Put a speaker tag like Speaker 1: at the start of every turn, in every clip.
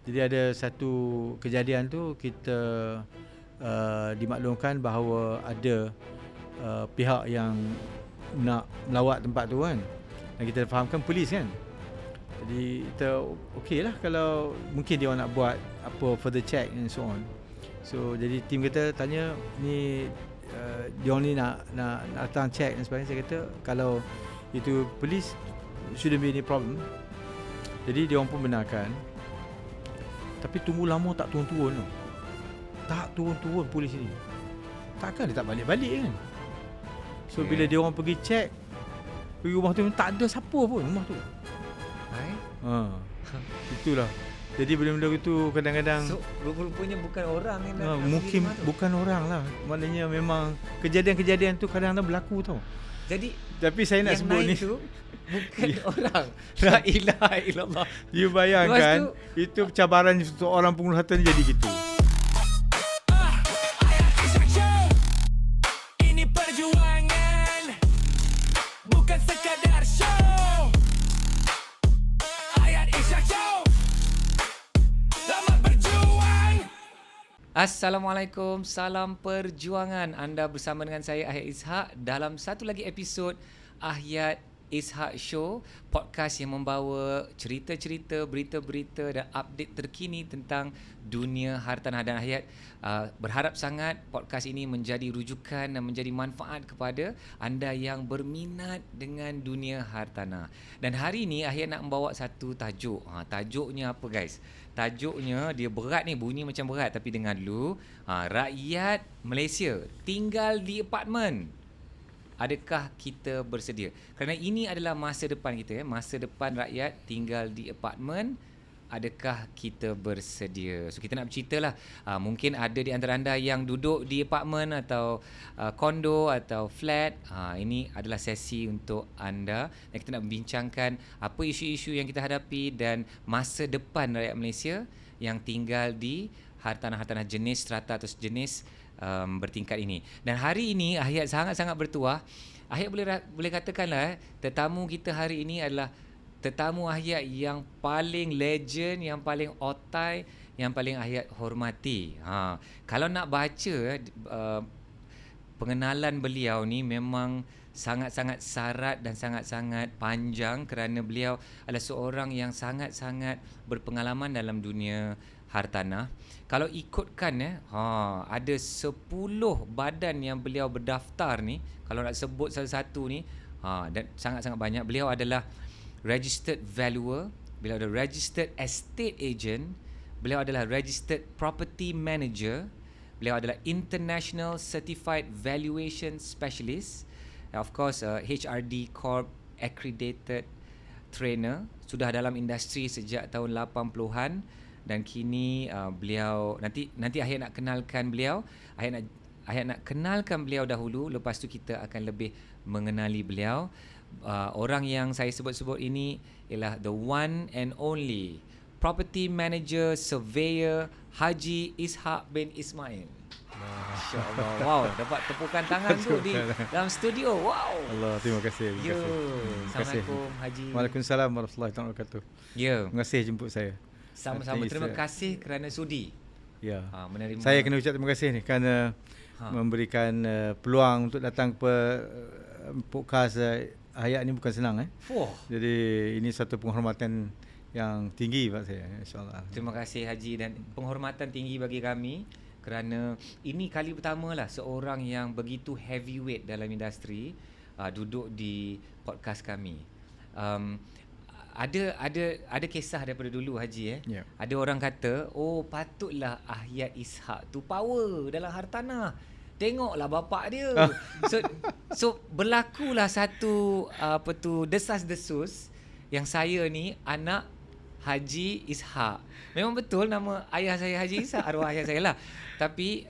Speaker 1: Jadi ada satu kejadian tu kita dimaklumkan bahawa ada pihak yang nak melawat tempat tu kan. Dan kita fahamkan polis kan. Jadi kita okey lah kalau mungkin dia orang nak buat apa further check and so on. So jadi tim kita tanya ni dia orang ni nak datang check dan sebagainya. Saya kata kalau itu polis shouldn't be any problem. Jadi dia orang pun benarkan. Tapi tunggu lama tak turun-turun tau. Tak turun-turun polis ni. Takkan dia tak balik-balik kan. So bila dia orang pergi check, pergi rumah tu, tak ada siapa pun rumah tu. Itulah. Jadi benda-benda itu kadang-kadang
Speaker 2: So rupanya bukan orang yang
Speaker 1: mungkin bukan orang lah. Maknanya memang kejadian-kejadian tu kadang-kadang berlaku tau.
Speaker 2: Jadi
Speaker 1: tapi saya nak sebut ni
Speaker 2: tu bukan orang. La ilaha illallah.
Speaker 1: You bayangkan itu cabaran seorang pengurusi harta ni jadi gitu.
Speaker 3: Ini perjuangan, bukan sekadar show. Ayat Ishak Show. Selamat berjuang.
Speaker 2: Assalamualaikum, salam perjuangan. Anda bersama dengan saya Ahyat Ishak dalam satu lagi episod Ahyat Ishak Show, podcast yang membawa cerita-cerita, berita-berita dan update terkini tentang dunia hartanah dan Ahyat. Berharap sangat podcast ini menjadi rujukan dan menjadi manfaat kepada anda yang berminat dengan dunia hartanah. Dan hari ini Ahyat nak membawa satu tajuk. Tajuknya apa guys? Tajuknya dia berat ni, bunyi macam berat, tapi dengar dulu. Rakyat Malaysia tinggal di apartmen. Adakah kita bersedia? Kerana ini adalah masa depan kita, masa depan rakyat tinggal di apartmen. Adakah kita bersedia? So kita nak berceritalah. Mungkin ada di antara anda yang duduk di apartmen atau kondo atau flat. Ini adalah sesi untuk anda. Dan kita nak membincangkan apa isu-isu yang kita hadapi dan masa depan rakyat Malaysia yang tinggal di hartanah-hartanah jenis strata atau sejenis bertingkat ini. Dan hari ini Ahyat sangat-sangat bertuah. Ahyat boleh katakanlah tetamu kita hari ini adalah tetamu Ahyat yang paling legend, yang paling otai, yang paling Ahyat hormati. Kalau nak baca pengenalan beliau ni memang sangat-sangat syarat dan sangat-sangat panjang kerana beliau adalah seorang yang sangat-sangat berpengalaman dalam dunia hartanah. Kalau ikutkan ada 10 badan yang beliau berdaftar ni, kalau nak sebut satu-satu ni, dan sangat-sangat banyak. Beliau adalah registered valuer, beliau adalah registered estate agent, beliau adalah registered property manager, beliau adalah international certified valuation specialist, of course HRD Corp accredited trainer, sudah dalam industri sejak tahun 80-an. Dan kini beliau nanti Ahyat nak kenalkan beliau. Ahyat nak kenalkan beliau dahulu, lepas tu kita akan lebih mengenali beliau. Orang yang saya sebut-sebut ini ialah the one and only property manager surveyor Haji Ishak bin Ismail. Masya-Allah. Wow, dapat tepukan tangan tu di dalam studio. Wow.
Speaker 1: Allah, terima kasih.
Speaker 2: Assalamualaikum Haji.
Speaker 1: Waalaikumsalam warahmatullahi wabarakatuh. Terima kasih jemput saya.
Speaker 2: Sama-sama. Terima kasih kerana sudi. Menerima.
Speaker 1: Saya kena ucap terima kasih ni kerana memberikan peluang untuk datang ke podcast Ahyat ni bukan senang Jadi ini satu penghormatan yang tinggi buat saya, insya-Allah.
Speaker 2: Terima kasih Haji, dan penghormatan tinggi bagi kami kerana ini kali pertama lah seorang yang begitu heavyweight dalam industri duduk di podcast kami. Ada kisah daripada dulu Haji Ada orang kata, patutlah Ahyat Ishak tu power dalam hartanah. Tengoklah bapak dia. So berlakulah satu desas-desus yang saya ni anak Haji Ishak. Memang betul nama ayah saya Haji Ishak, arwah ayah saya lah. Tapi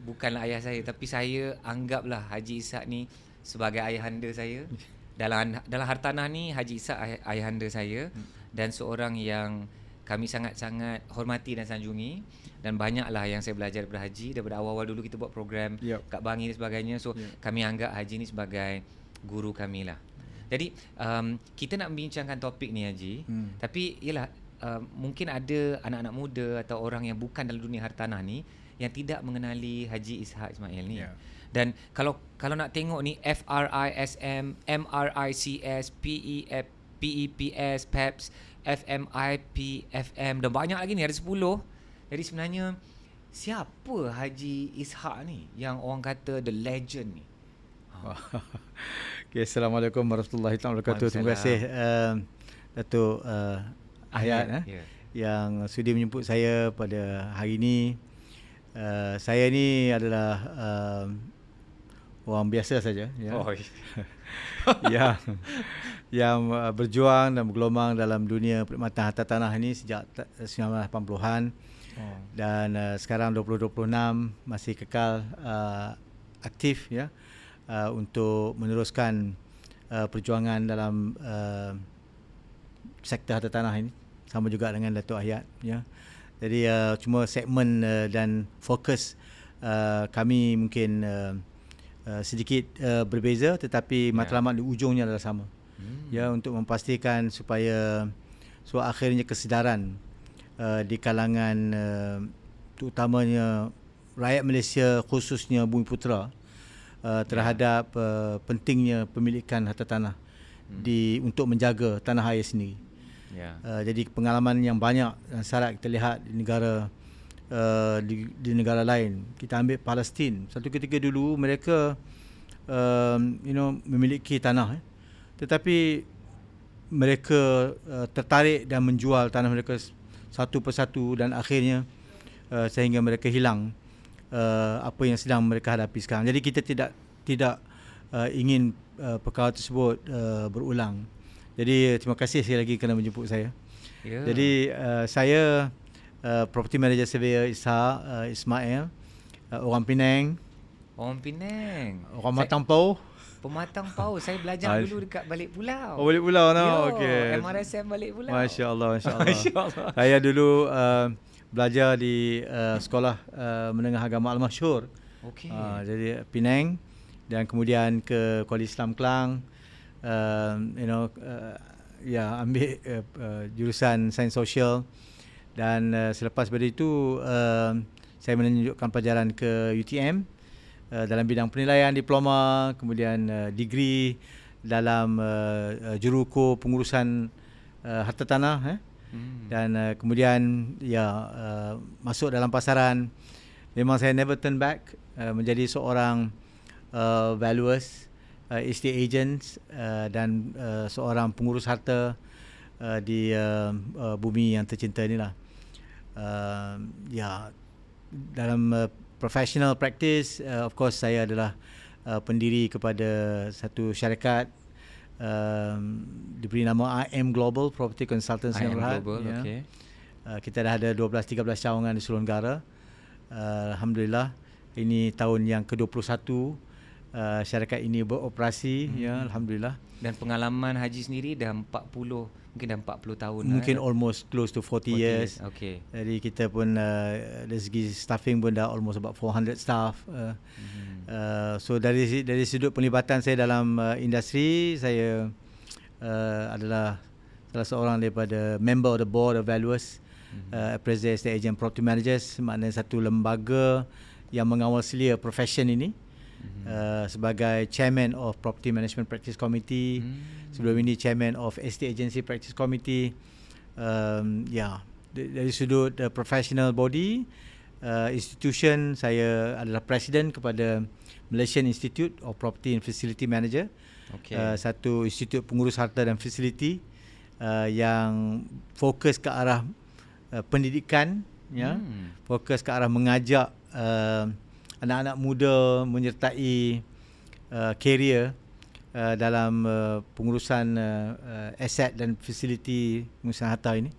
Speaker 2: bukanlah ayah saya, tapi saya anggaplah Haji Ishak ni sebagai ayahanda saya. Dalam hartanah ni Haji Ishak ayahanda saya, dan seorang yang kami sangat-sangat hormati dan sanjungi. Dan banyaklah yang saya belajar daripada Haji. Daripada awal-awal dulu kita buat program kat Bangi dan sebagainya. So kami anggap Haji ni sebagai guru kami lah. Jadi kita nak membincangkan topik ni Haji. Tapi yelah, mungkin ada anak-anak muda atau orang yang bukan dalam dunia hartanah ni yang tidak mengenali Haji Ishak Ismail ni.
Speaker 1: Ya.
Speaker 2: Dan kalau nak tengok ni FRISM, MRICS, PEPS, PEPS, FMIP, FM dan banyak lagi ni, ada 10. Jadi sebenarnya siapa Haji Ishak ni yang orang kata the legend ni?
Speaker 1: Okay, Assalamualaikum warahmatullahi wabarakatuh. Terima kasih Datuk Hayat yang sudi menjemput saya pada hari ini. Saya ni adalah orang biasa saja, ya. yang berjuang dan bergelombang dalam dunia perkhidmatan harta tanah ini sejak 1980-an. Dan sekarang 2026 masih kekal aktif, ya, untuk meneruskan perjuangan dalam sektor harta tanah ini, sama juga dengan Datuk Hayat, ya. Jadi cuma segmen dan fokus kami mungkin sedikit berbeza, tetapi matlamat di ujungnya adalah sama. Ya, untuk memastikan supaya akhirnya kesedaran di kalangan terutamanya rakyat Malaysia, khususnya Bumiputera, terhadap pentingnya pemilikan harta tanah untuk menjaga tanah air sendiri. Jadi pengalaman yang banyak dan syarat kita lihat di negara di negara lain. Kita ambil Palestin. Satu ketika dulu mereka memiliki tanah, tetapi mereka tertarik dan menjual tanah mereka satu persatu, dan akhirnya sehingga mereka hilang apa yang sedang mereka hadapi sekarang. Jadi kita tidak ingin perkara tersebut berulang. Jadi terima kasih sekali lagi kerana menjemput saya. Jadi saya Property Manager Surveyor Ishak Ismail, orang Penang.
Speaker 2: Orang Penang.
Speaker 1: Orang Matang Pau.
Speaker 2: Pematang Pau. Saya belajar dulu dekat Balik Pulau.
Speaker 1: Oh, Balik Pulau, no. Okey.
Speaker 2: MRSM Balik Pulau.
Speaker 1: Masya-Allah, masya-Allah. Saya dulu belajar di sekolah menengah agama Al-Masyhur.
Speaker 2: Okey.
Speaker 1: Jadi Penang, dan kemudian ke Kuala Islam Kelang. Ambil jurusan sains sosial, dan selepas daripada itu saya menunjukkan pelajaran ke UTM dalam bidang penilaian diploma, kemudian degree dalam juruko pengurusan harta tanah, dan kemudian masuk dalam pasaran. Memang saya never turn back, menjadi seorang valuers, estate agents, dan seorang pengurus harta di bumi yang tercinta inilah. Dalam professional practice, of course saya adalah pendiri kepada satu syarikat diberi nama IM Global Property Consultants
Speaker 2: IM
Speaker 1: Berhad.
Speaker 2: Global, okey.
Speaker 1: Kita dah ada 12-13 cawangan di seluruh negara. Alhamdulillah, ini tahun yang ke-21 syarikat ini beroperasi, ya, alhamdulillah.
Speaker 2: Dan pengalaman Haji sendiri dah 40 tahun.
Speaker 1: Mungkin almost close to 40 years.
Speaker 2: Okay.
Speaker 1: Jadi kita pun dari segi staffing pun dah almost about 400 staff. So dari sudut penglibatan saya dalam industri, saya adalah salah seorang daripada member of the board of valuers, appraiser, estate agent, property managers, maknanya satu lembaga yang mengawal selia profession ini. Sebagai chairman of Property Management Practice Committee, sebelum ini chairman of Estate Agency Practice Committee. Dari sudut professional body, institution, saya adalah presiden kepada Malaysian Institute of Property and Facility Manager. Satu institut pengurus harta dan facility yang fokus ke arah pendidikan, fokus ke arah mengajak anak-anak muda menyertai career dalam pengurusan aset dan fasiliti pengurusan harta ini.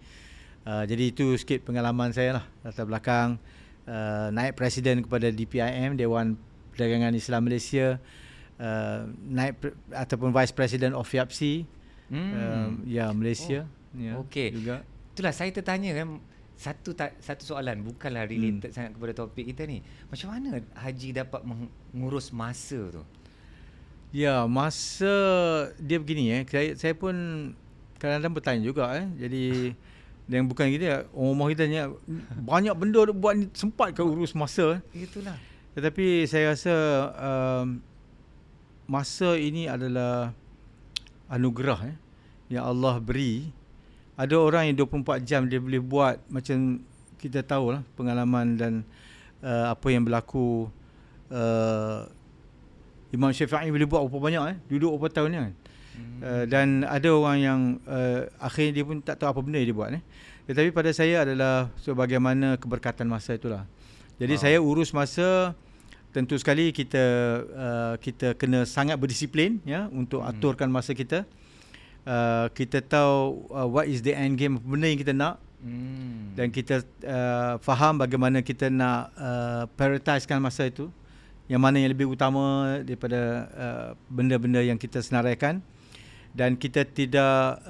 Speaker 1: Jadi itu sikit pengalaman saya lah latar belakang. Naib presiden kepada DPIM, Dewan Perdagangan Islam Malaysia, naib ataupun vice president of FIAPSI Malaysia.
Speaker 2: Okey.
Speaker 1: Juga.
Speaker 2: Itulah saya tertanya kan, satu soalan, bukanlah related sangat kepada topik kita ni. Macam mana Haji dapat mengurus masa tu?
Speaker 1: Ya, masa dia begini saya pun kadang-kadang bertanya juga. Jadi Dan bukan kita, orang rumah kita ni banyak benda nak buat ni, sempat ke urus masa.
Speaker 2: Itulah.
Speaker 1: Tetapi saya rasa masa ini adalah anugerah yang Allah beri. Ada orang yang 24 jam dia boleh buat, macam kita tahu lah pengalaman dan apa yang berlaku. Imam Syafi'i boleh buat berapa banyak duduk berapa tahun ni kan. Dan ada orang yang akhirnya dia pun tak tahu apa benda yang dia buat Tetapi pada saya adalah sebagaimana keberkatan masa itulah. Jadi saya urus masa, tentu sekali kita kena sangat berdisiplin untuk aturkan masa kita. Kita tahu what is the end game, benda yang kita nak. Dan kita faham bagaimana kita nak prioritisekan masa itu, yang mana yang lebih utama daripada benda-benda yang kita senaraikan. Dan kita tidak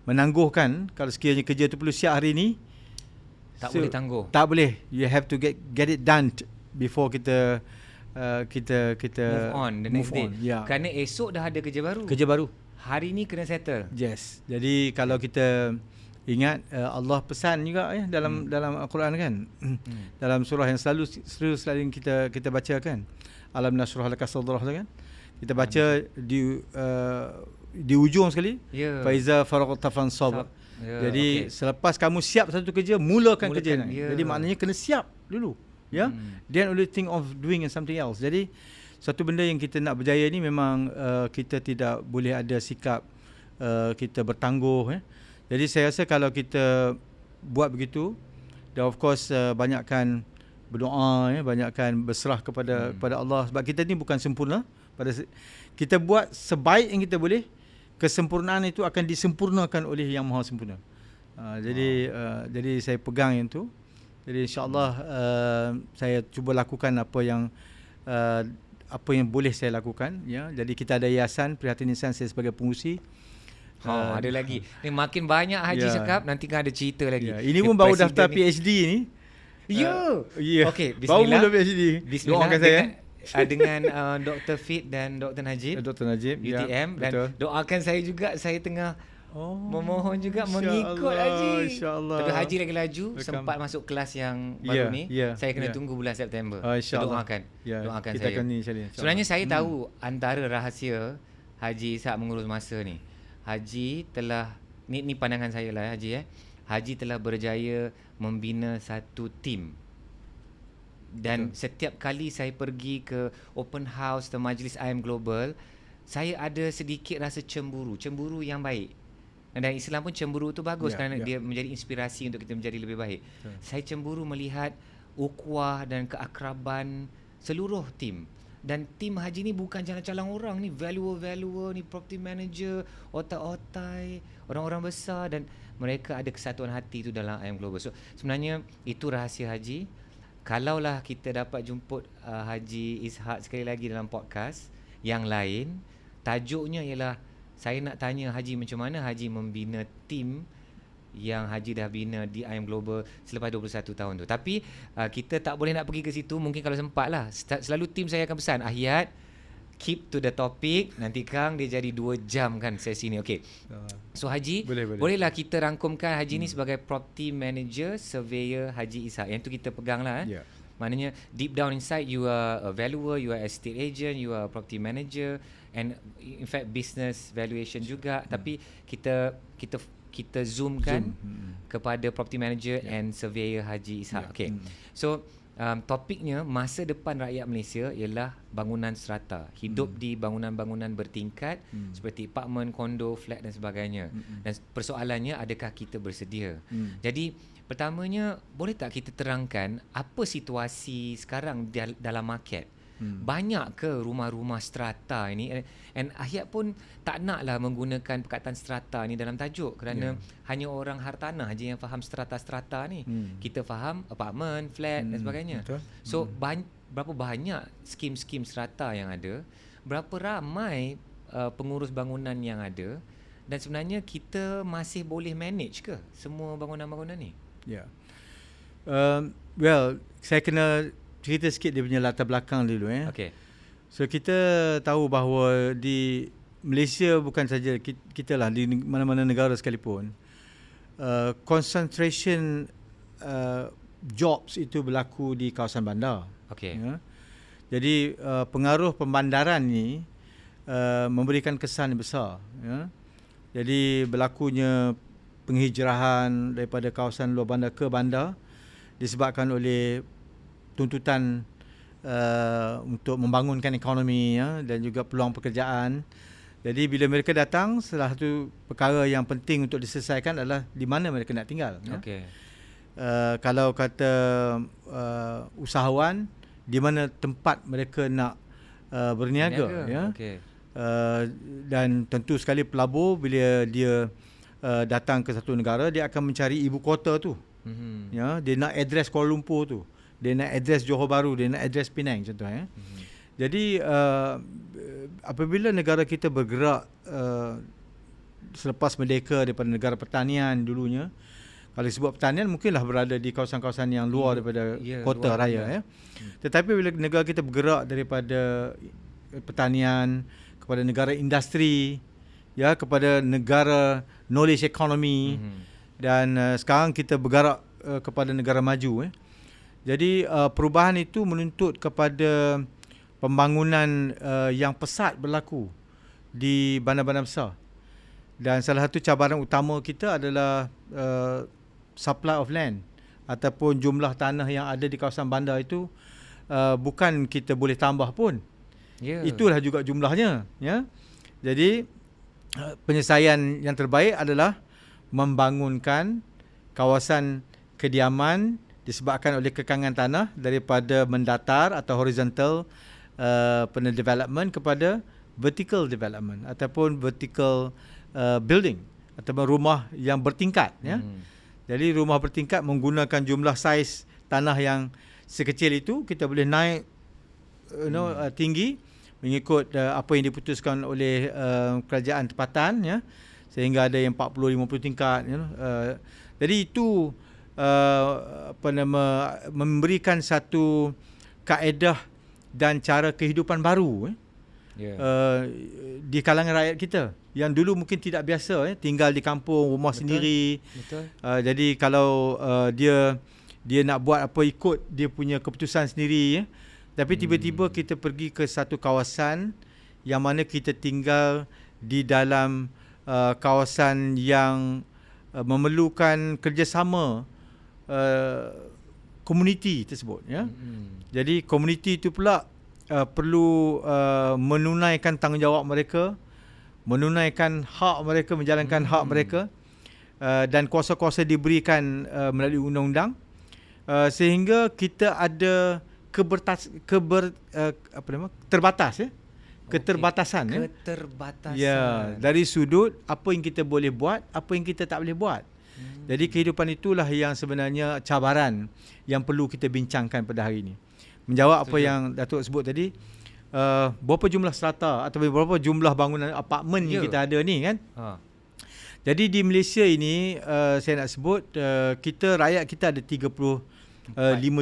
Speaker 1: menangguhkan. Kalau sekiranya kerja tu perlu siap hari ni,
Speaker 2: Boleh tangguh.
Speaker 1: Tak boleh. You have to get it done before kita
Speaker 2: move on the next day.
Speaker 1: Yeah.
Speaker 2: Kerana esok dah ada kerja baru.
Speaker 1: Kerja baru.
Speaker 2: Hari ni kena settle.
Speaker 1: Yes. Jadi kalau kita ingat Allah pesan juga dalam Al-Quran kan. Dalam surah yang selalu kita baca kan. Alam nashrah laka sadrak kan. Kita baca di ujung sekali. Fa iza faraghta fansab. Jadi selepas kamu siap satu kerja, mulakan kerja ni. Jadi maknanya kena siap dulu. Then only think of doing something else. Jadi satu benda yang kita nak berjaya ni memang kita tidak boleh ada sikap kita bertangguh. Jadi saya rasa kalau kita buat begitu, dan of course banyakkan berdoa, banyakkan berserah kepada Allah, sebab kita ni bukan sempurna. Kita buat sebaik yang kita boleh, kesempurnaan itu akan disempurnakan oleh Yang Maha Sempurna. Jadi saya pegang yang tu. Jadi insya-Allah saya cuba lakukan apa yang boleh saya lakukan. Jadi kita ada yayasan Prihatin Insan, saya sebagai pengurusi.
Speaker 2: Ada lagi. Ni makin banyak Haji cakap, nanti kan ada cerita lagi.
Speaker 1: Ini pun baru daftar PhD ni.
Speaker 2: Okey, bismillah.
Speaker 1: Baru mula PhD.
Speaker 2: Bismillah.
Speaker 1: Doakan saya.
Speaker 2: Dengan Dr. Fit dan Dr. Najib, UTM, dan
Speaker 1: betul.
Speaker 2: doakan saya juga. Saya tengah memohon juga mengikut Haji.
Speaker 1: InsyaAllah.
Speaker 2: Tapi Haji lagi laju, sempat masuk kelas yang baru ni. Saya kena tunggu bulan September. Doakan
Speaker 1: kita
Speaker 2: saya. Sebenarnya saya tahu antara rahsia Haji Ishak mengurus masa ni. Haji telah, ni pandangan saya lah Haji Haji telah berjaya membina satu tim. Dan setiap kali saya pergi ke open house atau majlis IM Global, saya ada sedikit rasa cemburu yang baik. Dan Islam pun cemburu tu bagus kerana dia menjadi inspirasi untuk kita menjadi lebih baik. Saya cemburu melihat ukhuwah dan keakraban seluruh tim. Dan tim Haji ni bukan calang-calang orang ni, valuer ni, property manager, otak-otai, orang-orang besar, dan mereka ada kesatuan hati tu dalam IM Global. So sebenarnya itu rahsia Haji. Kalaulah kita dapat jemput Haji Ishak sekali lagi dalam podcast yang lain, tajuknya ialah saya nak tanya Haji macam mana Haji membina tim yang Haji dah bina di IM Global selepas 21 tahun tu. Tapi kita tak boleh nak pergi ke situ. Mungkin kalau sempat lah, selalu tim saya akan pesan, Ahiyat, keep to the topic. Nanti Kang dia jadi 2 jam kan sesi ni. Okay. So Haji, bolehlah kita rangkumkan Haji ni sebagai property manager, surveyor Haji Ishak. Yang tu kita pegang lah. Maknanya deep down inside you are a valuer, you are estate agent, you are a property manager, and in fact business valuation juga. Tapi kita zoomkan kepada property manager and surveyor Haji Ishak. Okay. So topiknya masa depan rakyat Malaysia ialah bangunan strata, hidup di bangunan-bangunan bertingkat seperti apartmen, kondo, flat dan sebagainya. Dan persoalannya, adakah kita bersedia? Jadi pertamanya, boleh tak kita terangkan apa situasi sekarang dalam market? Banyak ke rumah-rumah strata ini? And Ahiyat pun tak naklah menggunakan perkataan strata ni dalam tajuk kerana hanya orang hartanah je yang faham strata-strata ni. Kita faham apartmen, flat dan sebagainya. So berapa banyak skim-skim strata yang ada, berapa ramai pengurus bangunan yang ada, dan sebenarnya kita masih boleh manage ke semua bangunan-bangunan ni?
Speaker 1: Well, saya kena cerita sikit dia punya latar belakang dulu.
Speaker 2: Okay.
Speaker 1: So kita tahu bahawa di Malaysia bukan saja kita lah, di mana-mana negara sekalipun, concentration jobs itu berlaku di kawasan bandar.
Speaker 2: Okey.
Speaker 1: Ya. Jadi pengaruh pembandaran ni memberikan kesan yang besar. Ya. Jadi berlakunya penghijrahan daripada kawasan luar bandar ke bandar disebabkan oleh tuntutan untuk membangunkan ekonomi, ya, dan juga peluang pekerjaan. Jadi bila mereka datang, salah satu perkara yang penting untuk diselesaikan adalah di mana mereka nak tinggal. Ya.
Speaker 2: Okey.
Speaker 1: Kalau kata usahawan, di mana tempat mereka nak berniaga. Ya.
Speaker 2: Okey.
Speaker 1: Dan tentu sekali pelabur bila dia datang ke satu negara, dia akan mencari ibu kota tu. Ya, dia nak address Kuala Lumpur tu, dia nak address Johor Bahru, dia nak address Penang contohnya. Jadi apabila negara kita bergerak selepas merdeka daripada negara pertanian dulunya, kalau disebut pertanian mungkinlah berada di kawasan-kawasan yang luar daripada kota
Speaker 2: luar
Speaker 1: raya, ya. Tetapi bila negara kita bergerak daripada pertanian kepada negara industri, ya, kepada negara knowledge economy, dan sekarang kita bergerak kepada negara maju. Jadi perubahan itu menuntut kepada pembangunan yang pesat berlaku di bandar-bandar besar. Dan salah satu cabaran utama kita adalah supply of land ataupun jumlah tanah yang ada di kawasan bandar itu bukan kita boleh tambah pun. Itulah juga jumlahnya, ya. Jadi penyelesaian yang terbaik adalah membangunkan kawasan kediaman disebabkan oleh kekangan tanah daripada mendatar atau horizontal development kepada vertical development ataupun vertical building ataupun rumah yang bertingkat, ya. Jadi rumah bertingkat menggunakan jumlah saiz tanah yang sekecil itu, kita boleh naik tinggi mengikut apa yang diputuskan oleh kerajaan tempatan, ya, sehingga ada yang 40-50 tingkat, you know. Jadi itu memberikan satu kaedah dan cara kehidupan baru di kalangan rakyat kita yang dulu mungkin tidak biasa, tinggal di kampung, rumah sendiri. Jadi kalau dia nak buat apa ikut dia punya keputusan sendiri, ya. Tapi tiba-tiba kita pergi ke satu kawasan yang mana kita tinggal di dalam kawasan yang memerlukan kerjasama komuniti tersebut, ya. Jadi komuniti itu pula perlu menunaikan tanggungjawab mereka, menunaikan hak mereka, menjalankan hak mereka, dan kuasa-kuasa diberikan melalui undang-undang, sehingga kita ada keterbatasan, ya.
Speaker 2: Keterbatasan.
Speaker 1: Ya, dari sudut apa yang kita boleh buat, apa yang kita tak boleh buat. Jadi kehidupan itulah yang sebenarnya cabaran yang perlu kita bincangkan pada hari ini. Menjawab apa yang Datuk sebut tadi, berapa jumlah strata atau berapa jumlah bangunan apartmen yang kita ada ni, kan? Jadi di Malaysia ini saya nak sebut rakyat kita ada 5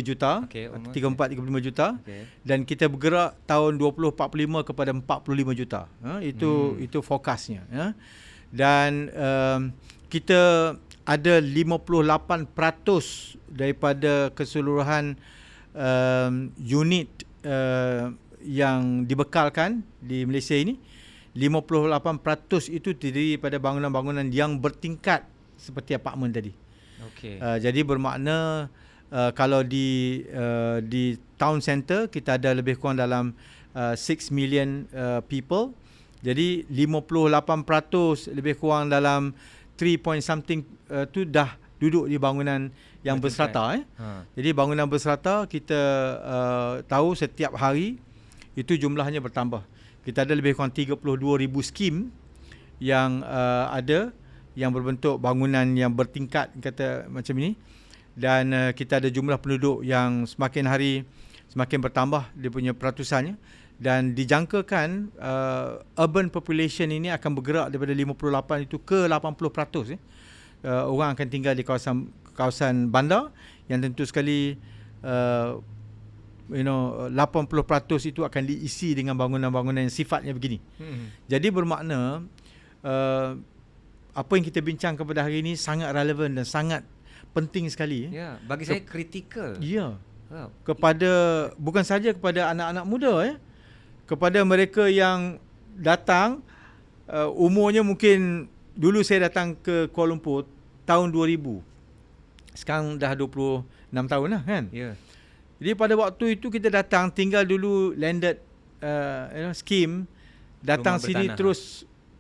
Speaker 1: juta, 34-35 juta, dan kita bergerak tahun 2045 kepada 45 juta. Itu forecastnya, ya. Dan kita ada 58% daripada keseluruhan unit yang dibekalkan di Malaysia ini. 58% itu terdiri pada bangunan-bangunan yang bertingkat seperti apartmen tadi. Jadi bermakna kalau di town center kita ada lebih kurang dalam 6 million people. Jadi 58% lebih kurang dalam 3 point something tu dah duduk di bangunan yang berserata. Jadi bangunan berserata kita tahu setiap hari itu jumlahnya bertambah. Kita ada lebih kurang 32,000 skim yang ada yang berbentuk bangunan yang bertingkat, kata macam ini. Dan kita ada jumlah penduduk yang semakin hari semakin bertambah dia punya peratusannya, dan dijangkakan urban population ini akan bergerak daripada 58 itu ke 80%, ya. Orang akan tinggal di kawasan bandar yang tentu sekali 80% itu akan diisi dengan bangunan-bangunan yang sifatnya begini. Jadi bermakna apa yang kita bincangkan pada hari ini sangat relevan dan sangat penting sekali.
Speaker 2: Ya, bagi saya kritikal.
Speaker 1: Ya. Kepada bukan saja kepada anak-anak muda kepada mereka yang datang umurnya mungkin dulu saya datang ke Kuala Lumpur tahun 2000. Sekarang dah 26 tahun lah kan.
Speaker 2: Ya.
Speaker 1: Jadi pada waktu itu kita datang tinggal dulu landed scheme, datang
Speaker 2: Rumah
Speaker 1: sini
Speaker 2: bertanah.
Speaker 1: terus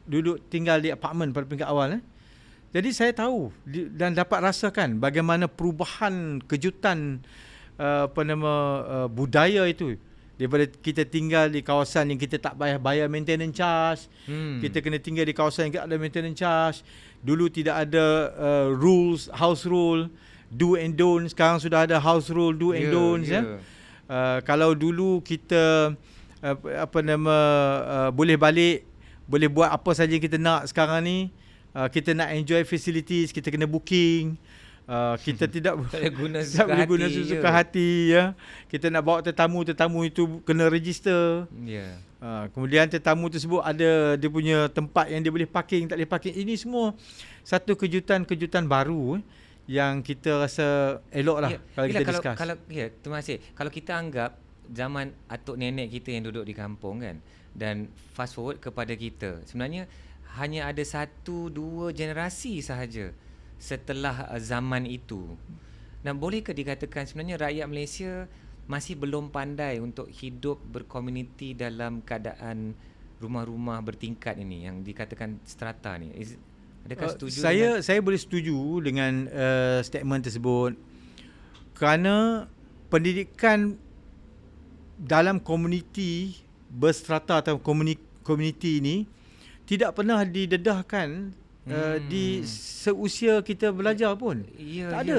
Speaker 1: duduk tinggal di apartmen pada peringkat awal. Jadi saya tahu dan dapat rasakan bagaimana perubahan kejutan budaya itu. Daripada kita tinggal di kawasan yang kita tak payah bayar maintenance charge, kita kena tinggal di kawasan yang tak ada maintenance charge. Dulu tidak ada rules, house rule, do and don't. Sekarang sudah ada house rule, do and don'ts. Kalau dulu kita boleh balik, boleh buat apa saja kita nak, sekarang ni kita nak enjoy facilities, kita kena booking. Kita tidak
Speaker 2: boleh
Speaker 1: guna sesuka hati ya. Kita nak bawa tetamu itu kena register.
Speaker 2: Ya.
Speaker 1: Kemudian tetamu tersebut ada dia punya tempat yang dia boleh parking, tak boleh parking. Ini semua satu kejutan-kejutan baru yang kita rasa elok lah kalau kita discuss.
Speaker 2: Terima kasih. Kalau kita anggap zaman atuk nenek kita yang duduk di kampung kan, dan fast forward kepada kita, sebenarnya hanya ada 1-2 generasi sahaja setelah zaman itu. Dan bolehkah dikatakan sebenarnya rakyat Malaysia masih belum pandai untuk hidup berkomuniti dalam keadaan rumah-rumah bertingkat ini yang dikatakan strata ni? Adakah setuju?
Speaker 1: Saya boleh setuju dengan statement tersebut, kerana pendidikan dalam komuniti berstrata atau komuniti ini tidak pernah didedahkan di seusia kita belajar pun. Tak ada.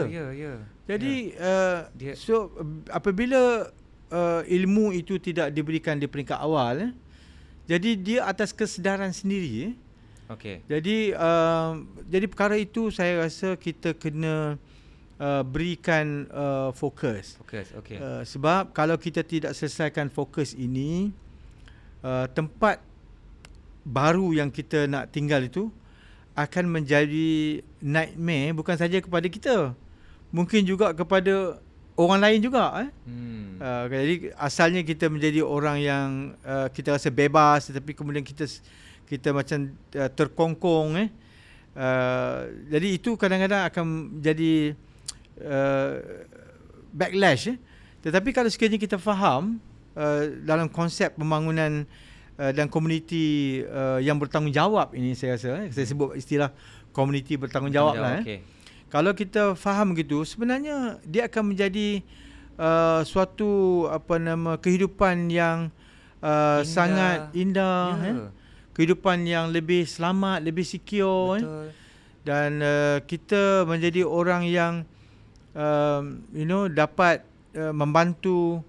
Speaker 1: Jadi so apabila ilmu itu tidak diberikan di peringkat awal, jadi dia atas kesedaran sendiri.
Speaker 2: Okey.
Speaker 1: Jadi perkara itu saya rasa kita kena berikan fokus.
Speaker 2: Okey.
Speaker 1: Sebab kalau kita tidak selesaikan fokus ini, tempat baru yang kita nak tinggal itu akan menjadi nightmare bukan saja kepada kita, mungkin juga kepada orang lain juga. Jadi asalnya kita menjadi orang yang kita rasa bebas, tetapi kemudian kita macam terkongkong. Jadi itu kadang-kadang akan menjadi backlash. Tetapi kalau sekiranya kita faham dalam konsep pembangunan dan komuniti yang bertanggungjawab ini, saya rasa saya sebut istilah komuniti bertanggungjawab lah. Kalau kita faham begitu, sebenarnya dia akan menjadi suatu kehidupan yang sangat indah, kehidupan yang lebih selamat, lebih secure. Dan kita menjadi orang yang dapat membantu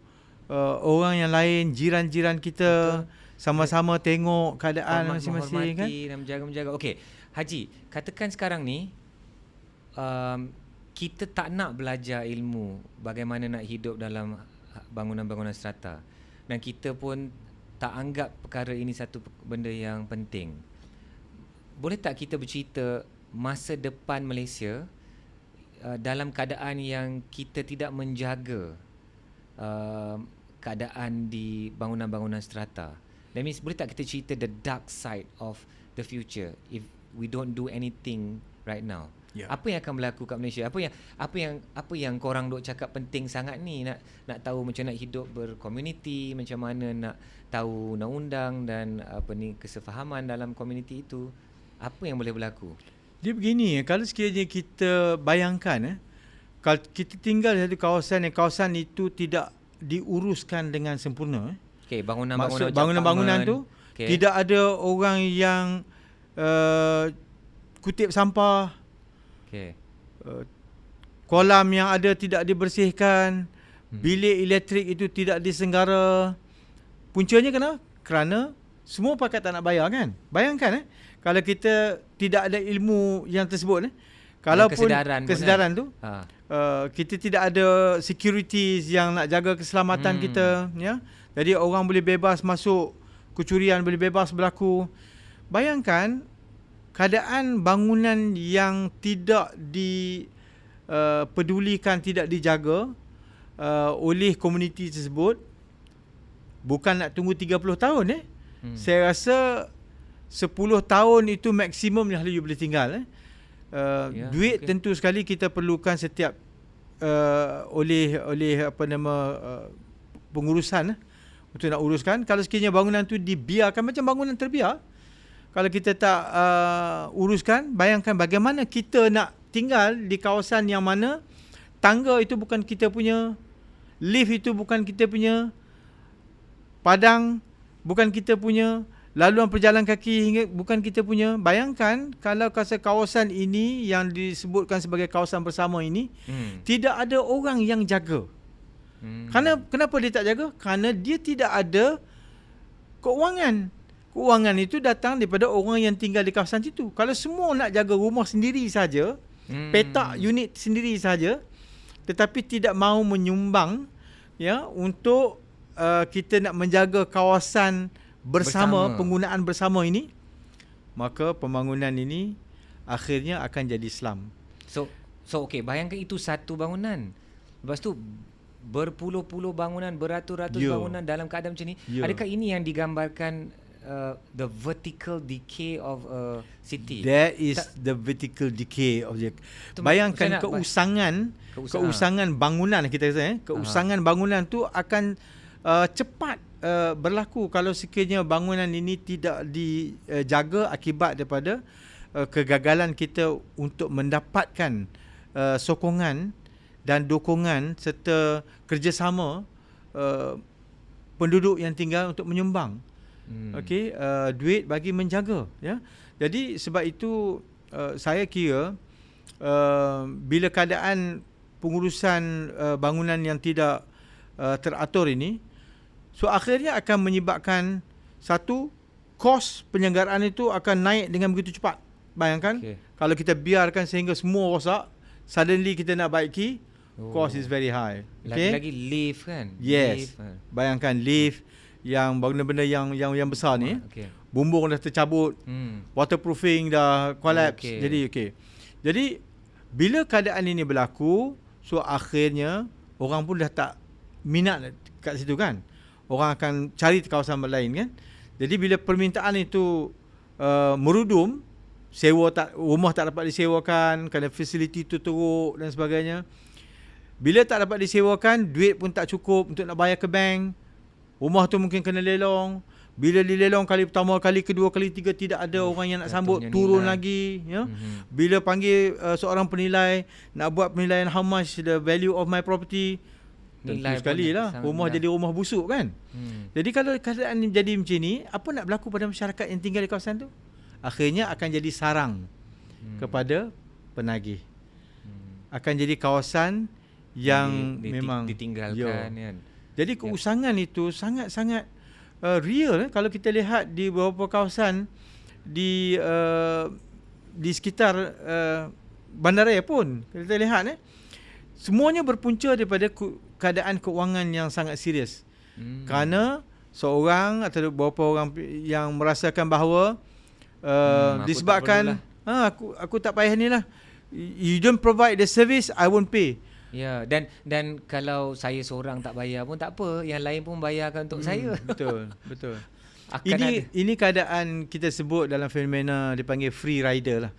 Speaker 1: orang yang lain, jiran-jiran kita. Sama-sama tengok keadaan masing-masing kan,
Speaker 2: dan menjaga. Okey, Haji, katakan sekarang ni kita tak nak belajar ilmu bagaimana nak hidup dalam bangunan-bangunan strata, dan kita pun tak anggap perkara ini satu benda yang penting. Boleh tak kita bercerita masa depan Malaysia dalam keadaan yang kita tidak menjaga keadaan di bangunan-bangunan strata? That means boleh tak kita cerita the dark side of the future if we don't do anything right now? Apa yang akan berlaku kat Malaysia? Apa yang korang duk cakap penting sangat ni, nak tahu macam nak hidup berkomuniti, macam mana nak tahu undang-undang dan kesefahaman dalam komuniti itu. Apa yang boleh berlaku?
Speaker 1: Dia begini, kalau sekiranya kita bayangkan kalau kita tinggal di satu kawasan yang kawasan itu tidak diuruskan dengan sempurna.
Speaker 2: Okey,
Speaker 1: bangunan-bangunan tu tidak ada orang yang kutip sampah.
Speaker 2: Okey.
Speaker 1: Kolam yang ada tidak dibersihkan, bilik elektrik itu tidak disenggara. Puncanya kenapa? Kerana semua pakat tak nak bayar kan. Bayangkan kalau kita tidak ada ilmu yang tersebut, kalaupun kesedaran tu, kita tidak ada securities yang nak jaga keselamatan kita, ya. Jadi orang boleh bebas masuk, kecurian boleh bebas berlaku. Bayangkan keadaan bangunan yang tidak pedulikan, tidak dijaga oleh komuniti tersebut, bukan nak tunggu 30 tahun Saya rasa 10 tahun itu maksimum yang you boleh tinggal duit tentu sekali kita perlukan setiap oleh pengurusan untuk nak uruskan. Kalau sekiranya bangunan tu dibiarkan macam bangunan terbiar, kalau kita tak uruskan, bayangkan bagaimana kita nak tinggal di kawasan yang mana tangga itu bukan kita punya, lift itu bukan kita punya, padang bukan kita punya, laluan berjalan kaki hingga bukan kita punya. Bayangkan kalau kawasan ini yang disebutkan sebagai kawasan bersama ini tidak ada orang yang jaga. Kenapa dia tak jaga? Kerana dia tidak ada keuangan. Keuangan itu datang daripada orang yang tinggal di kawasan itu. Kalau semua nak jaga rumah sendiri saja, petak unit sendiri saja, tetapi tidak mahu menyumbang untuk kita nak menjaga kawasan bersama, penggunaan bersama ini, maka pembangunan ini akhirnya akan jadi slum.
Speaker 2: So okey, bayangkan itu satu bangunan. Lepas tu berpuluh-puluh bangunan, beratus-ratus bangunan dalam keadaan macam ni. Adakah ini yang digambarkan the vertical decay of a city?
Speaker 1: That is the vertical decay of the. Bayangkan keusangan bangunan, kita kata keusangan bangunan tu akan cepat berlaku kalau sekiranya bangunan ini tidak dijaga akibat daripada kegagalan kita untuk mendapatkan sokongan dan dokongan serta kerjasama penduduk yang tinggal untuk menyumbang duit bagi menjaga Jadi sebab itu saya kira bila keadaan pengurusan bangunan yang tidak teratur ini, so akhirnya akan menyebabkan satu, kos penyelenggaraan itu akan naik dengan begitu cepat. Bayangkan kalau kita biarkan sehingga semua rosak, suddenly kita nak baiki, cost is very high.
Speaker 2: Lagi-lagi lift kan?
Speaker 1: Yes. Bayangkan lift yang benda-benda yang besar ni, bumbung dah tercabut, waterproofing dah collapse. Jadi bila keadaan ini berlaku, so akhirnya orang pun dah tak minat kat situ kan. Orang akan cari kawasan lain kan. Jadi bila permintaan itu merudum, rumah tak dapat disewakan kerana fasiliti tu teruk dan sebagainya. Bila tak dapat disewakan, duit pun tak cukup untuk nak bayar ke bank. Rumah tu mungkin kena lelong. Bila dilelong kali pertama, kali kedua, kali tiga tidak ada orang yang nak sambut, turun lagi Bila panggil seorang penilai nak buat penilaian how much the value of my property, tentu sekali lah rumah jadi rumah busuk kan. Jadi kalau keadaan jadi macam ni, apa nak berlaku pada masyarakat yang tinggal di kawasan tu? Akhirnya akan jadi sarang kepada penagih. Akan jadi kawasan yang memang
Speaker 2: ditinggalkan kan.
Speaker 1: Jadi keusangan itu sangat-sangat real kalau kita lihat di beberapa kawasan di sekitar bandaraya pun kita lihat semuanya berpunca daripada keadaan keuangan yang sangat serius. Kerana seorang atau beberapa orang yang merasakan bahawa disebabkan aku tak payah ni lah, you don't provide the service, I won't pay.
Speaker 2: Ya, dan kalau saya seorang tak bayar pun tak apa, yang lain pun bayarkan untuk saya. Betul.
Speaker 1: Ini keadaan kita sebut dalam fenomena dipanggil free rider lah.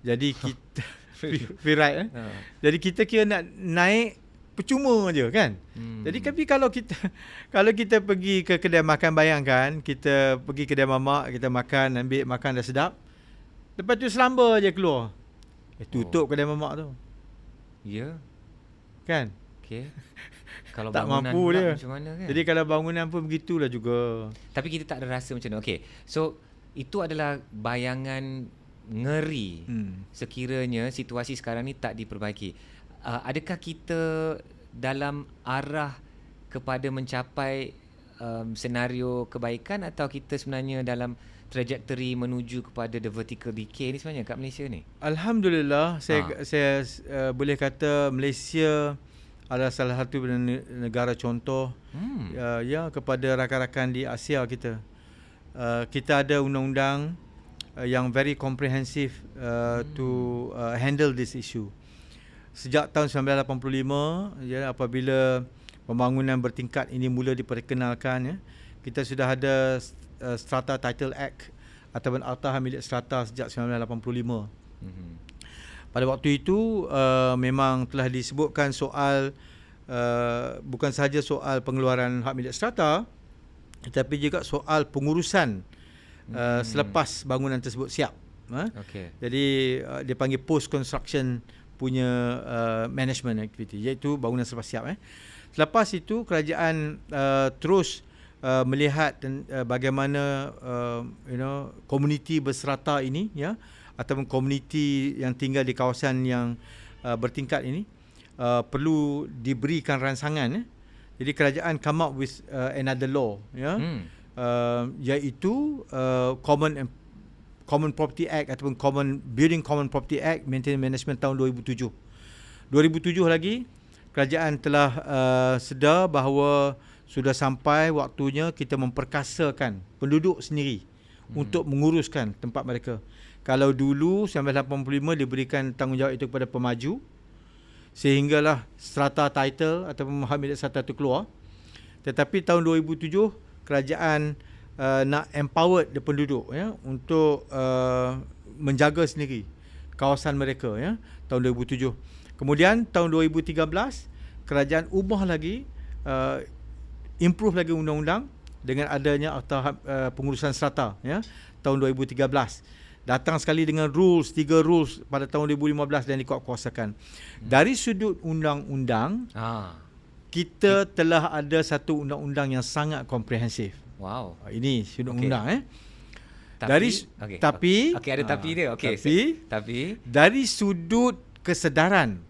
Speaker 1: Jadi kita free ride Jadi kita kira nak naik percuma je kan. Jadi tapi kalau kita pergi ke kedai makan, bayangkan kita pergi kedai mamak, kita makan, ambil makan dah sedap, lepas tu selamba je keluar, tutup kedai mamak tu.
Speaker 2: Ya.
Speaker 1: Kan?
Speaker 2: Kalau
Speaker 1: tak mampu dia
Speaker 2: macam mana kan?
Speaker 1: Jadi kalau bangunan pun begitulah juga.
Speaker 2: Tapi kita tak ada rasa macam mana. So itu adalah bayangan ngeri sekiranya situasi sekarang ni tak diperbaiki. Adakah kita dalam arah kepada mencapai senario kebaikan, atau kita sebenarnya dalam trajectory menuju kepada the vertical decay ni sebenarnya kat Malaysia ni?
Speaker 1: Alhamdulillah, saya boleh kata Malaysia adalah salah satu negara contoh kepada rakan-rakan di Asia kita. Kita ada undang-undang yang very comprehensive to handle this issue. Sejak tahun 1985 ya, apabila pembangunan bertingkat ini mula diperkenalkan ya, kita sudah ada Strata Title Act ataupun Akta Hak Milik Strata sejak 1985. Pada waktu itu memang telah disebutkan soal bukan sahaja soal pengeluaran hak milik strata, tetapi juga soal pengurusan selepas bangunan tersebut siap.
Speaker 2: Okey.
Speaker 1: Jadi dia panggil post construction punya management activity, iaitu bangunan selepas siap. Selepas itu kerajaan terus melihat bagaimana komuniti berserata ini ya, ataupun komuniti yang tinggal di kawasan yang bertingkat ini perlu diberikan rangsangan. Jadi kerajaan come up with another law ya, iaitu Common Property Act ataupun Common Property Act Maintenance Management tahun 2007. 2007 lagi kerajaan telah sedar bahawa sudah sampai waktunya kita memperkasakan penduduk sendiri untuk menguruskan tempat mereka. Kalau dulu 1985 diberikan tanggungjawab itu kepada pemaju, sehinggalah strata title ataupun hak milik strata itu keluar. Tetapi tahun 2007 kerajaan nak empower the penduduk ya, untuk menjaga sendiri kawasan mereka ya, tahun 2007. Kemudian tahun 2013 kerajaan ubah lagi, improve lagi undang-undang dengan adanya Akta Pengurusan Strata ya, tahun 2013. Datang sekali dengan rules, 3 rules pada tahun 2015 dan dikuatkuasakan. Dari sudut undang-undang, kita telah ada satu undang-undang yang sangat komprehensif.
Speaker 2: Wow.
Speaker 1: Ini sudut undang
Speaker 2: Tapi ada tapi dia. Okey. Tapi
Speaker 1: dari sudut kesedaran,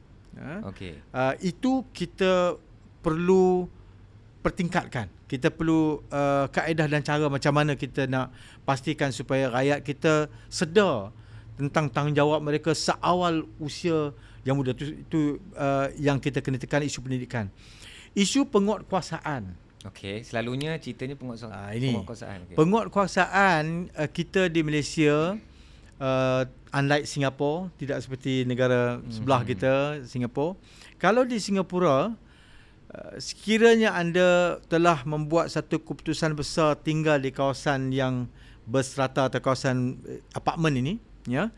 Speaker 1: itu kita perlu pertingkatkan. Kita perlu kaedah dan cara macam mana kita nak pastikan supaya rakyat kita sedar tentang tanggungjawab mereka seawal usia yang muda. Itu yang kita kena tekan, isu pendidikan. Isu penguatkuasaan.
Speaker 2: Okey, selalunya ceritanya penguatkuasaan.
Speaker 1: Okay. Penguatkuasaan kita di Malaysia, unlike Singapura, tidak seperti negara sebelah kita, Singapura. Kalau di Singapura, sekiranya anda telah membuat satu keputusan besar tinggal di kawasan yang berstrata atau kawasan apartmen ini ya,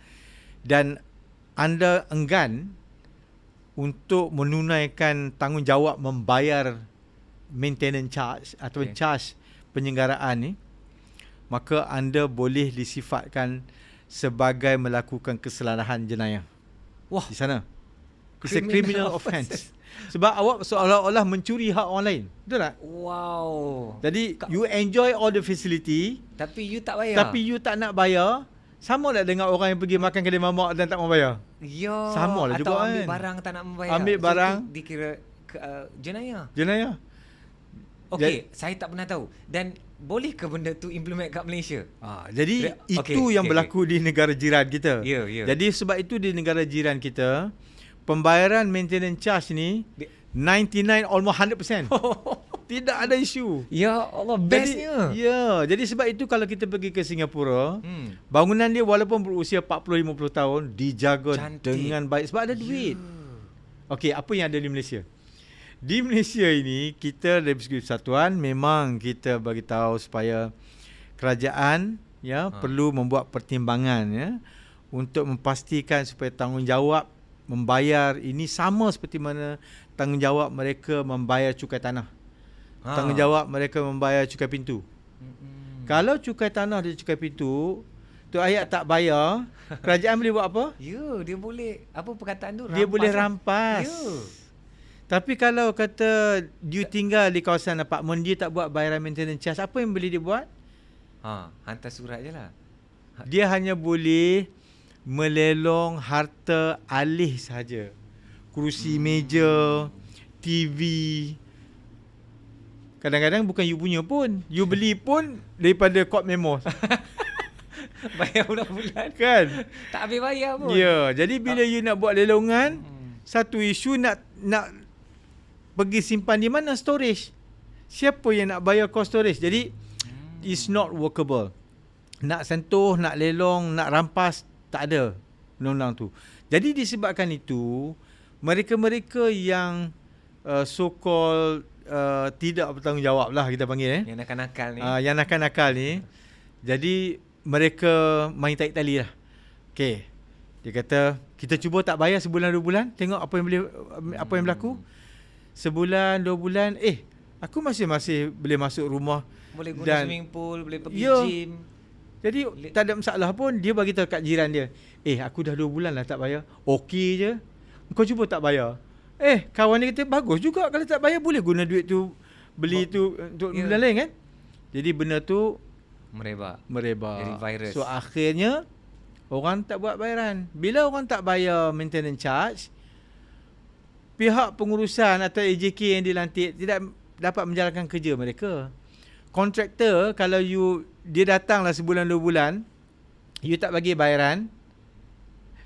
Speaker 1: dan anda enggan untuk menunaikan tanggungjawab membayar maintenance charge atau charge penyelenggaraan ni, maka anda boleh disifatkan sebagai melakukan kesalahan jenayah.
Speaker 2: Wah,
Speaker 1: di sana. It's a criminal offence. Sebab awak seolah-olah mencuri hak orang lain. Betul tak?
Speaker 2: Wow.
Speaker 1: Jadi you enjoy all the facility,
Speaker 2: tapi you tak bayar.
Speaker 1: Tapi you tak nak bayar. Sama tak dengan orang yang pergi makan kedai mamak dan tak mau bayar?
Speaker 2: Ya.
Speaker 1: Sama lah juga
Speaker 2: kan. Atau ambil
Speaker 1: kan.
Speaker 2: barang tak nak membayar.
Speaker 1: Ambil barang.
Speaker 2: So, dikira jenayah.
Speaker 1: Jenayah.
Speaker 2: Okey, saya tak pernah tahu. Dan boleh ke benda tu implement kat Malaysia?
Speaker 1: Jadi itu yang berlaku di negara jiran kita.
Speaker 2: Ya.
Speaker 1: Jadi sebab itu di negara jiran kita, pembayaran maintenance charge ni 99 almost 100%. Tidak ada isu.
Speaker 2: Ya Allah, bestnya.
Speaker 1: Jadi sebab itu kalau kita pergi ke Singapura, bangunan dia walaupun berusia 40-50 tahun dijaga dengan baik sebab ada duit. Okey, apa yang ada di Malaysia? Di Malaysia ini, kita dari segi persatuan memang kita bagi tahu supaya kerajaan perlu membuat pertimbangan untuk memastikan supaya tanggungjawab membayar ini sama seperti mana tanggungjawab mereka membayar cukai tanah. Tanggungjawab mereka membayar cukai pintu. Kalau cukai tanah dan cukai pintu tu ayat tak bayar, kerajaan boleh buat apa?
Speaker 2: Ya, dia boleh, apa perkataan tu?
Speaker 1: Dia boleh rampas.
Speaker 2: Ya.
Speaker 1: Tapi kalau kata you tinggal di kawasan apartmen, dia tak buat bayaran maintenance charge, apa yang boleh dia buat?
Speaker 2: Hantar surat je lah.
Speaker 1: Dia hanya boleh melelong harta alih sahaja. Kerusi meja, TV. Kadang-kadang bukan you punya pun. You beli pun daripada court memo.
Speaker 2: Bayar bulan-bulan.
Speaker 1: Kan?
Speaker 2: Tak habis bayar pun.
Speaker 1: Ya, jadi bila you nak buat lelongan, satu isu nak pergi simpan di mana? Storage. Siapa yang nak bayar cost storage? Jadi it's not workable. nak sentuh, nak lelong, nak rampas, tak ada undang-undang tu. Jadi disebabkan itu, mereka-mereka yang so called tidak bertanggungjawab lah kita panggil
Speaker 2: Yang nakal-nakal ni.
Speaker 1: yang nakal-nakal ni, jadi mereka main tarik tali lah. Okey. Dia kata kita cuba tak bayar sebulan 2 bulan, tengok apa yang berlaku. Sebulan 2 bulan, aku masih boleh masuk rumah,
Speaker 2: Boleh guna
Speaker 1: dan
Speaker 2: swimming pool, boleh pergi
Speaker 1: Ya.
Speaker 2: gym.
Speaker 1: jadi tak ada masalah pun. Dia bagi tahu kat jiran dia, aku dah 2 bulan lah tak bayar. Okey je, kau cuba tak bayar. Kawan dia kata bagus juga kalau tak bayar, boleh guna duit tu beli tu untuk benda lain kan. Jadi benda tu
Speaker 2: Merebak.
Speaker 1: merebak.
Speaker 2: Jadi virus.
Speaker 1: So akhirnya orang tak buat bayaran. Bila orang tak bayar maintenance charge, pihak pengurusan atau AJK yang dilantik tidak dapat menjalankan kerja mereka. Kontraktor, kalau dia datanglah sebulan 2 bulan, you tak bagi bayaran,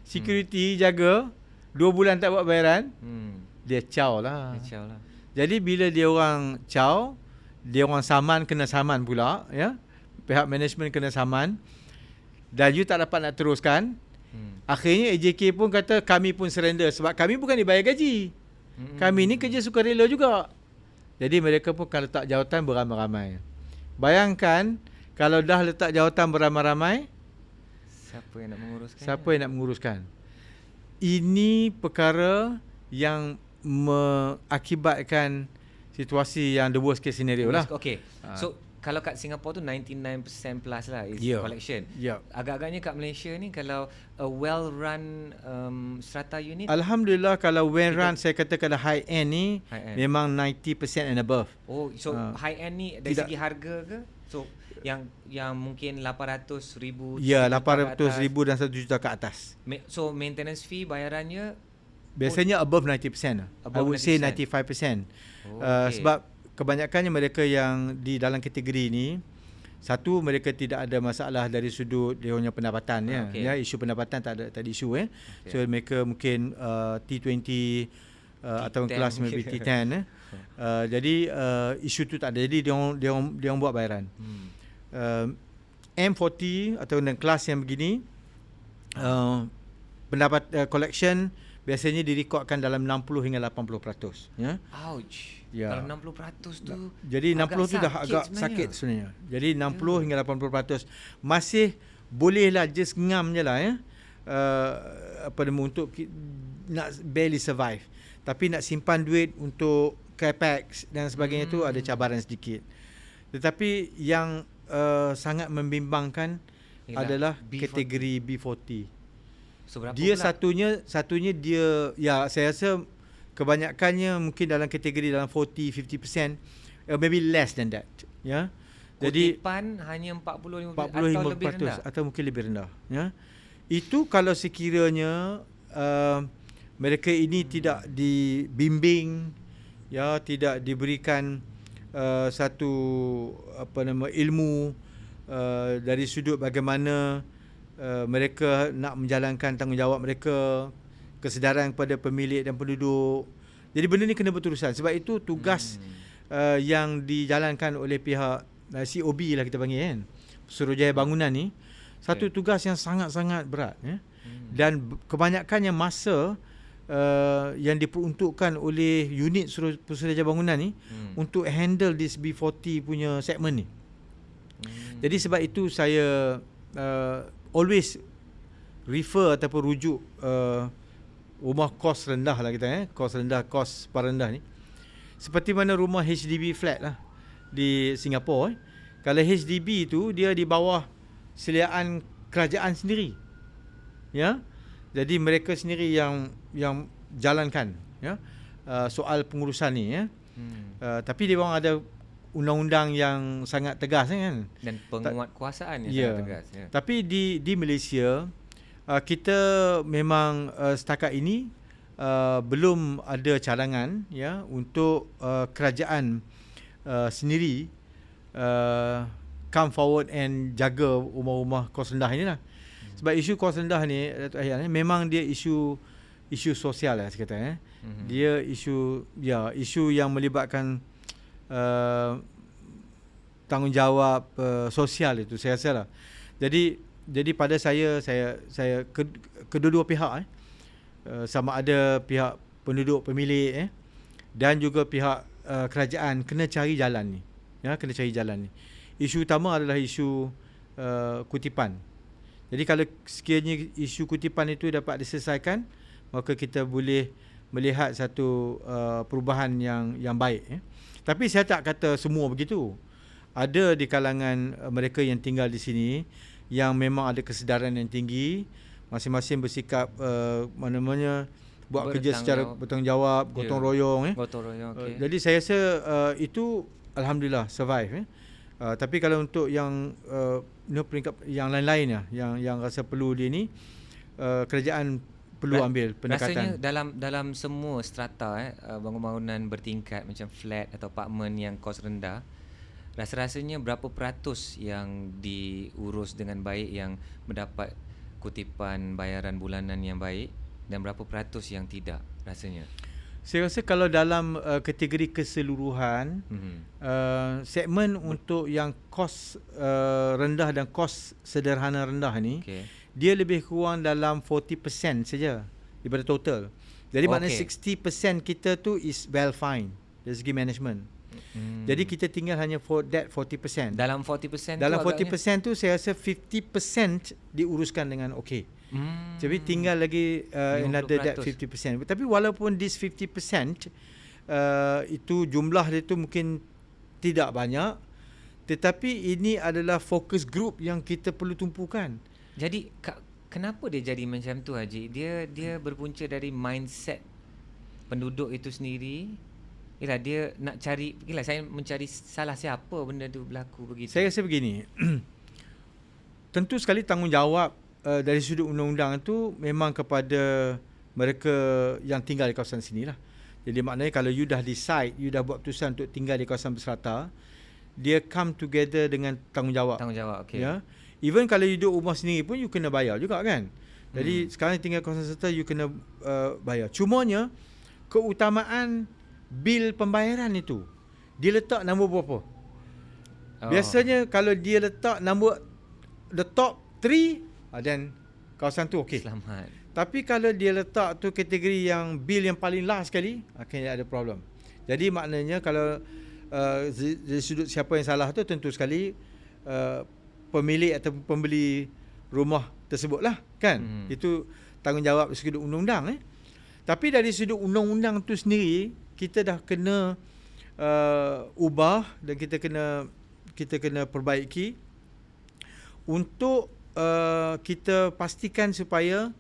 Speaker 1: security jaga 2 bulan tak buat bayaran, dia caw lah.
Speaker 2: Kacau lah.
Speaker 1: Jadi bila dia orang caw, dia orang kena saman pula, ya. Pihak management kena saman, dan you tak dapat nak teruskan. Akhirnya AJK pun kata kami pun surrender, sebab kami bukan dibayar gaji. Kami ni kerja sukarela juga. Jadi mereka pun kalau letak jawatan beramai-ramai. Bayangkan kalau dah letak jawatan beramai-ramai,
Speaker 2: Siapa yang nak menguruskan?
Speaker 1: siapa yang nak menguruskan? Ini perkara yang mengakibatkan situasi yang the worst case scenario lah.
Speaker 2: Okay. So kalau kat Singapore tu 99% plus lah is
Speaker 1: Ya.
Speaker 2: collection.
Speaker 1: Ya.
Speaker 2: Agak-agaknya kat Malaysia ni kalau a well run strata unit,
Speaker 1: Alhamdulillah kalau when run, saya kata kalau high end ni
Speaker 2: High end.
Speaker 1: memang 90% and above.
Speaker 2: so high end ni dari
Speaker 1: tidak.
Speaker 2: segi harga ke? So yang mungkin 800,000
Speaker 1: Ya,
Speaker 2: juta ke
Speaker 1: 800,000 dan 1 juta ke atas.
Speaker 2: So maintenance fee bayarannya
Speaker 1: Biasanya above 90%. I would say 95%. Sebab kebanyakannya mereka yang di dalam kategori ni, satu, mereka tidak ada masalah dari sudut dia punya pendapatan, ya, isu pendapatan tak ada isu So mereka mungkin T20 atau kelas maybe T10 jadi isu tu tak ada. Jadi dia orang buat bayaran. M40 atau kelas yang begini, pendapat collection biasanya direkodkan dalam 60 hingga 80%, ya.
Speaker 2: Ouch.
Speaker 1: Ya.
Speaker 2: Kalau 60% tu
Speaker 1: Jadi 60 tu dah agak sakit sebenarnya. Jadi 60 hingga 80% masih bolehlah, just ngam je lah, ya. Untuk nak barely survive. Tapi nak simpan duit untuk capex dan sebagainya tu ada cabaran sedikit. Tetapi yang sangat membimbangkan adalah kategori B40.
Speaker 2: So berapa
Speaker 1: Dia
Speaker 2: pula?
Speaker 1: satunya dia, ya, saya rasa kebanyakannya mungkin dalam kategori dalam 40-50%, maybe less than that, ya. Jadi
Speaker 2: kutipan hanya 40-50
Speaker 1: 40
Speaker 2: atau lebih rendah.
Speaker 1: atau mungkin lebih rendah, ya. Itu kalau sekiranya mereka ini tidak dibimbing, ya, tidak diberikan satu ilmu dari sudut bagaimana mereka nak menjalankan tanggungjawab mereka, kesedaran kepada pemilik dan penduduk. Jadi benda ni kena berterusan. Sebab itu tugas yang dijalankan oleh pihak COB lah kita panggil, kan, Suruhanjaya Bangunan ni, satu tugas yang sangat-sangat berat, ya. Dan kebanyakannya masa yang diperuntukkan oleh unit Suruhanjaya Bangunan ni untuk handle this B40 punya segmen ni. Jadi sebab itu saya always refer ataupun rujuk rumah kos rendah lah kita, kos rendah, kos parendah ni, seperti mana rumah HDB flat lah di Singapura. Kalau HDB tu dia di bawah seliaan kerajaan sendiri, ya. Jadi mereka sendiri yang jalankan, ya, soal pengurusan ni, ya. Tapi dia orang ada undang-undang yang sangat tegas, kan,
Speaker 2: dan penguatkuasaan yang
Speaker 1: sangat
Speaker 2: tegas, ya.
Speaker 1: Tapi di Malaysia kita memang setakat ini belum ada cadangan, ya, untuk kerajaan sendiri come forward and jaga rumah-rumah kos rendah ni lah. Sebab isu kos rendah ni, Datuk Ahyar, memang dia isu sosial lah saya kata, Dia isu yang melibatkan tanggungjawab sosial itu, saya rasa lah. Jadi pada saya kedua-dua pihak sama ada pihak penduduk pemilik dan juga pihak kerajaan kena cari jalan ni. Kena cari jalan ni. Isu utama adalah isu kutipan. Jadi kalau sekiranya isu kutipan itu dapat diselesaikan, maka kita boleh melihat satu perubahan yang baik. Tapi saya tak kata semua begitu. Ada di kalangan mereka yang tinggal di sini yang memang ada kesedaran yang tinggi, masing-masing bersikap buat kerja secara bertanggungjawab, gotong royong.
Speaker 2: Gotong royong, okey.
Speaker 1: Jadi saya rasa itu alhamdulillah survive. Tapi kalau untuk yang peringkat yang lain-lain yang rasa perlu dia ni, kerajaan perlu ambil pendekatan.
Speaker 2: Rasanya dalam semua strata bangunan bertingkat macam flat atau apartmen yang kos rendah, rasa-rasanya berapa peratus yang diurus dengan baik, yang mendapat kutipan bayaran bulanan yang baik, dan berapa peratus yang tidak rasanya?
Speaker 1: Saya rasa kalau dalam kategori keseluruhan, segmen untuk yang kos rendah dan kos sederhana rendah ni, dia lebih kurang dalam 40% saja daripada total. Jadi maknanya 60% kita tu is well fine dari segi management. Jadi kita tinggal hanya for that 40%.
Speaker 2: Dalam 40%
Speaker 1: dalam
Speaker 2: tu
Speaker 1: 40% tu saya rasa 50% diuruskan dengan okey. Jadi tinggal lagi another that 50%. Tapi walaupun this 50% itu jumlah dia tu mungkin tidak banyak, tetapi ini adalah fokus group yang kita perlu tumpukan.
Speaker 2: Jadi kenapa dia jadi macam tu, Haji? Dia berpunca dari mindset penduduk itu sendiri. Yalah, dia nak cari, saya mencari salah siapa benda tu berlaku begitu.
Speaker 1: Saya rasa begini. Tentu sekali tanggungjawab dari sudut undang-undang itu memang kepada mereka yang tinggal di kawasan sinilah. Jadi maknanya kalau you dah decide, you dah buat keputusan untuk tinggal di kawasan berserata, dia come together dengan tanggungjawab.
Speaker 2: Tanggungjawab, okey.
Speaker 1: Ya. Even kalau you duduk rumah sendiri pun you kena bayar juga kan. Jadi sekarang tinggal kawasan berserata, you kena bayar. Cumanya keutamaan bil pembayaran itu, dia letak nombor berapa? Biasanya kalau dia letak nombor the top 3, then kawasan tu okey.
Speaker 2: Selamat.
Speaker 1: Tapi kalau dia letak tu kategori yang bil yang paling last sekali, akan ada problem. Jadi maknanya kalau dari sudut siapa yang salah tu, tentu sekali pemilik atau pembeli rumah tersebutlah kan. Itu tanggungjawab dari sudut undang-undang. Tapi dari sudut undang-undang tu sendiri, kita dah kena ubah dan kita kena perbaiki untuk kita pastikan supaya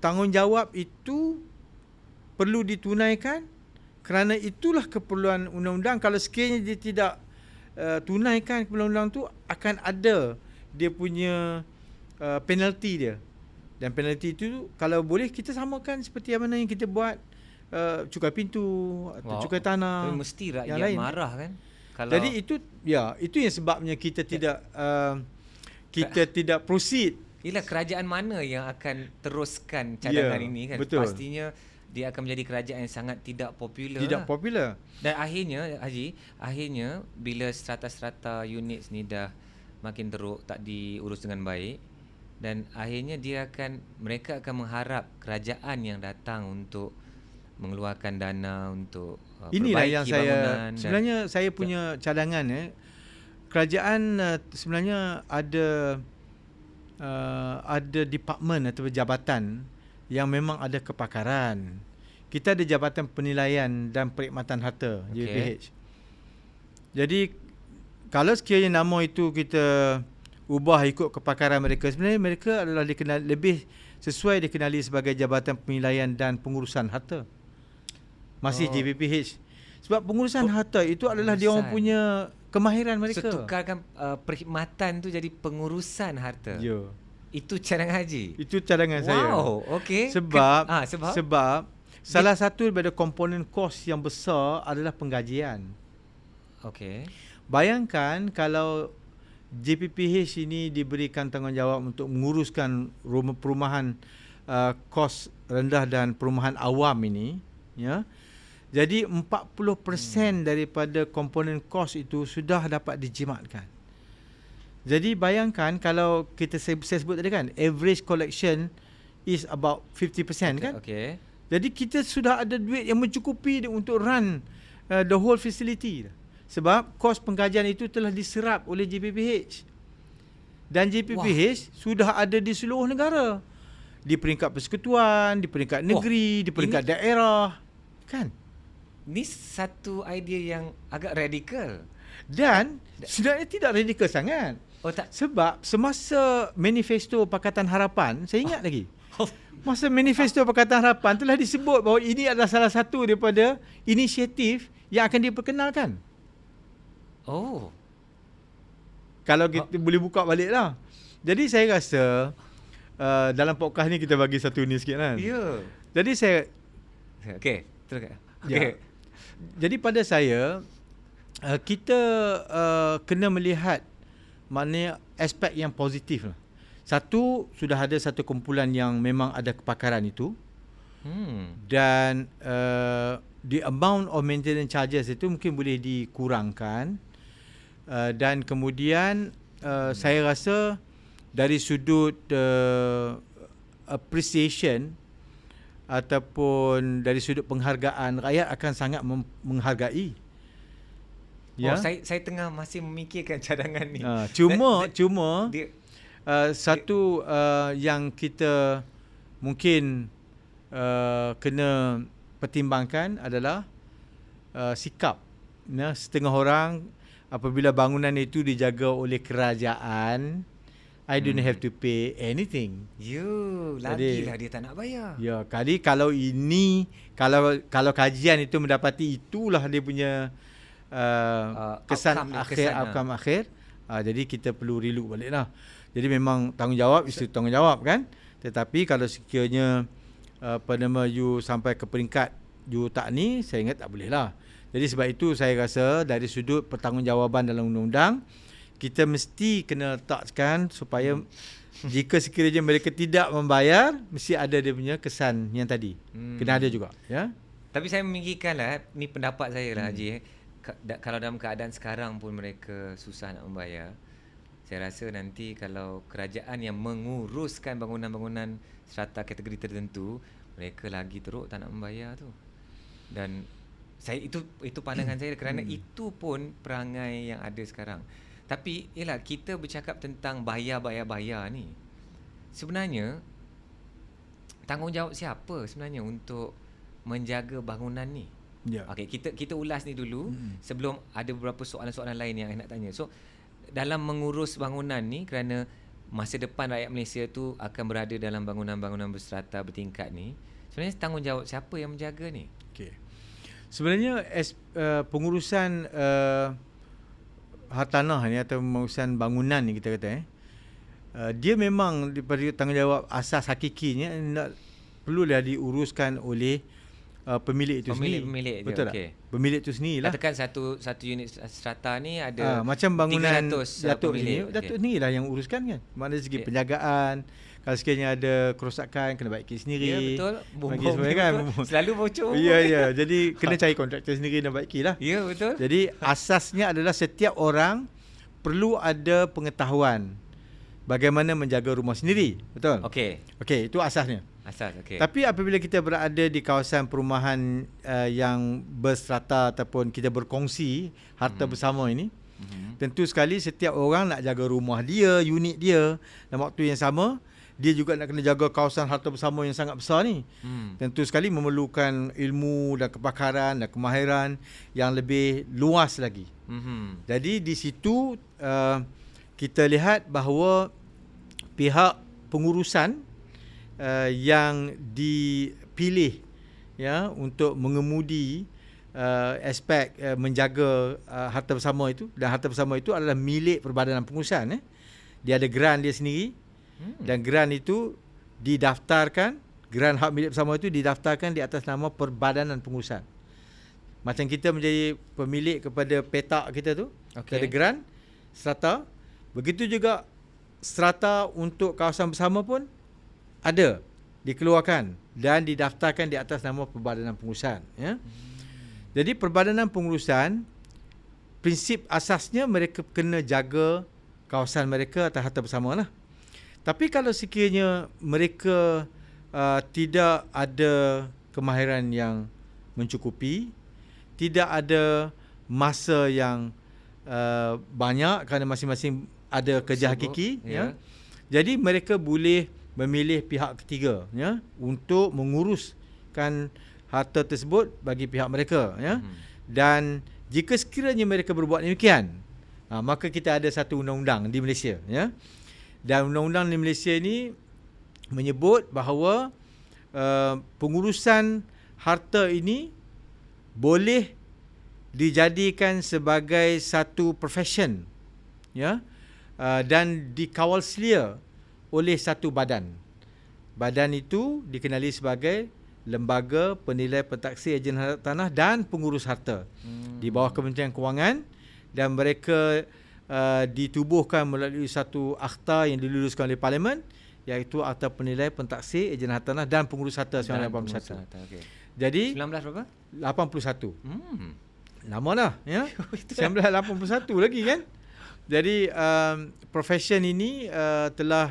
Speaker 1: tanggungjawab itu perlu ditunaikan, kerana itulah keperluan undang-undang. Kalau sekiranya dia tidak tunaikan keperluan undang tu, akan ada dia punya penalti dia. Dan penalti itu kalau boleh kita samakan seperti yang mana yang kita buat cukai pintu atau cukai tanah.
Speaker 2: Tapi mesti rakyat
Speaker 1: yang lain
Speaker 2: marah kan? Kalau
Speaker 1: jadi itu yang sebabnya kita tidak proceed.
Speaker 2: Ialah kerajaan mana yang akan teruskan cadangan ini kan?
Speaker 1: Betul.
Speaker 2: Pastinya dia akan menjadi kerajaan yang sangat tidak popular.
Speaker 1: Tidak popular.
Speaker 2: Dan akhirnya, Haji, bila strata-strata unit ni dah makin teruk, tak diurus dengan baik, dan akhirnya mereka akan mengharap kerajaan yang datang untuk mengeluarkan dana untuk
Speaker 1: inilah
Speaker 2: perbaiki
Speaker 1: yang sebenarnya saya punya cadangan. Kerajaan sebenarnya ada department atau jabatan yang memang ada kepakaran. Kita ada Jabatan Penilaian dan Perkhidmatan Harta, JPH. Jadi kalau sekiranya nama itu kita ubah ikut kepakaran mereka, sebenarnya mereka adalah lebih sesuai dikenali sebagai Jabatan Penilaian dan Pengurusan Harta. Masih JPPH. Sebab pengurusan harta itu adalah dia orang punya kemahiran mereka.
Speaker 2: Tukarkan perkhidmatan tu jadi pengurusan harta.
Speaker 1: Ya.
Speaker 2: Itu cadangan Haji.
Speaker 1: Itu cadangan saya.
Speaker 2: Wow, okey.
Speaker 1: Sebab salah satu daripada komponen kos yang besar adalah penggajian.
Speaker 2: Okey.
Speaker 1: Bayangkan kalau JPPH ini diberikan tanggungjawab untuk menguruskan perumahan kos rendah dan perumahan awam ini, ya. Jadi 40% daripada komponen kos itu sudah dapat dijimatkan. Jadi bayangkan kalau saya sebut tadi kan, average collection is about 50% kan.
Speaker 2: Okay.
Speaker 1: Jadi kita sudah ada duit yang mencukupi untuk run the whole facility. Sebab kos pengkajian itu telah diserap oleh JPPH. Dan JPPH sudah ada di seluruh negara. Di peringkat persekutuan, di peringkat negeri, di peringkat daerah. Kan?
Speaker 2: Ni satu idea yang agak radikal.
Speaker 1: Dan sebenarnya tidak radikal sangat.
Speaker 2: Oh tak.
Speaker 1: Sebab semasa manifesto Pakatan Harapan, saya ingat lagi. Masa manifesto Pakatan Harapan telah disebut bahawa ini adalah salah satu daripada inisiatif yang akan diperkenalkan.
Speaker 2: Oh.
Speaker 1: Kalau kita boleh buka balik lah. Jadi saya rasa dalam podcast ni kita bagi satu ni sikit kan.
Speaker 2: Ya.
Speaker 1: Jadi saya
Speaker 2: Okay. Teruskan.
Speaker 1: Ya.
Speaker 2: Okay.
Speaker 1: Jadi pada saya kita kena melihat maknanya aspek yang positif lah. Satu, sudah ada satu kumpulan yang memang ada kepakaran itu. Dan the amount of maintenance charges itu mungkin boleh dikurangkan. Dan kemudian saya rasa dari sudut appreciation ataupun dari sudut penghargaan, rakyat akan sangat menghargai.
Speaker 2: Ya. Oh, saya tengah masih memikirkan cadangan ni.
Speaker 1: Cuma
Speaker 2: dia,
Speaker 1: satu yang kita mungkin kena pertimbangkan adalah sikap. Setengah orang apabila bangunan itu dijaga oleh kerajaan, I don't have to pay anything.
Speaker 2: Lagilah dia tak nak bayar.
Speaker 1: Ya, kalau ini kalau kajian itu mendapati itulah dia punya kesan outcome akhir, jadi kita perlu relook balik lah. Jadi memang tanggungjawab isu tanggungjawab kan. Tetapi kalau sekiranya you sampai ke peringkat you tak ni, saya ingat tak boleh lah. Jadi sebab itu saya rasa dari sudut pertanggungjawaban dalam undang-undang, kita mesti kena letakkan supaya jika sekiranya mereka tidak membayar, mesti ada dia punya kesan yang tadi. Kena ada juga, ya.
Speaker 2: Tapi saya memikirkanlah, ni pendapat saya lah Haji, kalau dalam keadaan sekarang pun mereka susah nak membayar, saya rasa nanti kalau kerajaan yang menguruskan bangunan-bangunan strata kategori tertentu, mereka lagi teruk tak nak membayar tu. Dan saya itu pandangan saya, kerana itu pun perangai yang ada sekarang. Tapi yalah, kita bercakap tentang bayar ni. Sebenarnya tanggungjawab siapa sebenarnya untuk menjaga bangunan ni?
Speaker 1: Ya.
Speaker 2: Okey, kita ulas ni dulu sebelum ada beberapa soalan-soalan lain yang saya nak tanya. So dalam mengurus bangunan ni, kerana masa depan rakyat Malaysia tu akan berada dalam bangunan-bangunan berstrata bertingkat ni, sebenarnya tanggungjawab siapa yang menjaga ni?
Speaker 1: Okey. Sebenarnya pengurusan hartanah ni atau pengurusan bangunan ni kita kata dia memang daripada tanggungjawab asas hakikinya perlulah diuruskan oleh pemilik itu sendiri.
Speaker 2: Pemilik
Speaker 1: betul tak? Pemilik itu sendirilah.
Speaker 2: Katakan satu unit strata ni ada
Speaker 1: macam bangunan
Speaker 2: 300
Speaker 1: Datuk
Speaker 2: pemilik.
Speaker 1: ni, Datuk sendirilah yang uruskan kan. Maknanya segi penjagaan, kalau sekiranya ada kerosakan kena baiki sendiri.
Speaker 2: Ya betul.
Speaker 1: Bagi semua kan.
Speaker 2: Selalu bocor.
Speaker 1: Ya. Jadi kena cari kontraktor sendiri dan baikilah.
Speaker 2: Ya betul.
Speaker 1: Jadi asasnya adalah setiap orang perlu ada pengetahuan bagaimana menjaga rumah sendiri. Betul? Okey, itu asasnya.
Speaker 2: Okey.
Speaker 1: Tapi apabila kita berada di kawasan perumahan yang berstrata ataupun kita berkongsi harta bersama ini, tentu sekali setiap orang nak jaga rumah dia, unit dia, dan waktu yang sama dia juga nak kena jaga kawasan harta bersama yang sangat besar ni. Tentu sekali memerlukan ilmu dan kepakaran dan kemahiran yang lebih luas lagi. Jadi di situ kita lihat bahawa pihak pengurusan yang dipilih ya untuk mengemudi aspek menjaga harta bersama itu, dan harta bersama itu adalah milik Perbadanan Pengurusan. Dia ada geran dia sendiri, dan geran itu didaftarkan, geran hak milik bersama itu didaftarkan di atas nama Perbadanan Pengurusan. Macam kita menjadi pemilik kepada petak kita tu, kita ada geran strata, begitu juga strata untuk kawasan bersama pun ada dikeluarkan dan didaftarkan di atas nama Perbadanan Pengurusan, ya. Jadi Perbadanan Pengurusan, prinsip asasnya mereka kena jaga kawasan mereka atau harta bersama lah. Tapi kalau sekiranya mereka tidak ada kemahiran yang mencukupi, tidak ada masa yang banyak kerana masing-masing ada kerja hakiki, ya. Jadi mereka boleh memilih pihak ketiga, ya, untuk menguruskan harta tersebut bagi pihak mereka, ya. Dan jika sekiranya mereka berbuat demikian, maka kita ada satu undang-undang di Malaysia, ya. Dan undang-undang di Malaysia ini menyebut bahawa pengurusan harta ini boleh dijadikan sebagai satu profession, ya, dan dikawal selia oleh satu badan. Badan itu dikenali sebagai Lembaga Penilai Pentaksi Ejen Harta Tanah dan Pengurus Harta di bawah Kementerian Kewangan, dan mereka ditubuhkan melalui satu akta yang diluluskan oleh Parlimen, iaitu Akta Penilai Pentaksi Ejen Harta Tanah dan Pengurus Harta 1981.
Speaker 2: Okay.
Speaker 1: Jadi
Speaker 2: 19 berapa?
Speaker 1: 81. Lama dah, ya. 1981 lagi kan. Jadi profession ini telah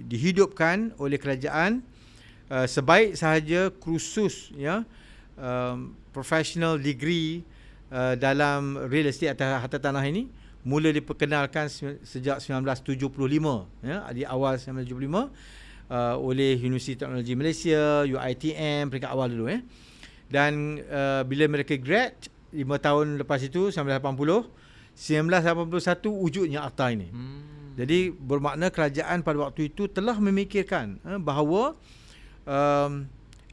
Speaker 1: dihidupkan oleh kerajaan sebaik sahaja kursus, ya, professional degree dalam real estate atau harta tanah ini mula diperkenalkan sejak 1975, ya, di awal 1975 oleh Universiti Teknologi Malaysia, UiTM, peringkat awal dulu, ya. Dan bila mereka grad 5 tahun lepas itu 1981 wujudnya akta ini. Jadi bermakna kerajaan pada waktu itu telah memikirkan bahawa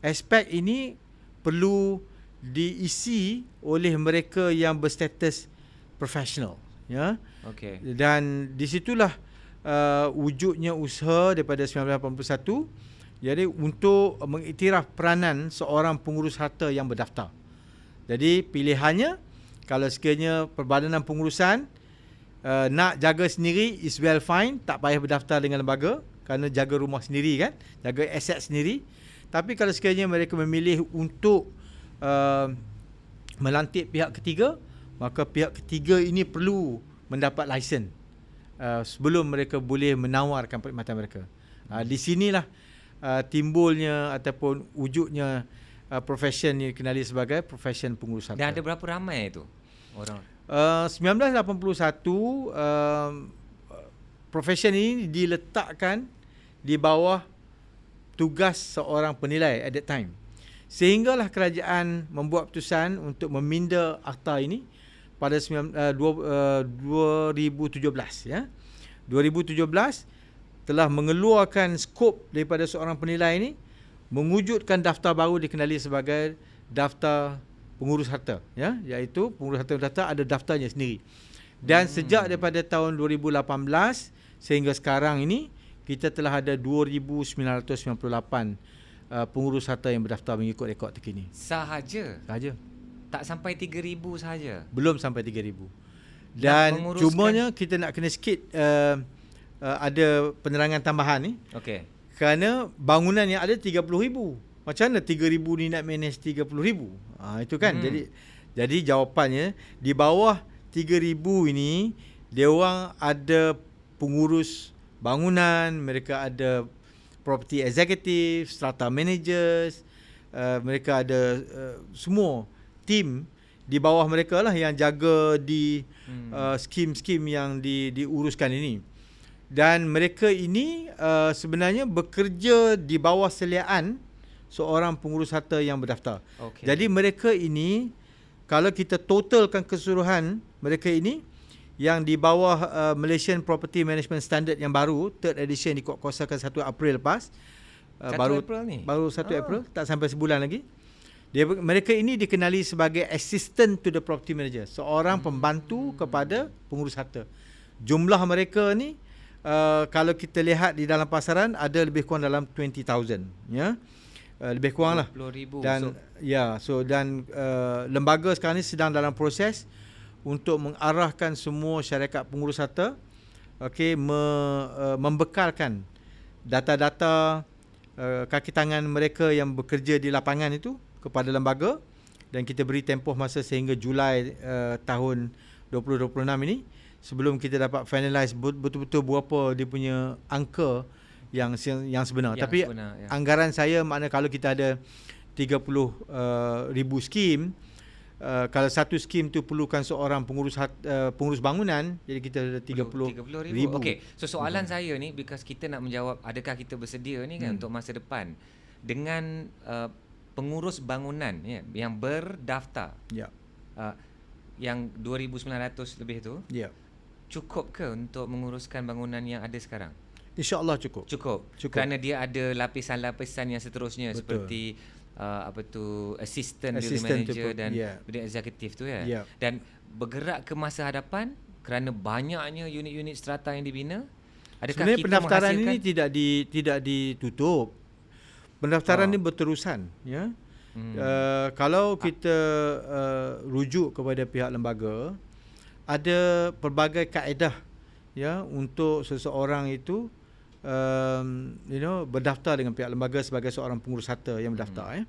Speaker 1: aspek ini perlu diisi oleh mereka yang berstatus profesional, ya.
Speaker 2: Okey.
Speaker 1: Dan di situlah wujudnya usaha daripada 1981, jadi untuk mengiktiraf peranan seorang pengurus harta yang berdaftar. Jadi pilihannya, kalau sekiranya Perbadanan Pengurusan nak jaga sendiri is well fine, tak payah berdaftar dengan lembaga kerana jaga rumah sendiri kan, jaga aset sendiri. Tapi kalau sekiranya mereka memilih untuk melantik pihak ketiga, maka pihak ketiga ini perlu mendapat lesen sebelum mereka boleh menawarkan perkhidmatan mereka. Di sinilah timbulnya ataupun wujudnya profession yang dikenali sebagai profession pengurus harta.
Speaker 2: Dan ada berapa ramai itu orang?
Speaker 1: 1981 profession ini diletakkan di bawah tugas seorang penilai at that time. Sehinggalah kerajaan membuat keputusan untuk meminda akta ini pada 2017, ya. 2017 telah mengeluarkan skop daripada seorang penilai ini, mewujudkan daftar baru dikenali sebagai daftar pengurus harta, ya, iaitu pengurus harta berdaftar ada daftarnya sendiri. Dan sejak daripada tahun 2018 sehingga sekarang ini kita telah ada 2,998 pengurus harta yang berdaftar mengikut rekod terkini.
Speaker 2: Sahaja? Tak sampai 3,000 sahaja? Belum
Speaker 1: sampai 3,000. Dan cumanya kita nak kena sikit ada penerangan tambahan ni.
Speaker 2: Okey.
Speaker 1: Kerana bangunan yang ada 30,000. Macam mana 3,000 ni nak manage 30,000? Itu kan. Jadi jawapannya, di bawah 3,000 ini dia orang ada pengurus bangunan, mereka ada property executive, strata managers, mereka ada semua tim di bawah mereka lah yang jaga di skim-skim yang diuruskan ini. Dan mereka ini sebenarnya bekerja di bawah seliaan seorang pengurus harta yang berdaftar. Okay. Jadi mereka ini, kalau kita totalkan keseluruhan mereka ini yang di bawah Malaysian Property Management Standard yang baru, third edition dikuatkuasakan 1 April lepas.
Speaker 2: 1 April ni?
Speaker 1: Baru 1 April, tak sampai sebulan lagi. Mereka ini dikenali sebagai assistant to the property manager, seorang pembantu kepada pengurus harta. Jumlah mereka ni kalau kita lihat di dalam pasaran ada lebih kurang dalam 20,000, ya. Lebih kurang lah.
Speaker 2: 20,000.
Speaker 1: Dan dan lembaga sekarang ni sedang dalam proses untuk mengarahkan semua syarikat pengurus harta, membekalkan data-data kaki tangan mereka yang bekerja di lapangan itu kepada lembaga, dan kita beri tempoh masa sehingga Julai tahun 2026 ini sebelum kita dapat finalize betul-betul berapa dia punya angka yang sebenar. Tapi anggaran saya makna kalau kita ada 30,000 skim, kalau satu skim tu perlukan seorang pengurus bangunan, jadi kita ada 30,000.
Speaker 2: Okey, so soalan saya ni, because kita nak menjawab adakah kita bersedia ni kan untuk masa depan dengan pengurus bangunan yang berdaftar, yang 2,900 lebih tu, cukup ke untuk menguruskan bangunan yang ada sekarang?
Speaker 1: InsyaAllah cukup.
Speaker 2: Kerana dia ada lapisan-lapisan yang seterusnya. Betul. Seperti assistant building manager dan building executive tu ya. Dan bergerak ke masa hadapan kerana banyaknya unit-unit strata yang dibina. Adakah
Speaker 1: sebenarnya
Speaker 2: kita
Speaker 1: pendaftaran ini tidak ditutup. Pendaftaran ini berterusan, ya. Kalau kita rujuk kepada pihak lembaga, ada pelbagai kaedah ya untuk seseorang itu berdaftar dengan pihak lembaga sebagai seorang pengurus harta yang berdaftar.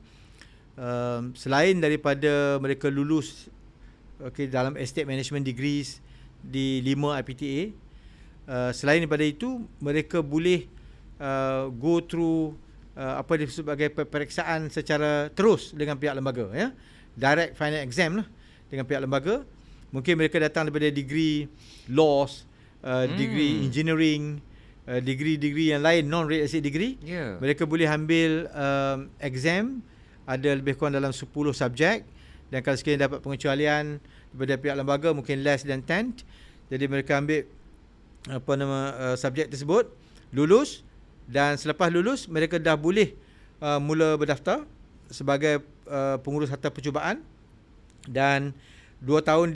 Speaker 1: Selain daripada mereka lulus dalam estate management degrees di 5 IPTA, selain daripada itu mereka boleh go through apa disebut sebagai peperiksaan secara terus dengan pihak lembaga, ya, direct final exam lah dengan pihak lembaga. Mungkin mereka datang daripada degree laws, degree engineering, degree yang lain, non real estate degree. Mereka boleh ambil exam, ada lebih kurang dalam 10 subjek, dan kalau sekiranya dapat pengecualian daripada pihak lembaga mungkin less than 10, jadi mereka ambil subjek tersebut, lulus, dan selepas lulus mereka dah boleh mula berdaftar sebagai pengurus harta percubaan, dan 2 tahun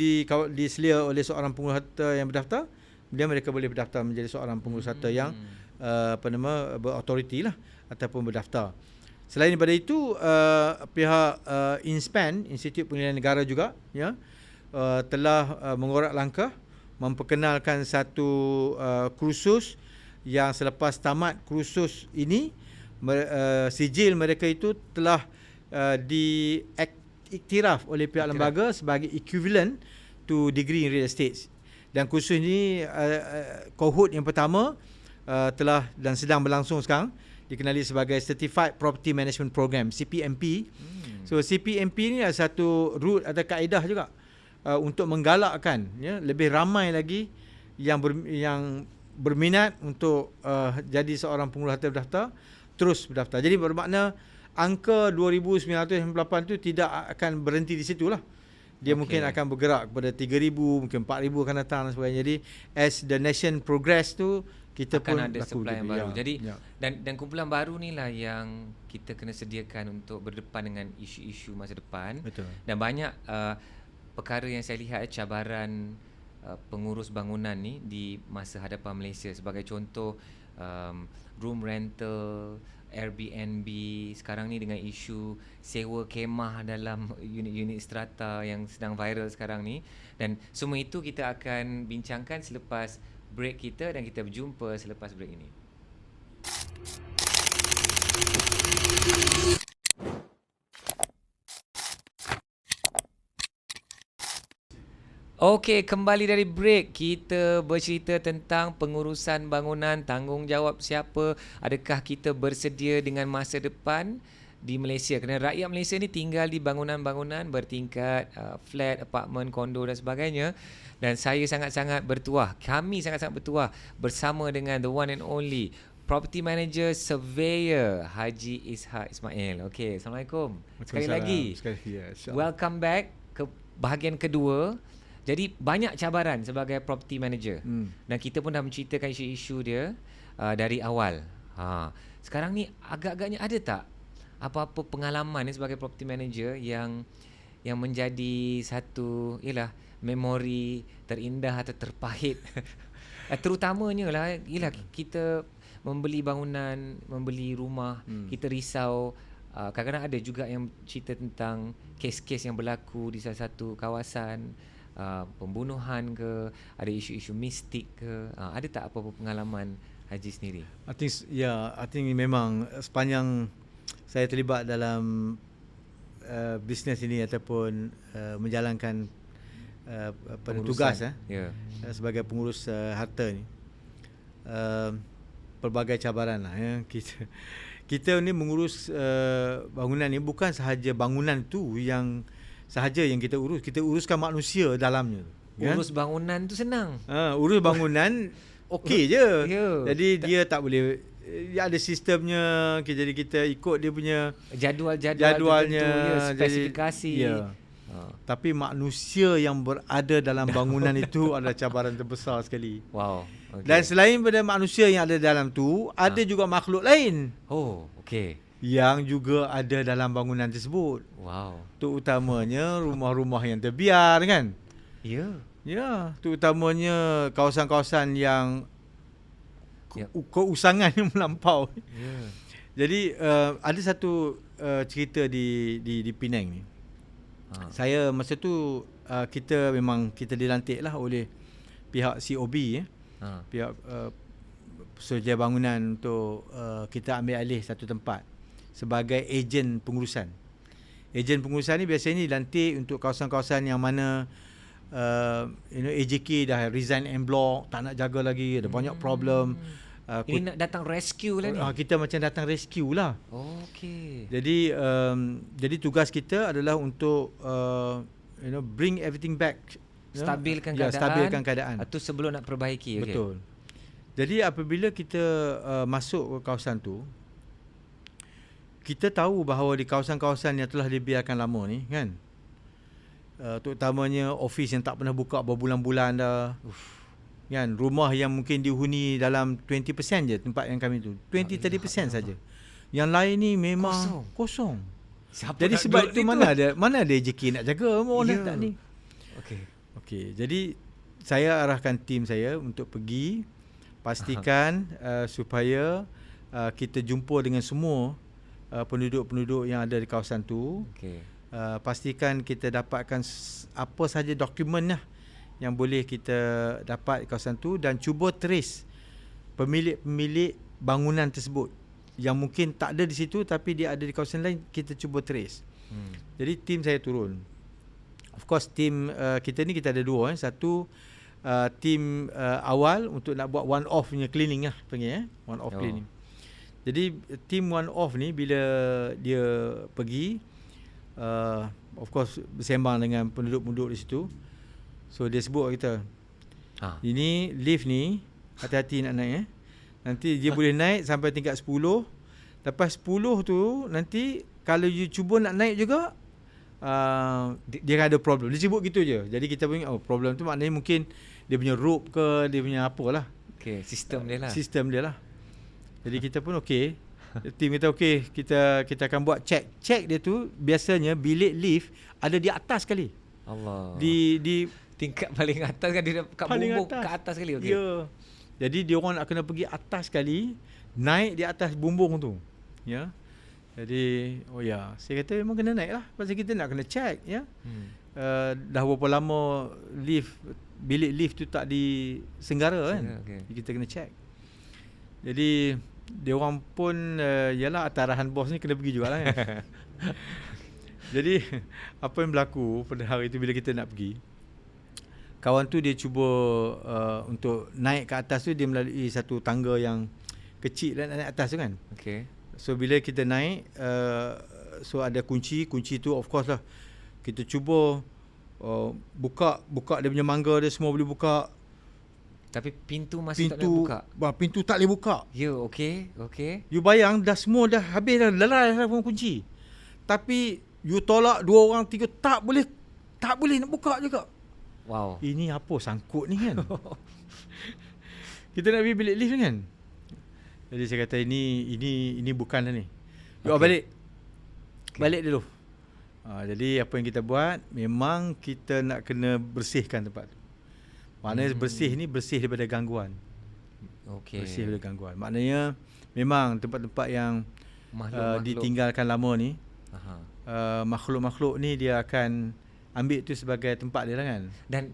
Speaker 1: diselia oleh seorang pengurus harta yang berdaftar, kemudian mereka boleh berdaftar menjadi seorang pengurus harta yang berautoriti lah ataupun berdaftar. Selain daripada itu, pihak INSPAN, Institut Penilaian Negara juga, ya, telah mengorak langkah memperkenalkan satu kursus yang selepas tamat kursus ini, sijil mereka itu telah diiktiraf oleh pihak lembaga sebagai equivalent to degree in real estate. Dan kursus ini cohort yang pertama telah dan sedang berlangsung sekarang, dikenali sebagai Certified Property Management Program, CPMP. So CPMP ni adalah satu route atau kaedah juga untuk menggalakkan, ya, lebih ramai lagi yang berminat untuk jadi seorang pengurus harta berdaftar, terus berdaftar. Jadi bermakna angka 2,998 tu tidak akan berhenti di situlah. Dia mungkin akan bergerak kepada 3,000, mungkin 4,000 akan datang dan sebagainya. Jadi as the nation progress tu, kita
Speaker 2: akan
Speaker 1: pun
Speaker 2: ada supply yang baru. Jadi
Speaker 1: ya.
Speaker 2: Dan kumpulan baru ni lah yang kita kena sediakan untuk berdepan dengan isu-isu masa depan.
Speaker 1: Betul. Dan
Speaker 2: banyak perkara yang saya lihat, cabaran pengurus bangunan ni di masa hadapan Malaysia. Sebagai contoh, room rental, Airbnb, sekarang ni dengan isu sewa kemah dalam unit-unit strata yang sedang viral sekarang ni. Dan semua itu kita akan bincangkan selepas break kita, dan kita berjumpa selepas break ini. Okey, kembali dari break. Kita bercerita tentang pengurusan bangunan, tanggungjawab siapa, adakah kita bersedia dengan masa depan di Malaysia. Kerana rakyat Malaysia ni tinggal di bangunan-bangunan bertingkat, flat, apartmen, kondo dan sebagainya. Dan saya sangat-sangat bertuah, kami sangat-sangat bertuah bersama dengan the one and only Property Manager Surveyor Haji Ishak Ismail. Okey, Assalamualaikum. Sekali lagi. Welcome back ke bahagian kedua. Jadi banyak cabaran sebagai property manager. Dan kita pun dah menceritakan isu-isu dia dari awal. Sekarang ni agak-agaknya ada tak apa-apa pengalaman ni sebagai property manager yang menjadi satu memori terindah atau terpahit? Terutamanya lah kita membeli bangunan, membeli rumah, kita risau. Kadang-kadang ada juga yang cerita tentang kes-kes yang berlaku di salah satu kawasan, pembunuhan ke, ada isu-isu mistik ke. Ada tak apa-apa pengalaman Haji sendiri? I think memang sepanjang saya terlibat dalam
Speaker 1: bisnes ini ataupun menjalankan tugas sebagai pengurus harta ni, pelbagai cabaran lah ya. Kita ni mengurus bangunan ni bukan sahaja bangunan tu yang kita urus, kita uruskan manusia dalamnya.
Speaker 2: Urus bangunan tu senang.
Speaker 1: Urus bangunan okey je. Jadi dia tak boleh, dia ada sistemnya, jadi kita ikut dia punya jadualnya,
Speaker 2: spesifikasi.
Speaker 1: Tapi manusia yang berada dalam bangunan itu adalah cabaran terbesar sekali.
Speaker 2: Wow. Okay.
Speaker 1: Dan selain pada manusia yang ada dalam tu, ada juga makhluk lain.
Speaker 2: Oh, okey.
Speaker 1: Yang juga ada dalam bangunan tersebut.
Speaker 2: Wow.
Speaker 1: Terutamanya rumah-rumah yang terbiar kan? Ya, terutamanya kawasan-kawasan yang keusangan yang melampau. Jadi ada satu cerita di Penang ni. Saya masa tu kita dilantik lah oleh pihak COB pihak Pesuruhjaya Bangunan untuk kita ambil alih satu tempat sebagai ejen pengurusan. Ejen pengurusan ni biasanya dilantik untuk kawasan-kawasan yang mana AJK dah resign en bloc, tak nak jaga lagi, ada banyak problem.
Speaker 2: Ini nak datang rescue lah ni.
Speaker 1: Kita macam datang rescue lah.
Speaker 2: Okey.
Speaker 1: Jadi tugas kita adalah untuk bring everything back,
Speaker 2: stabilkan keadaan. Itu sebelum nak perbaiki.
Speaker 1: Betul. Jadi apabila kita masuk ke kawasan tu, kita tahu bahawa di kawasan-kawasan yang telah dibiarkan lama ni kan, terutamanya office yang tak pernah buka berbulan-bulan dah. Kan, rumah yang mungkin dihuni dalam 20% je tempat yang kami tu, 20-30% saja. Yang lain ni memang kosong. Jadi sebab itu mana ada AJK nak jaga orang tak ni. Okey. Jadi saya arahkan tim saya untuk pergi pastikan supaya kita jumpa dengan semua penduduk-penduduk yang ada di kawasan tu. Pastikan kita dapatkan apa saja dokumen lah yang boleh kita dapat di kawasan tu, dan cuba trace pemilik bangunan tersebut yang mungkin tak ada di situ tapi dia ada di kawasan lain, kita cuba trace. Jadi tim saya turun. Of course tim kita ni kita ada dua. Satu tim awal untuk nak buat one off punya cleaning lah panggil one off cleaning. Jadi tim one off ni bila dia pergi of course bersembang dengan penduduk-penduduk di situ. So dia sebut kita, ini lift ni hati-hati nak naik nanti dia boleh naik sampai tingkat 10. Lepas 10 tu nanti kalau you cuba nak naik juga dia ada problem. Dia sebut gitu je. Jadi kita punya problem tu maknanya mungkin dia punya rope ke, dia punya apalah.
Speaker 2: Sistem dia lah. Jadi kita pun tim kita kita akan buat check dia tu. Biasanya bilik lift ada di atas sekali. Allah.
Speaker 1: Di
Speaker 2: tingkat paling atas kan, dia kat bumbung ke atas sekali.
Speaker 1: Ya. Jadi dia orang nak kena pergi atas sekali, naik di atas bumbung tu. Ya. Jadi saya kata memang kena naik lah, pasal kita nak kena check ya. Dah berapa lama bilik lift tu tak disenggara kan. Kita kena check. Jadi dia orang pun yalah atas arahan bos ni kena pergi jugalah kan. Jadi apa yang berlaku pada hari itu bila kita nak pergi, kawan tu dia cuba untuk naik ke atas tu, dia melalui satu tangga yang kecil dan naik atas tu kan. So bila kita naik so ada kunci tu of course lah kita cuba buka dia punya mangga dia semua boleh buka,
Speaker 2: tapi pintu masih tak boleh buka.
Speaker 1: Pintu tak boleh buka.
Speaker 2: Okey.
Speaker 1: You bayang dah semua dah habis dah, lerai dah kunci, tapi you tolak 2 orang 3 tak boleh nak buka juga.
Speaker 2: Wow. Ini
Speaker 1: apa sangkut ni kan? Kita nak pergi bilik lift kan. Jadi saya kata ini bukan dah ni. Balik dulu. Jadi apa yang kita buat, memang kita nak kena bersihkan tempat tu. Maknanya bersih ni bersih daripada gangguan. Bersih daripada gangguan. Maknanya memang tempat-tempat yang ditinggalkan lama ni, makhluk-makhluk ni dia akan ambil tu sebagai tempat dia lah kan.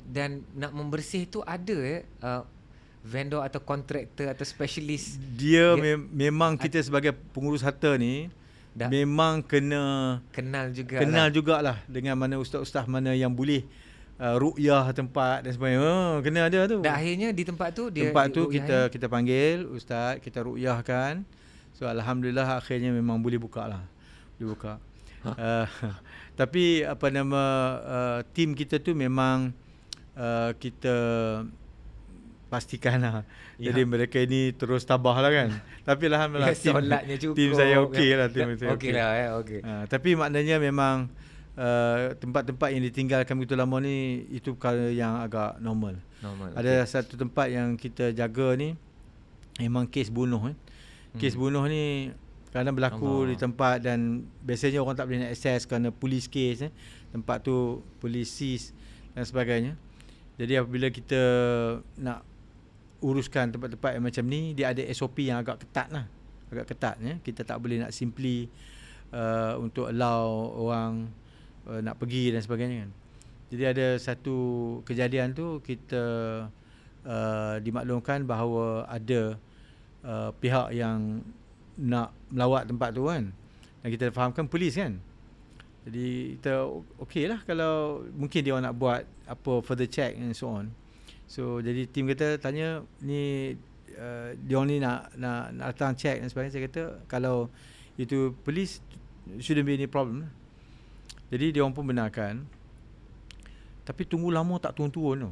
Speaker 2: Dan nak membersih tu ada vendor atau kontraktor atau specialist.
Speaker 1: Memang kita sebagai pengurus harta ni memang kena
Speaker 2: kenal
Speaker 1: jugalah dengan mana ustaz-ustaz mana yang boleh ruqyah tempat dan sebagainya. Kena ada tu.
Speaker 2: Dan akhirnya di tempat tu
Speaker 1: kita panggil ustaz, kita ruqyahkan. So alhamdulillah akhirnya memang boleh buka lah. Boleh buka. Tapi tim kita tu memang kita pastikan lah. Jadi mereka ni terus tabah lah kan. Tapi alhamdulillah
Speaker 2: solatnya cukup.
Speaker 1: Tim saya okey lah.
Speaker 2: Okey lah okey.
Speaker 1: Tapi maknanya memang tempat-tempat yang ditinggalkan begitu lama ni itu perkara yang agak normal. Ada satu tempat yang kita jaga ni memang kes bunuh Kes bunuh ni kadang berlaku di tempat dan biasanya orang tak boleh nak akses kerana polis kes tempat tu polis seize dan sebagainya. Jadi apabila kita nak uruskan tempat-tempat yang macam ni, dia ada SOP yang agak ketat lah. Agak ketat Kita tak boleh nak simply untuk allow orang nak pergi dan sebagainya kan. Jadi ada satu kejadian tu kita dimaklumkan bahawa ada pihak yang nak melawat tempat tu kan. Dan kita fahamkan polis kan. Jadi kita okey lah kalau mungkin dia orang nak buat apa further check and so on. So jadi tim kita tanya ni dia orang ni nak datang check dan sebagainya. Saya kata kalau itu polis shouldn't be any problem. Jadi dia orang pun benarkan. Tapi tunggu lama tak turun-turun tu.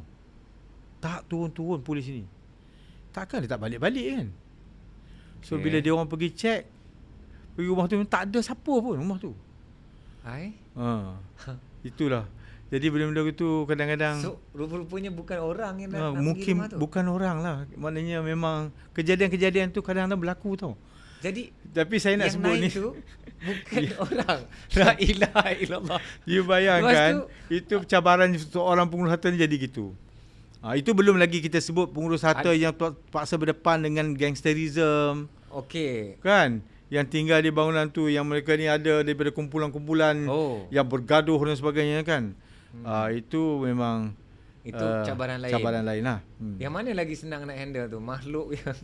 Speaker 1: Tak turun-turun polis ni. Takkan dia tak balik-balik kan. So bila dia orang pergi check, pergi rumah tu tak ada siapa pun rumah tu. Itulah. Jadi benda-benda itu kadang-kadang
Speaker 2: so rupa-rupanya bukan orang yang nak
Speaker 1: mungkin
Speaker 2: pergi rumah tu.
Speaker 1: Bukan orang lah. Maknanya memang kejadian-kejadian tu kadang-kadang berlaku tau.
Speaker 2: Jadi
Speaker 1: tapi saya nak sebut ni
Speaker 2: tu bukan orang. La ilaha illallah.
Speaker 1: You bayangkan itu cabaran seorang pengurus harta ni jadi gitu. Itu belum lagi kita sebut pengurus harta yang paksa berdepan dengan gangsterism.
Speaker 2: Okey.
Speaker 1: Kan? Yang tinggal di bangunan tu yang mereka ni ada daripada kumpulan-kumpulan yang bergaduh dan sebagainya kan. Itu memang
Speaker 2: itu cabaran lain
Speaker 1: lah.
Speaker 2: Yang mana lagi senang nak handle tu? Makhluk yang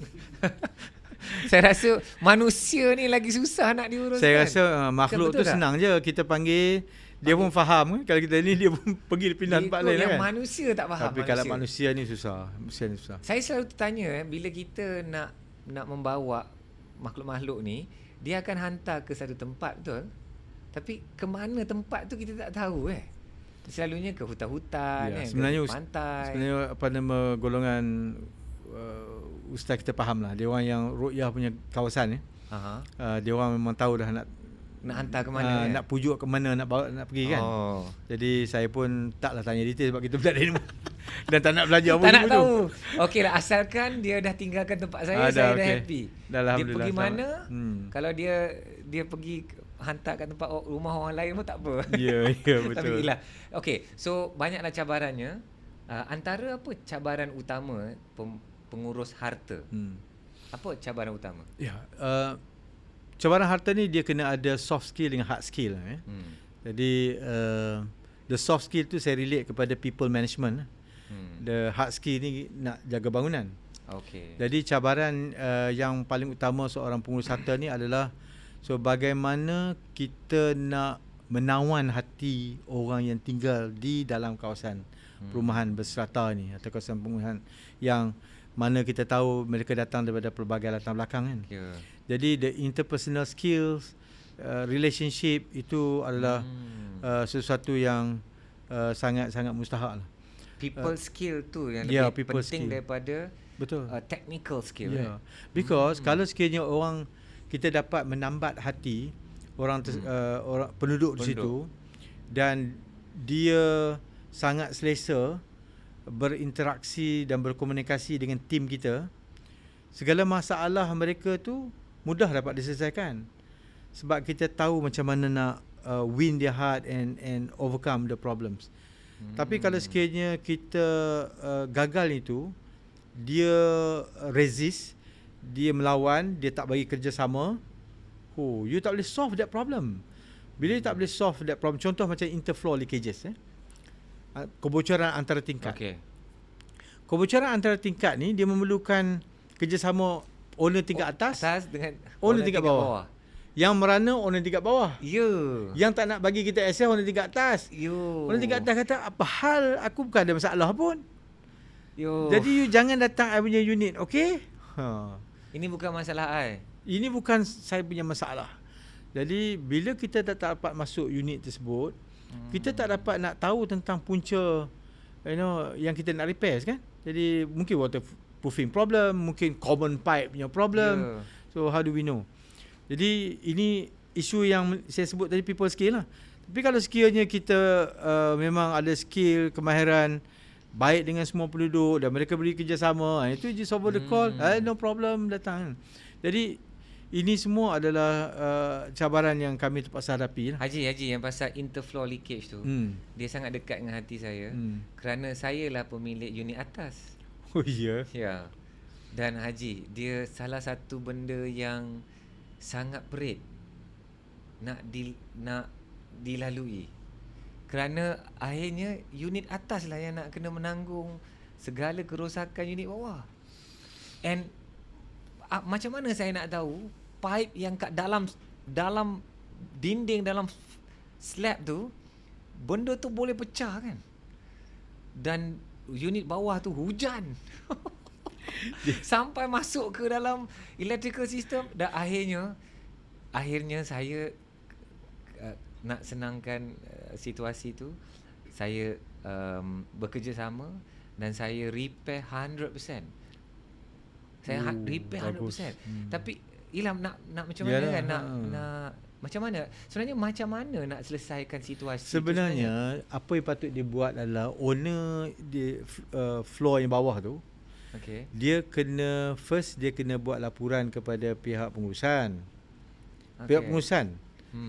Speaker 2: saya rasa manusia ni lagi susah nak diuruskan.
Speaker 1: Saya rasa makhluk tu senang je. Kita panggil, dia pun faham kan. Kalau kita ni dia pun pergi pindah tempat lain
Speaker 2: yang
Speaker 1: kan.
Speaker 2: Manusia tak faham.
Speaker 1: Tapi kalau manusia ni susah.
Speaker 2: Saya selalu tertanya bila kita nak membawa makhluk-makhluk ni, dia akan hantar ke satu tempat, betul? Tapi ke mana tempat tu kita tak tahu Selalunya ke hutan-hutan
Speaker 1: sebenarnya
Speaker 2: ke pantai.
Speaker 1: Sebenarnya golongan ustaz kita faham lah. Dia orang yang ruqyah punya kawasan dia orang memang tahu dah nak
Speaker 2: hantar ke mana
Speaker 1: nak pujuk ke mana nak pergi kan. Jadi saya pun taklah tanya detail sebab kita budak dari rumah dan tak nak belajar
Speaker 2: tak nak tahu. Okeylah, asalkan dia dah tinggalkan tempat saya dah happy. Dia pergi mana kalau dia pergi hantar kat tempat rumah orang lain pun tak apa.
Speaker 1: Ya betul.
Speaker 2: Tapi okey, so banyaklah cabarannya. Antara apa cabaran utama pengurus harta? Apa cabaran utama?
Speaker 1: Cabaran harta ni dia kena ada soft skill dengan hard skill. Jadi the soft skill tu saya relate kepada people management. The hard skill ni nak jaga bangunan.
Speaker 2: Okay.
Speaker 1: Jadi cabaran yang paling utama seorang pengurus harta ni adalah bagaimana kita nak menawan hati orang yang tinggal di dalam kawasan perumahan berserata ni atau kawasan perumahan yang mana kita tahu mereka datang daripada pelbagai latar belakang kan. Jadi the interpersonal skills, relationship itu adalah sesuatu yang sangat-sangat mustahak lah.
Speaker 2: People skill tu yang lebih penting daripada technical skill.
Speaker 1: Because kalau sekiranya orang kita dapat menambat hati orang penduduk di situ dan dia sangat selesa berinteraksi dan berkomunikasi dengan tim kita, segala masalah mereka tu mudah dapat diselesaikan sebab kita tahu macam mana nak win their heart and overcome the problems. Tapi kalau sekiranya kita gagal itu, dia resist, dia melawan, dia tak bagi kerjasama, you tak boleh solve that problem. Bila you tak boleh solve that problem, contoh macam interfloor leakages, kebocoran antara tingkat. Kebocoran antara tingkat ni dia memerlukan kerjasama owner tingkat atas
Speaker 2: dengan
Speaker 1: owner tingkat bawah. Yang merana orang tingkat bawah.
Speaker 2: Ya.
Speaker 1: Yang tak nak bagi kita access orang tingkat atas.
Speaker 2: Yo.
Speaker 1: Orang tingkat atas kata, apa hal, aku bukan ada masalah pun.
Speaker 2: Yo.
Speaker 1: Jadi you jangan datang I punya unit, okey?
Speaker 2: Ini bukan masalah I.
Speaker 1: Ini bukan saya punya masalah. Jadi bila kita tak dapat masuk unit tersebut, kita tak dapat nak tahu tentang punca yang kita nak repair kan. Jadi mungkin waterproofing problem, mungkin common pipe punya problem.
Speaker 2: Yeah.
Speaker 1: So how do we know? Jadi ini isu yang saya sebut tadi, people skill lah. Tapi kalau skillnya kita memang ada skill, kemahiran baik dengan semua penduduk dan mereka beri kerjasama, itu just over the call, no problem, datang. Jadi ini semua adalah cabaran yang kami terpaksa hadapi lah.
Speaker 2: Haji yang pasal interfloor leakage tu, dia sangat dekat dengan hati saya kerana saya lah pemilik unit atas.
Speaker 1: Oh ya.
Speaker 2: Ya. Dan Haji, dia salah satu benda yang sangat perit nak dilalui. Kerana akhirnya unit atas lah yang nak kena menanggung segala kerosakan unit bawah. And macam mana saya nak tahu pipe yang kat dalam dinding, dalam slab tu, benda tu boleh pecah kan? Dan unit bawah tu hujan. Sampai masuk ke dalam electrical system. Dan akhirnya saya nak senangkan situasi tu, saya bekerjasama dan saya repair 100%. Saya repair 100%. Tapi Ilham nak macam mana kan, nak macam mana sebenarnya, macam mana nak selesaikan situasi
Speaker 1: sebenarnya apa yang patut dibuat adalah owner di floor yang bawah tu, dia kena buat laporan kepada pihak pengurusan. Pihak pengurusan.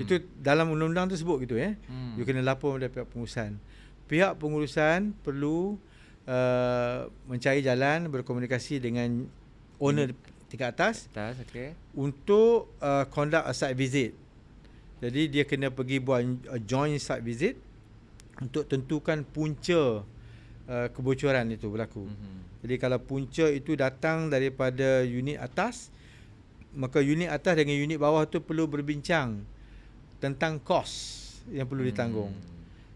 Speaker 1: Itu dalam undang-undang tu sebut gitu ya. You kena lapor kepada pihak pengurusan. Pihak pengurusan perlu mencari jalan berkomunikasi dengan owner tingkat atas untuk conduct a site visit. Jadi dia kena pergi buat joint site visit untuk tentukan punca kebocoran itu berlaku. Jadi kalau punca itu datang daripada unit atas, maka unit atas dengan unit bawah tu perlu berbincang tentang kos yang perlu ditanggung.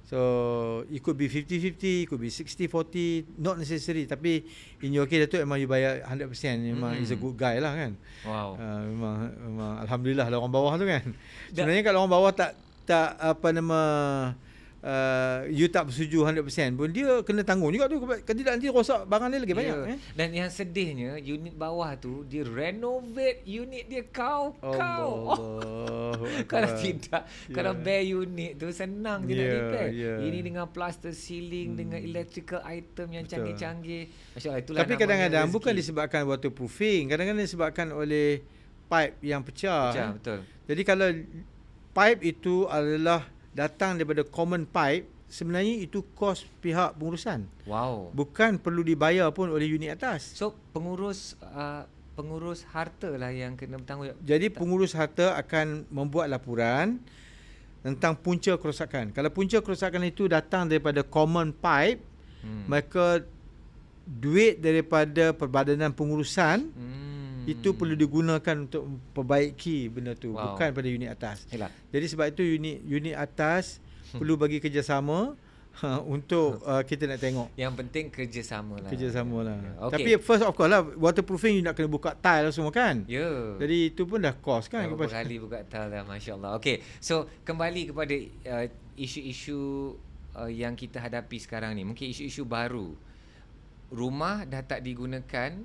Speaker 1: So it could be 50-50, it could be 60-40, not necessary. Tapi in your case Datuk, memang you bayar 100%. Memang is a good guy lah kan.
Speaker 2: Wow.
Speaker 1: Memang alhamdulillah lah orang bawah tu kan. Sebenarnya kalau orang bawah tak you tak bersetuju 100% pun, dia kena tanggung juga tu. Kalau tidak nanti rosak barang dia lagi banyak.
Speaker 2: Dan yang sedihnya, unit bawah tu dia renovate unit dia kau. Kalau tidak, kalau bare unit tu senang je nak repair. Ini dengan plaster ceiling, dengan electrical item yang canggih-canggih. Masya-Allah, itulah.
Speaker 1: Tapi kadang-kadang bukan disebabkan waterproofing, kadang-kadang disebabkan oleh pipe yang pecah.
Speaker 2: Betul.
Speaker 1: Jadi kalau pipe itu adalah datang daripada common pipe, sebenarnya itu kos pihak pengurusan.
Speaker 2: Wow.
Speaker 1: Bukan perlu dibayar pun oleh unit atas.
Speaker 2: So pengurus harta lah yang kena bertanggungjawab.
Speaker 1: Jadi pengurus harta akan membuat laporan tentang punca kerosakan. Kalau punca kerosakan itu datang daripada common pipe, maka duit daripada perbadanan pengurusan itu perlu digunakan untuk perbaiki benda tu, bukan pada unit atas. Jadi sebab itu unit atas perlu bagi kerjasama untuk kita nak tengok.
Speaker 2: Yang penting kerjasama lah.
Speaker 1: Tapi first of course lah, waterproofing you nak kena buka tile semua kan. Jadi itu pun dah cost kan.
Speaker 2: Berapa kali buka tile dah, masya-Allah. Okay, so kembali kepada isu-isu yang kita hadapi sekarang ni. Mungkin isu-isu baru. Rumah dah tak digunakan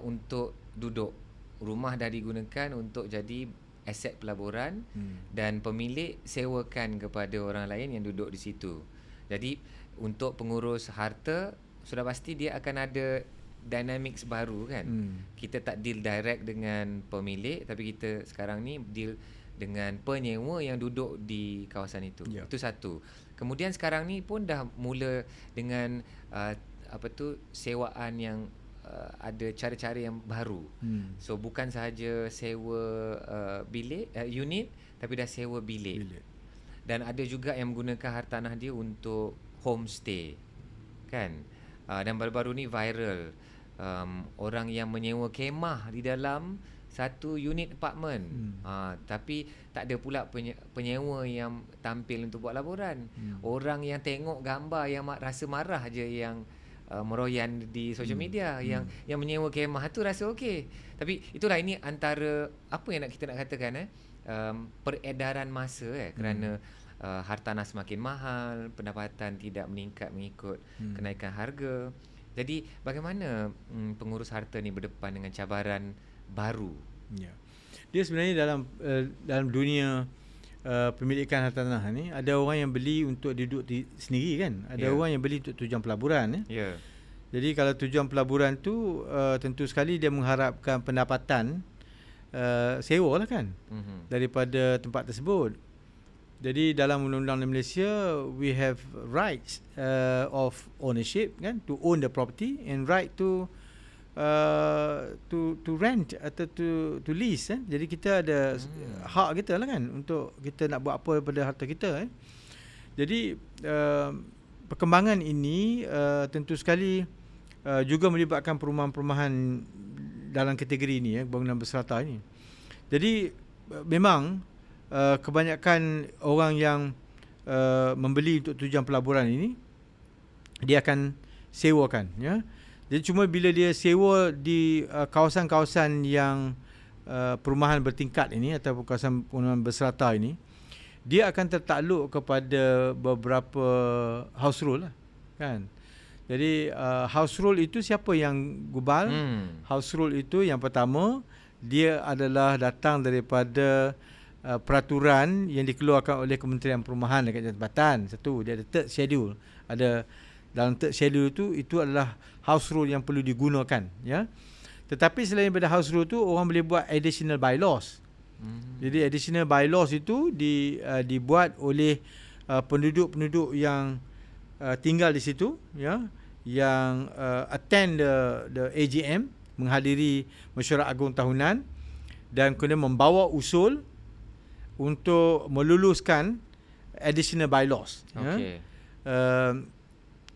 Speaker 2: untuk duduk. Rumah dah digunakan untuk jadi aset pelaburan dan pemilik sewakan kepada orang lain yang duduk di situ. Jadi untuk pengurus harta, sudah pasti dia akan ada dynamics baru kan. Kita tak deal direct dengan pemilik, tapi kita sekarang ni deal dengan penyewa yang duduk di kawasan itu. Itu satu. Kemudian sekarang ni pun dah mula dengan sewaan yang ada cara-cara yang baru. So bukan sahaja sewa bilik, unit, tapi dah sewa bilik. Dan ada juga yang menggunakan hartanah dia untuk homestay kan. Dan baru-baru ni viral orang yang menyewa kemah di dalam satu unit apartment. Tapi tak ada pula penyewa yang tampil untuk buat laporan. Orang yang tengok gambar yang rasa marah je yang meroyan di social media, yang menyewa kemah tu rasa okey. Tapi itulah, ini antara apa yang kita nak katakan peredaran masa kerana hartanah semakin mahal, pendapatan tidak meningkat mengikut kenaikan harga. Jadi bagaimana pengurus harta ni berdepan dengan cabaran baru?
Speaker 1: Ya. Dia sebenarnya dalam dunia pemilikan hartanah ni, ada orang yang beli untuk duduk sendiri kan, ada orang yang beli untuk tujuan pelaburan Jadi kalau tujuan pelaburan tu tentu sekali dia mengharapkan pendapatan sewa lah kan, daripada tempat tersebut. Jadi dalam undang-undang di Malaysia, we have rights of ownership kan, to own the property, and right to rent atau to lease kan. Jadi kita ada hak kita lah kan, untuk kita nak buat apa daripada harta kita Jadi perkembangan ini tentu sekali juga melibatkan perumahan-perumahan dalam kategori ini bangunan berserata ini. Jadi memang kebanyakan orang yang membeli untuk tujuan pelaburan ini, dia akan sewakan Jadi cuma bila dia sewa di kawasan-kawasan yang perumahan bertingkat ini ataupun kawasan perumahan berserata ini, dia akan tertakluk kepada beberapa house rule lah kan. Jadi house rule itu siapa yang gubal? House rule itu yang pertama, dia adalah datang daripada peraturan yang dikeluarkan oleh Kementerian Perumahan dan Tempatan. Satu, dia ada third schedule. Ada dalam third schedule itu adalah house rule yang perlu digunakan Tetapi selain daripada house rule tu, orang boleh buat additional bylaws. Jadi additional bylaws itu dibuat oleh penduduk-penduduk yang tinggal di situ yang attend the AGM, menghadiri mesyuarat agung tahunan, dan kemudian membawa usul untuk meluluskan additional bylaws.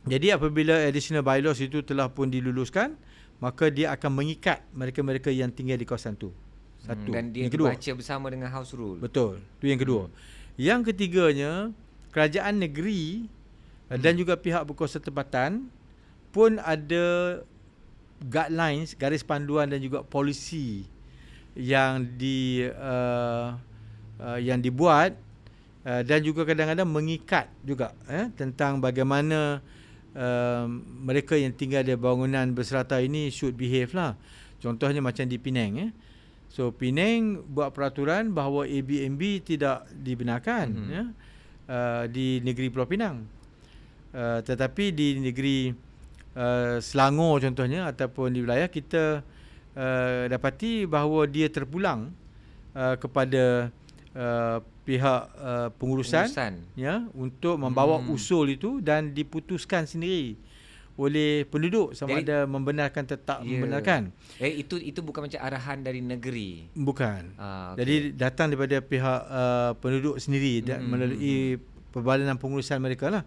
Speaker 1: Jadi apabila additional bylaws itu telah pun diluluskan, maka dia akan mengikat mereka-mereka yang tinggal di kawasan tu. Satu.
Speaker 2: Dan dia dibaca bersama dengan house rule.
Speaker 1: Betul. Itu yang kedua. Yang ketiganya, kerajaan negeri dan juga pihak berkuasa tempatan pun ada guidelines, garis panduan dan juga polisi yang dibuat dan juga kadang-kadang mengikat juga tentang bagaimana mereka yang tinggal di bangunan berserata ini should behave lah. Contohnya macam di Penang So Penang buat peraturan bahawa Airbnb tidak dibenarkan di negeri Pulau Pinang. Tetapi di negeri Selangor contohnya, ataupun di wilayah kita dapati bahawa dia terpulang kepada pihak pengurusan untuk membawa usul itu dan diputuskan sendiri oleh penduduk sama ada membenarkan atau tak membenarkan.
Speaker 2: Itu bukan macam arahan dari negeri.
Speaker 1: Bukan. Jadi datang daripada pihak penduduk sendiri melalui perbalanan pengurusan mereka lah.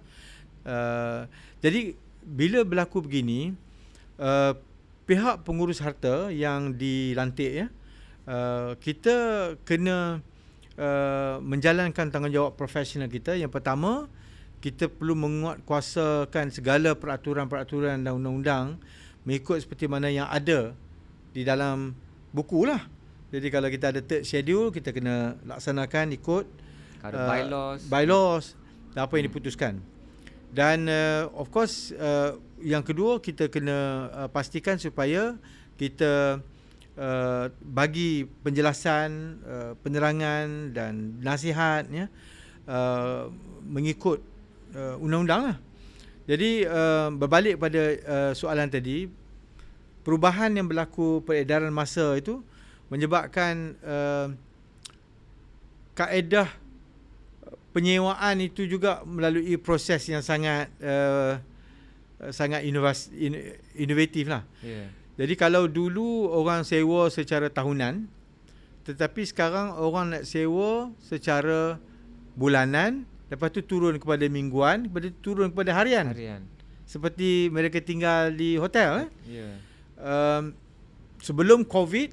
Speaker 1: Jadi bila berlaku begini, pihak pengurus harta yang dilantik kita kena menjalankan tanggungjawab profesional kita. Yang pertama, kita perlu menguatkuasakan segala peraturan-peraturan dan undang-undang mengikut seperti mana yang ada di dalam buku lah. Jadi kalau kita ada third schedule, kita kena laksanakan ikut bylaws dan apa yang diputuskan. Dan of course yang kedua, kita kena pastikan supaya kita bagi penjelasan, penerangan dan nasihat mengikut undang-undang lah. Jadi berbalik pada soalan tadi, perubahan yang berlaku peredaran masa itu menyebabkan kaedah penyewaan itu juga melalui proses yang sangat inovatif lah. Jadi kalau dulu orang sewa secara tahunan, tetapi sekarang orang nak sewa secara bulanan, lepas tu turun kepada mingguan, lepas tu turun kepada harian. Seperti mereka tinggal di hotel. Sebelum COVID,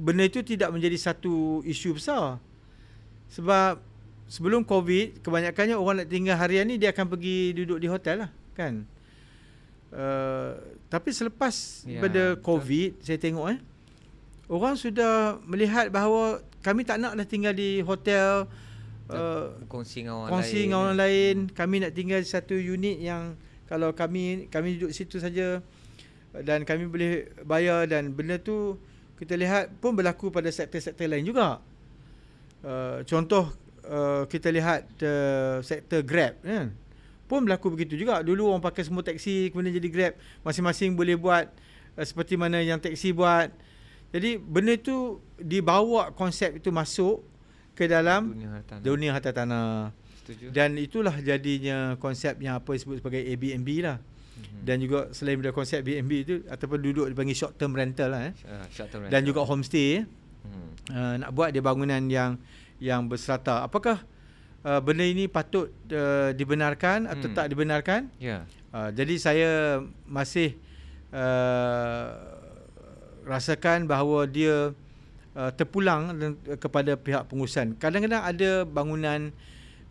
Speaker 1: benda itu tidak menjadi satu isu besar. Sebab sebelum COVID, kebanyakannya orang nak tinggal harian ni dia akan pergi duduk di hotel lah, kan. Tapi selepas pada COVID, saya tengok orang sudah melihat bahawa kami tak nak dah tinggal di hotel,
Speaker 2: kongsi dengan
Speaker 1: orang lain. Kami nak tinggal di satu unit yang kalau kami duduk situ saja dan kami boleh bayar, dan benda tu kita lihat pun berlaku pada sektor-sektor lain juga. Contoh kita lihat sektor Grab, kan, pun berlaku begitu juga. Dulu orang pakai semua taksi, kemudian jadi Grab, masing-masing boleh buat seperti mana yang taksi buat. Jadi benda itu dibawa, konsep itu masuk ke dalam dunia harta tanah.
Speaker 2: Setuju. Dan
Speaker 1: Dan itulah jadinya konsep yang apa disebut sebagai Airbnb lah. Dan juga selain daripada konsep Airbnb itu, ataupun duduk dipanggil short term rental lah,
Speaker 2: short term
Speaker 1: dan
Speaker 2: rental.
Speaker 1: juga homestay. Nak buat dia bangunan yang berserata. Apakah benda ini patut dibenarkan atau tak dibenarkan?
Speaker 2: Ya.
Speaker 1: Jadi saya masih rasakan bahawa dia terpulang kepada pihak pengurusan. Kadang-kadang ada bangunan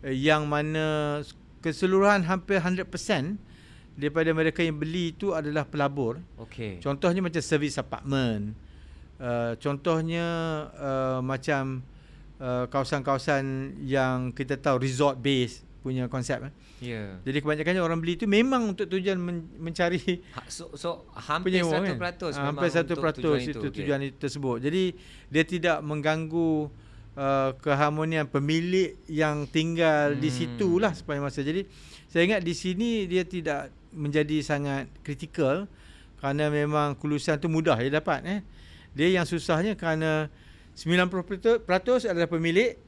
Speaker 1: yang mana keseluruhan hampir 100% daripada mereka yang beli itu adalah pelabur.
Speaker 2: Okey.
Speaker 1: Contohnya macam service apartment. Contohnya macam kawasan-kawasan yang kita tahu resort base punya konsep.
Speaker 2: Ya.
Speaker 1: Jadi kebanyakannya orang beli itu memang untuk tujuan mencari
Speaker 2: So hampir
Speaker 1: penyewa,
Speaker 2: 100%
Speaker 1: kan?
Speaker 2: memang
Speaker 1: Hampir 100%
Speaker 2: untuk tujuan
Speaker 1: itu
Speaker 2: itu.
Speaker 1: tujuan itu tersebut. Jadi dia tidak mengganggu keharmonian pemilik yang tinggal di situlah sepanjang masa. Jadi saya ingat di sini dia tidak menjadi sangat kritikal, kerana memang kelulusan tu mudah dia dapat. Dia yang susahnya kerana 90% adalah pemilik,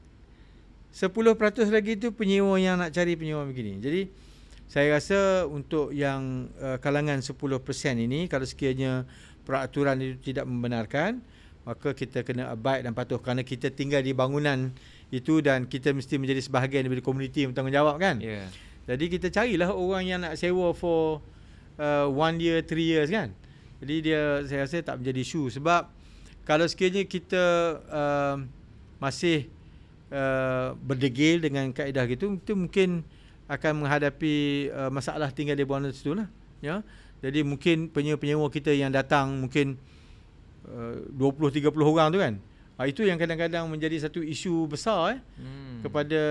Speaker 1: 10% lagi tu penyewa yang nak cari penyewa begini. Jadi saya rasa untuk yang kalangan 10% ini, kalau sekiranya peraturan itu tidak membenarkan, maka kita kena abide dan patuh, kerana kita tinggal di bangunan itu dan kita mesti menjadi sebahagian daripada komuniti yang bertanggungjawab, kan.
Speaker 2: Ya.
Speaker 1: Jadi kita carilah orang yang nak sewa for 1 year, 3 years, kan. Jadi saya rasa tak menjadi isu. Sebab kalau sekiranya kita masih berdegil dengan kaedah gitu, itu mungkin akan menghadapi masalah tinggal di bangunan itu lah. Ya. Jadi mungkin penyewa kita yang datang mungkin 20-30 orang tu, kan. Itu yang kadang-kadang menjadi satu isu besar kepada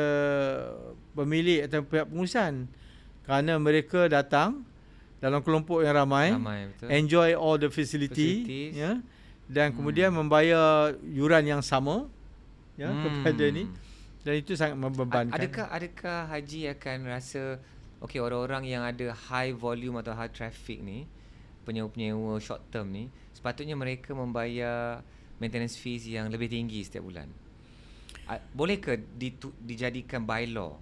Speaker 1: pemilik atau pihak pengurusan, kerana mereka datang dalam kelompok yang ramai
Speaker 2: betul.
Speaker 1: enjoy all the facilities. Ya, dan kemudian membayar yuran yang sama, ya, kepada ni, dan itu sangat membebankan.
Speaker 2: Adakah Haji akan rasa okey, orang-orang yang ada high volume atau high traffic ni, penyewa-penyewa short term ni, sepatutnya mereka membayar maintenance fees yang lebih tinggi setiap bulan? Boleh ke dijadikan bylaw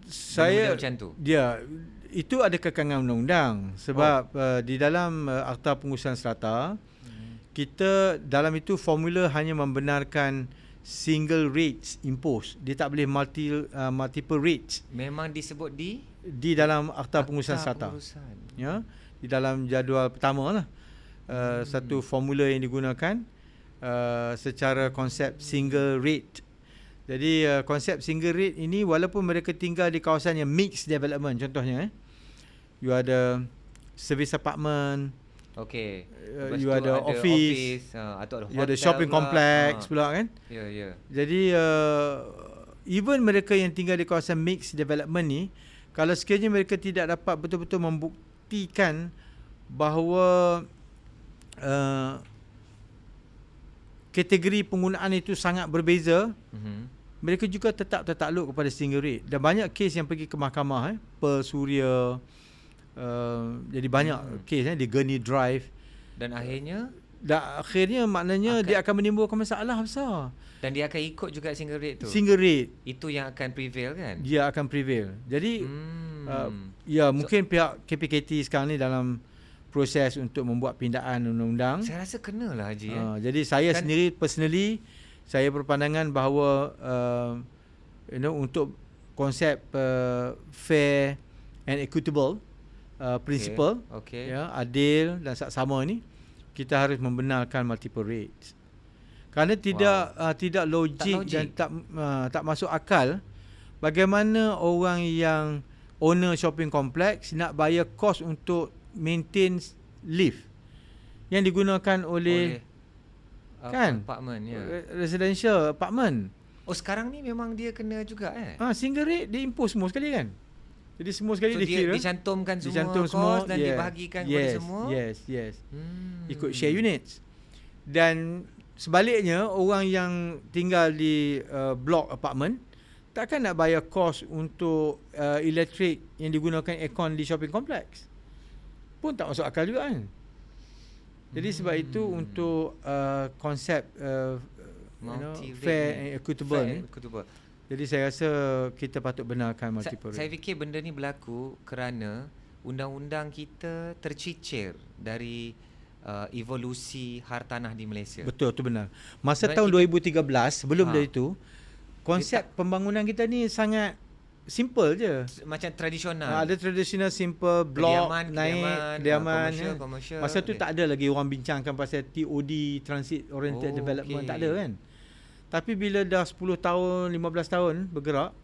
Speaker 1: Saya
Speaker 2: macam tu?
Speaker 1: Dia itu ada kekangan undang-undang. Sebab di dalam Akta Pengurusan Strata, kita dalam itu formula hanya membenarkan single rates impose. Dia tak boleh multiple rates.
Speaker 2: Memang disebut di
Speaker 1: dalam Akta Pengurusan Strata. Ya, di dalam jadual pertama lah. Satu formula yang digunakan secara konsep single rate. Jadi konsep single rate ini, walaupun mereka tinggal di kawasan yang mixed development, contohnya you ada service apartment,
Speaker 2: okey,
Speaker 1: you ada office,
Speaker 2: atau ada
Speaker 1: you ada
Speaker 2: hotel
Speaker 1: shopping complex pula, kan.
Speaker 2: Ya.
Speaker 1: Jadi even mereka yang tinggal di kawasan mixed development ni, kalau sekiranya mereka tidak dapat betul-betul membuktikan bahawa kategori penggunaan itu sangat berbeza, mereka juga tetap tertakluk kepada single rate. Dan banyak kes yang pergi ke mahkamah, Pearl Suria, jadi banyak kes di Gurney Drive,
Speaker 2: dan
Speaker 1: akhirnya maknanya dia akan menimbulkan masalah besar.
Speaker 2: Dan dia akan ikut juga single rate tu.
Speaker 1: Single rate
Speaker 2: Itu yang akan prevail, kan?
Speaker 1: dia akan prevail. Jadi ya, mungkin pihak KPKT sekarang ni dalam proses untuk membuat pindaan undang-undang.
Speaker 2: Saya rasa kenalah Haji.
Speaker 1: Jadi saya sendiri personally, saya berpandangan bahawa untuk konsep fair and equitable principle,
Speaker 2: Okay.
Speaker 1: ya, adil dan saksama ni, kita harus membenarkan multiple rates. Kerana tidak logik dan tak masuk akal bagaimana orang yang owner shopping complex nak bayar kos untuk maintain lift yang digunakan oleh kan
Speaker 2: apartment
Speaker 1: residential apartment.
Speaker 2: Oh, sekarang ni memang dia kena juga
Speaker 1: Single rate dia impose semua sekali kan. Jadi semua sekali dia kira
Speaker 2: dicantumkan semua kos dan dibahagikan kepada semua.
Speaker 1: Yes. Ikut share units. Dan sebaliknya orang yang tinggal di blok apartment takkan nak bayar kos untuk elektrik yang digunakan aircon di shopping complex. Pun tak masuk akal juga kan. Jadi sebab itu untuk konsep fair and equitable. Jadi saya rasa kita patut benarkan multiple rate.
Speaker 2: Saya fikir benda ni berlaku kerana undang-undang kita tercicir dari evolusi hartanah di Malaysia.
Speaker 1: Betul, tu benar. Masa tahun 2013 sebelum dari itu konsep pembangunan kita ni sangat simple je.
Speaker 2: Macam tradisional.
Speaker 1: Ada tradisional simple blok kediaman
Speaker 2: commercial.
Speaker 1: Masa tu tak ada lagi orang bincangkan pasal TOD, transit oriented development, tak ada kan. Tapi bila dah 10 tahun, 15 tahun bergerak,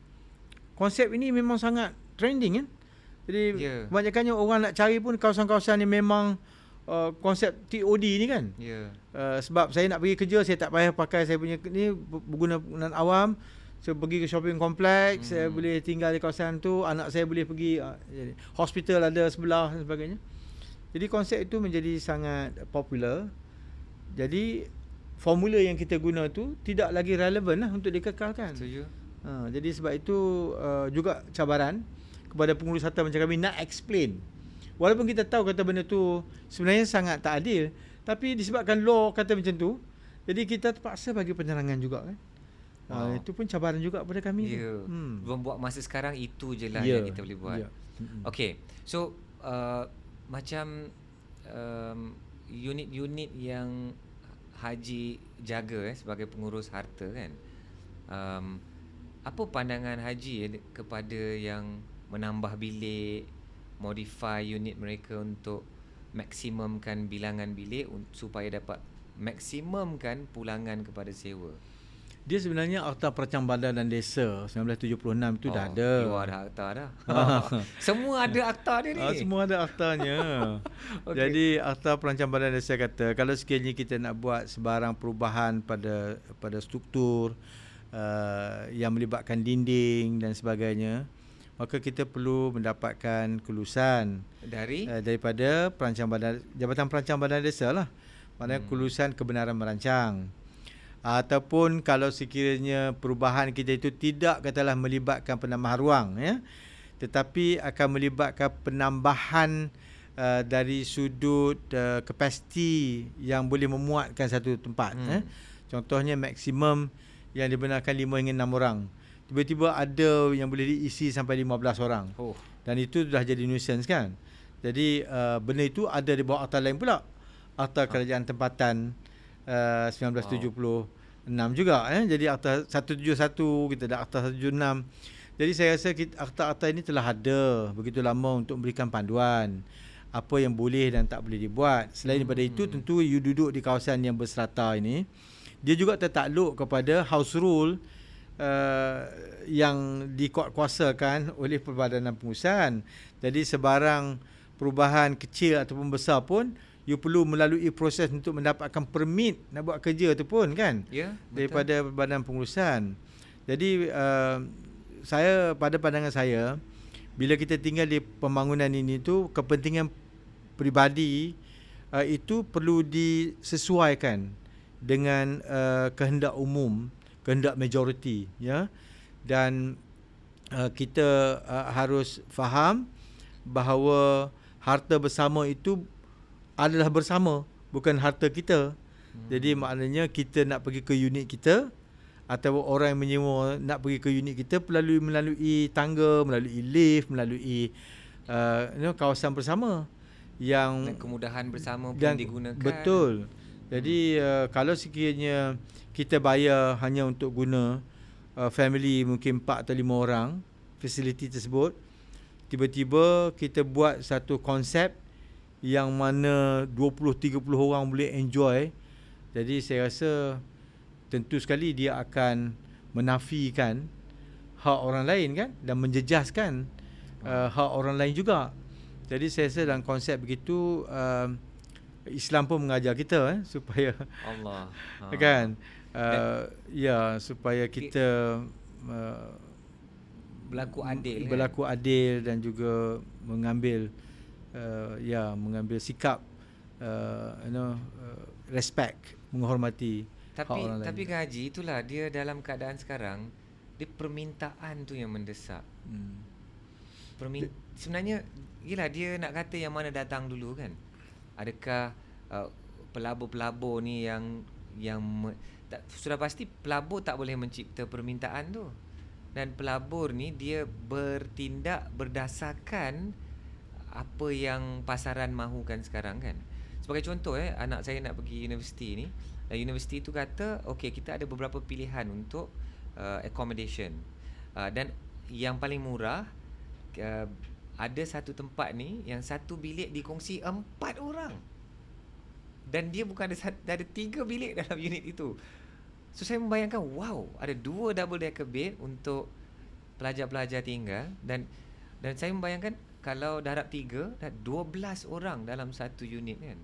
Speaker 1: konsep ini memang sangat trending kan. Jadi kebanyakannya orang nak cari pun kawasan-kawasan yang memang konsep TOD ni kan. Sebab saya nak pergi kerja, saya tak payah pakai saya punya ni berguna awam. Saya pergi ke shopping complex, saya boleh tinggal di kawasan tu, anak saya boleh pergi hospital ada sebelah dan sebagainya. Jadi konsep itu menjadi sangat popular. Jadi formula yang kita guna tu tidak lagi relevan lah untuk dikekalkan.
Speaker 2: Setuju.
Speaker 1: Jadi sebab itu juga cabaran kepada pengurus harta macam kami nak explain. Walaupun kita tahu kata benda tu sebenarnya sangat tak adil, tapi disebabkan law kata macam tu, jadi kita terpaksa bagi penerangan juga kan. Itu pun cabaran juga kepada kami.
Speaker 2: Membuat masa sekarang itu je lah yang kita boleh buat. Okay, so macam unit-unit yang Haji jaga sebagai pengurus harta kan, apa pandangan Haji kepada yang menambah bilik, modify unit mereka untuk maksimumkan bilangan bilik supaya dapat maksimumkan pulangan kepada sewa?
Speaker 1: Dia sebenarnya Akta Perancang Bandar dan Desa 1976 tu dah ada.
Speaker 2: Keluar dah akta dah. Semua ada akta dia ni.
Speaker 1: Semua ada aktanya. Jadi Akta Perancang Bandar dan Desa kata kalau sekiranya kita nak buat sebarang perubahan pada struktur yang melibatkan dinding dan sebagainya, maka kita perlu mendapatkan kelulusan daripada Jabatan Perancang Bandar Desa lah. Maknanya kelulusan kebenaran merancang. Ataupun kalau sekiranya perubahan kita itu tidak katalah melibatkan penambahan ruang tetapi akan melibatkan penambahan dari sudut kapasiti yang boleh memuatkan satu tempat. Contohnya maksimum yang dibenarkan 5 hingga 6 orang. Tiba-tiba ada yang boleh diisi sampai 15 orang. Dan itu dah jadi nuisance kan. Jadi benda itu ada di bawah akta lain pula. Akta Kerajaan Tempatan 1976 juga jadi akta 171, kita ada akta 176. Jadi saya rasa akta-akta ini telah ada begitu lama untuk memberikan panduan apa yang boleh dan tak boleh dibuat. Selain daripada itu, tentu you duduk di kawasan yang berserata ini, dia juga tertakluk kepada house rule yang dikuatkuasakan oleh Perbadanan Pengurusan. Jadi sebarang perubahan kecil ataupun besar pun you perlu melalui proses untuk mendapatkan permit nak buat kerja tu pun kan, daripada Badan Pengurusan. Jadi pada pandangan saya, bila kita tinggal di pembangunan ini tu, kepentingan peribadi itu perlu disesuaikan dengan kehendak umum, kehendak majoriti dan kita harus faham bahawa harta bersama itu adalah bersama, bukan harta kita. Jadi maknanya kita nak pergi ke unit kita atau orang yang menyewa nak pergi ke unit kita melalui tangga, melalui lift, melalui kawasan bersama yang
Speaker 2: dan kemudahan bersama pun digunakan.
Speaker 1: Betul. Jadi kalau sekiranya kita bayar hanya untuk guna family mungkin 4 atau 5 orang fasiliti tersebut, tiba-tiba kita buat satu konsep yang mana 20-30 orang boleh enjoy. Jadi saya rasa tentu sekali dia akan menafikan hak orang lain kan, dan menjejaskan hak orang lain juga. Jadi saya rasa dalam konsep begitu Islam pun mengajar kita supaya
Speaker 2: Allah.
Speaker 1: kan supaya kita
Speaker 2: berlaku adil
Speaker 1: dan juga mengambil mengambil sikap respect, menghormati hak orang lain.
Speaker 2: Tapi Haji, itulah dia dalam keadaan sekarang, dia permintaan tu yang mendesak. Sebenarnya yelah, dia nak kata yang mana datang dulu kan. Adakah pelabur-pelabur ni sudah pasti pelabur tak boleh mencipta permintaan tu. Dan pelabur ni dia bertindak berdasarkan apa yang pasaran mahukan sekarang kan. Sebagai contoh anak saya nak pergi universiti ni, dan universiti tu kata okey, kita ada beberapa pilihan untuk accommodation. Dan yang paling murah ada satu tempat ni yang satu bilik dikongsi 4 orang. Dan dia bukan ada 3 bilik dalam unit itu. So saya membayangkan, wow, ada 2 double decker bed untuk pelajar-pelajar tinggal, dan saya membayangkan kalau darab 3 dah 12 orang dalam satu unit kan.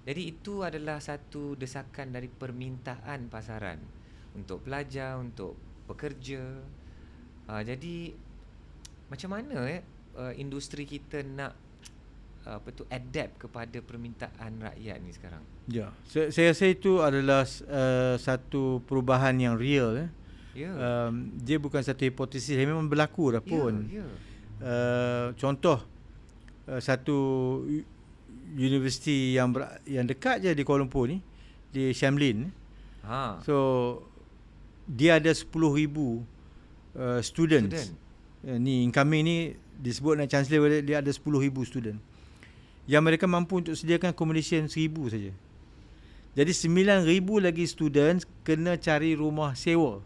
Speaker 2: Jadi itu adalah satu desakan dari permintaan pasaran untuk pelajar, untuk pekerja. Jadi macam mana industri kita nak adapt kepada permintaan rakyat ni sekarang?
Speaker 1: Ya, saya rasa itu adalah satu perubahan yang real. Dia bukan satu hipotesis, dia memang berlaku dah pun. Contoh satu universiti yang dekat je di Kuala Lumpur ni, di Shamlin. So dia ada 10,000 students. Ni incoming ni disebut dengan chancellor, dia ada 10,000 student yang mereka mampu untuk sediakan accommodation 1,000 saja. Jadi 9,000 lagi students kena cari rumah sewa.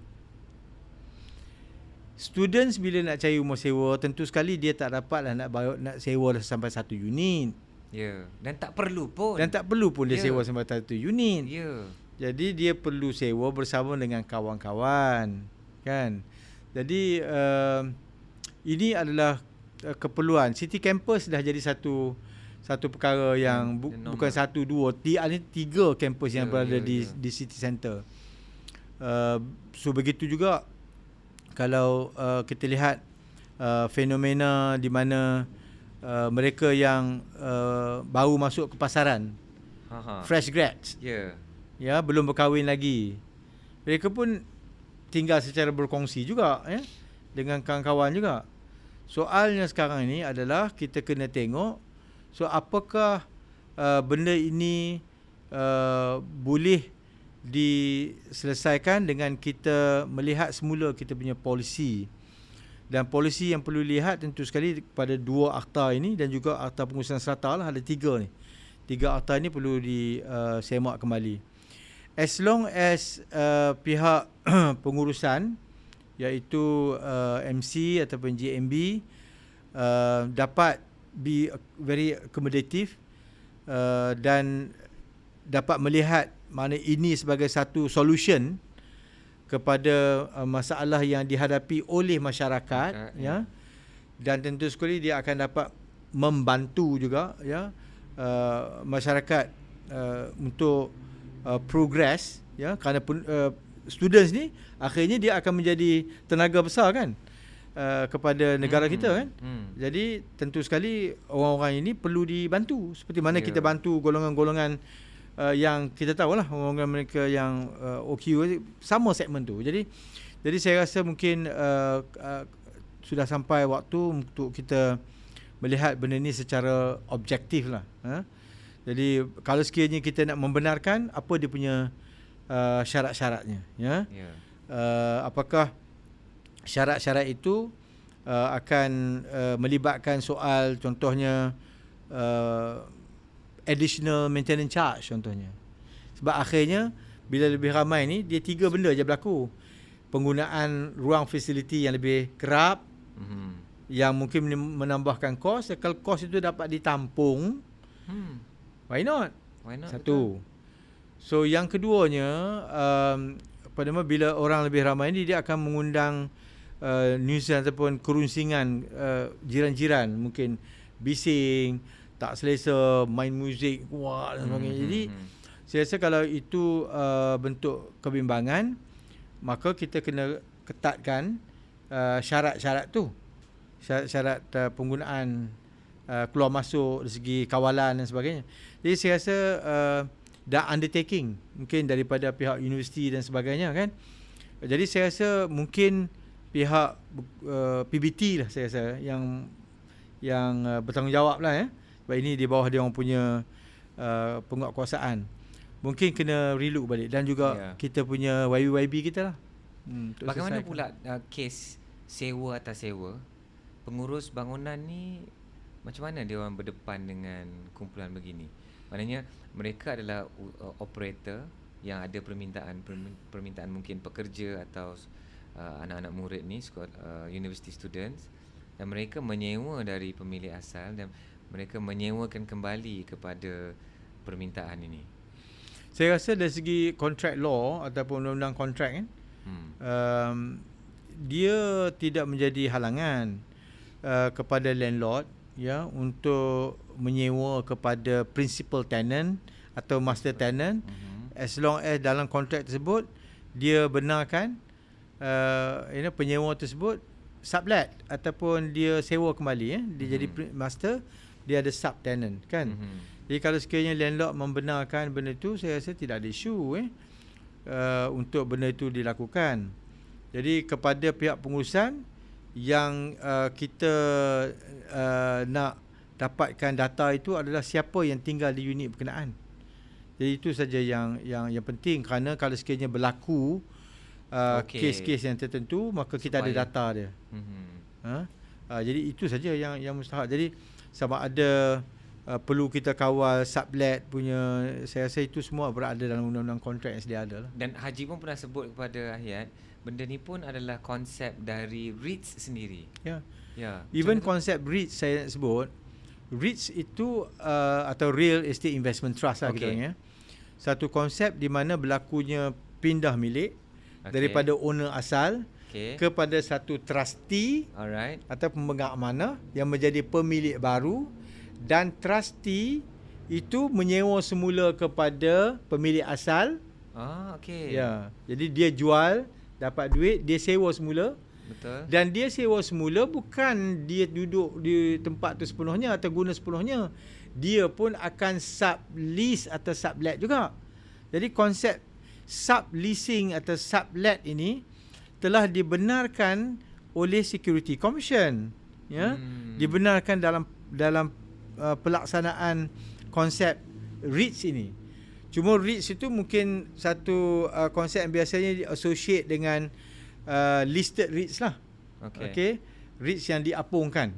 Speaker 1: Students bila nak cari rumah sewa, tentu sekali dia tak dapatlah nak sewa sampai satu unit.
Speaker 2: Dan tak perlu pun
Speaker 1: dia sewa sampai satu unit. Jadi dia perlu sewa bersama dengan kawan-kawan kan. Jadi ini adalah keperluan. City campus dah jadi satu perkara yang bukan 1, 2, ada 3 kampus yang berada di city center. So begitu juga kalau kita lihat fenomena di mana mereka yang baru masuk ke pasaran, fresh grads, belum berkahwin lagi, mereka pun tinggal secara berkongsi juga dengan kawan-kawan juga. Soalnya sekarang ini adalah kita kena tengok, so apakah benda ini boleh diselesaikan dengan kita melihat semula kita punya polisi. Dan polisi yang perlu lihat tentu sekali pada 2 akta ini dan juga akta pengurusan serata lah, ada 3 ni. 3 akta ni perlu disemak kembali. As long as pihak pengurusan iaitu MC ataupun JMB dapat be very accommodative dan dapat melihat mana ini sebagai satu solution kepada masalah yang dihadapi oleh masyarakat, dan tentu sekali dia akan dapat membantu juga masyarakat untuk progress, kerana students ni akhirnya dia akan menjadi tenaga besar kan kepada negara kita kan. Jadi tentu sekali orang-orang ini perlu dibantu seperti mana kita bantu golongan-golongan yang kita tahulah, orang-orang mereka yang OQ sama segmen tu. Jadi saya rasa mungkin sudah sampai waktu untuk kita melihat benda ni secara objektif lah. Jadi kalau sekiranya kita nak membenarkan apa dia punya syarat-syaratnya, apakah syarat-syarat itu akan melibatkan soal contohnya additional maintenance charge contohnya. Sebab akhirnya bila lebih ramai ni, dia 3 benda je berlaku. Penggunaan ruang fasiliti yang lebih kerap, yang mungkin menambahkan kos. Kalau kos itu dapat ditampung, why not? Satu. So yang keduanya, bila orang lebih ramai ni, dia akan mengundang nuisance ataupun kerunsingan jiran-jiran, mungkin bising, tak selesa, main muzik kuat dan sebagainya. Jadi saya rasa kalau itu bentuk kebimbangan, maka kita kena ketatkan syarat-syarat tu. Syarat penggunaan keluar masuk dari segi kawalan dan sebagainya. Jadi saya rasa dah undertaking mungkin daripada pihak universiti dan sebagainya kan. Jadi saya rasa mungkin pihak PBT lah, saya rasa yang bertanggungjawab lah sebab ini di bawah dia orang punya penguatkuasaan. Mungkin kena relook balik, dan juga kita punya YB kita lah.
Speaker 2: Bagaimana pula kes sewa atas sewa? Pengurus bangunan ni macam mana dia orang berdepan dengan kumpulan begini? Maknanya mereka adalah operator yang ada permintaan mungkin pekerja atau anak-anak murid ni, university students, dan mereka menyewa dari pemilik asal dan mereka menyewakan kembali kepada permintaan ini.
Speaker 1: Saya rasa dari segi contract law ataupun undang-undang kontrak kan, dia tidak menjadi halangan kepada landlord untuk menyewa kepada principal tenant atau master tenant, as long as dalam kontrak tersebut dia benarkan penyewa tersebut sublet ataupun dia sewa kembali dia jadi master, dia ada subtenant kan. Jadi kalau sekiranya landlord membenarkan benda itu, saya rasa tidak ada isu untuk benda itu dilakukan. Jadi kepada pihak pengurusan yang kita nak dapatkan data itu adalah siapa yang tinggal di unit berkenaan. Jadi itu saja yang penting, kerana kalau sekiranya berlaku kes-kes yang tertentu, maka kita ada data dia. Jadi itu saja yang mustahak. Jadi sama ada perlu kita kawal sublet punya, saya rasa itu semua berada dalam undang-undang kontrak yang sedia ada lah.
Speaker 2: Dan Haji pun pernah sebut kepada Ahyat, benda ni pun adalah konsep dari REITs sendiri. Even konsep REITs saya nak sebut, REITs itu atau Real Estate Investment Trust lah kita satu konsep di mana berlakunya pindah milik daripada owner asal kepada satu trustee atau pemegang amanah yang menjadi pemilik baru, dan trustee itu menyewa semula kepada pemilik asal. Jadi dia jual, dapat duit, dia sewa semula. Betul.
Speaker 1: Dan dia sewa semula bukan dia duduk di tempat tu sepenuhnya atau guna sepenuhnya. Dia pun akan sublease atau sublet juga. Jadi konsep subleasing atau sublet ini telah dibenarkan oleh Security Commission, dibenarkan dalam pelaksanaan konsep REITs ini. Cuma REITs itu mungkin satu konsep yang biasanya di-associate dengan listed REITs lah. REITs yang diapungkan,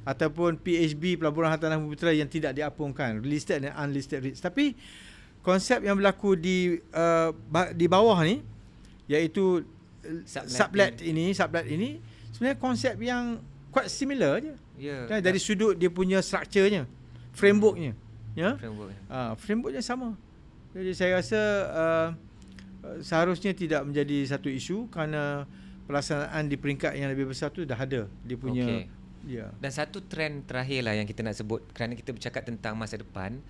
Speaker 1: ataupun PHB, Pelaburan Hartanah Bumi Putra, yang tidak diapungkan, listed dan unlisted REITs. Tapi konsep yang berlaku di bawah ni, iaitu sublet ini sebenarnya konsep yang quite similar je. Dari sudut dia punya strukturnya, frameworknya, frameworknya sama. Jadi saya rasa seharusnya tidak menjadi satu isu, kerana pelaksanaan di peringkat yang lebih besar tu dah ada dia punya.
Speaker 2: Dan satu trend terakhir lah yang kita nak sebut, kerana kita bercakap tentang masa depan,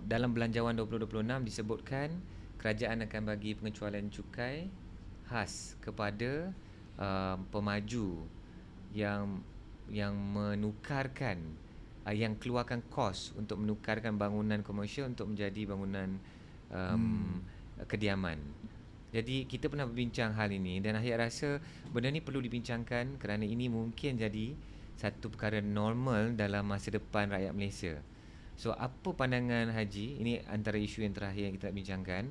Speaker 2: dalam Belanjawan 2026 disebutkan kerajaan akan bagi pengecualian cukai khas kepada pemaju yang menukarkan, yang keluarkan kos untuk menukarkan bangunan komersial untuk menjadi bangunan kediaman. Jadi kita pernah berbincang hal ini, dan Ahyat rasa benda ni perlu dibincangkan kerana ini mungkin jadi satu perkara normal dalam masa depan rakyat Malaysia. So apa pandangan Haji? Ini antara isu yang terakhir yang kita nak bincangkan.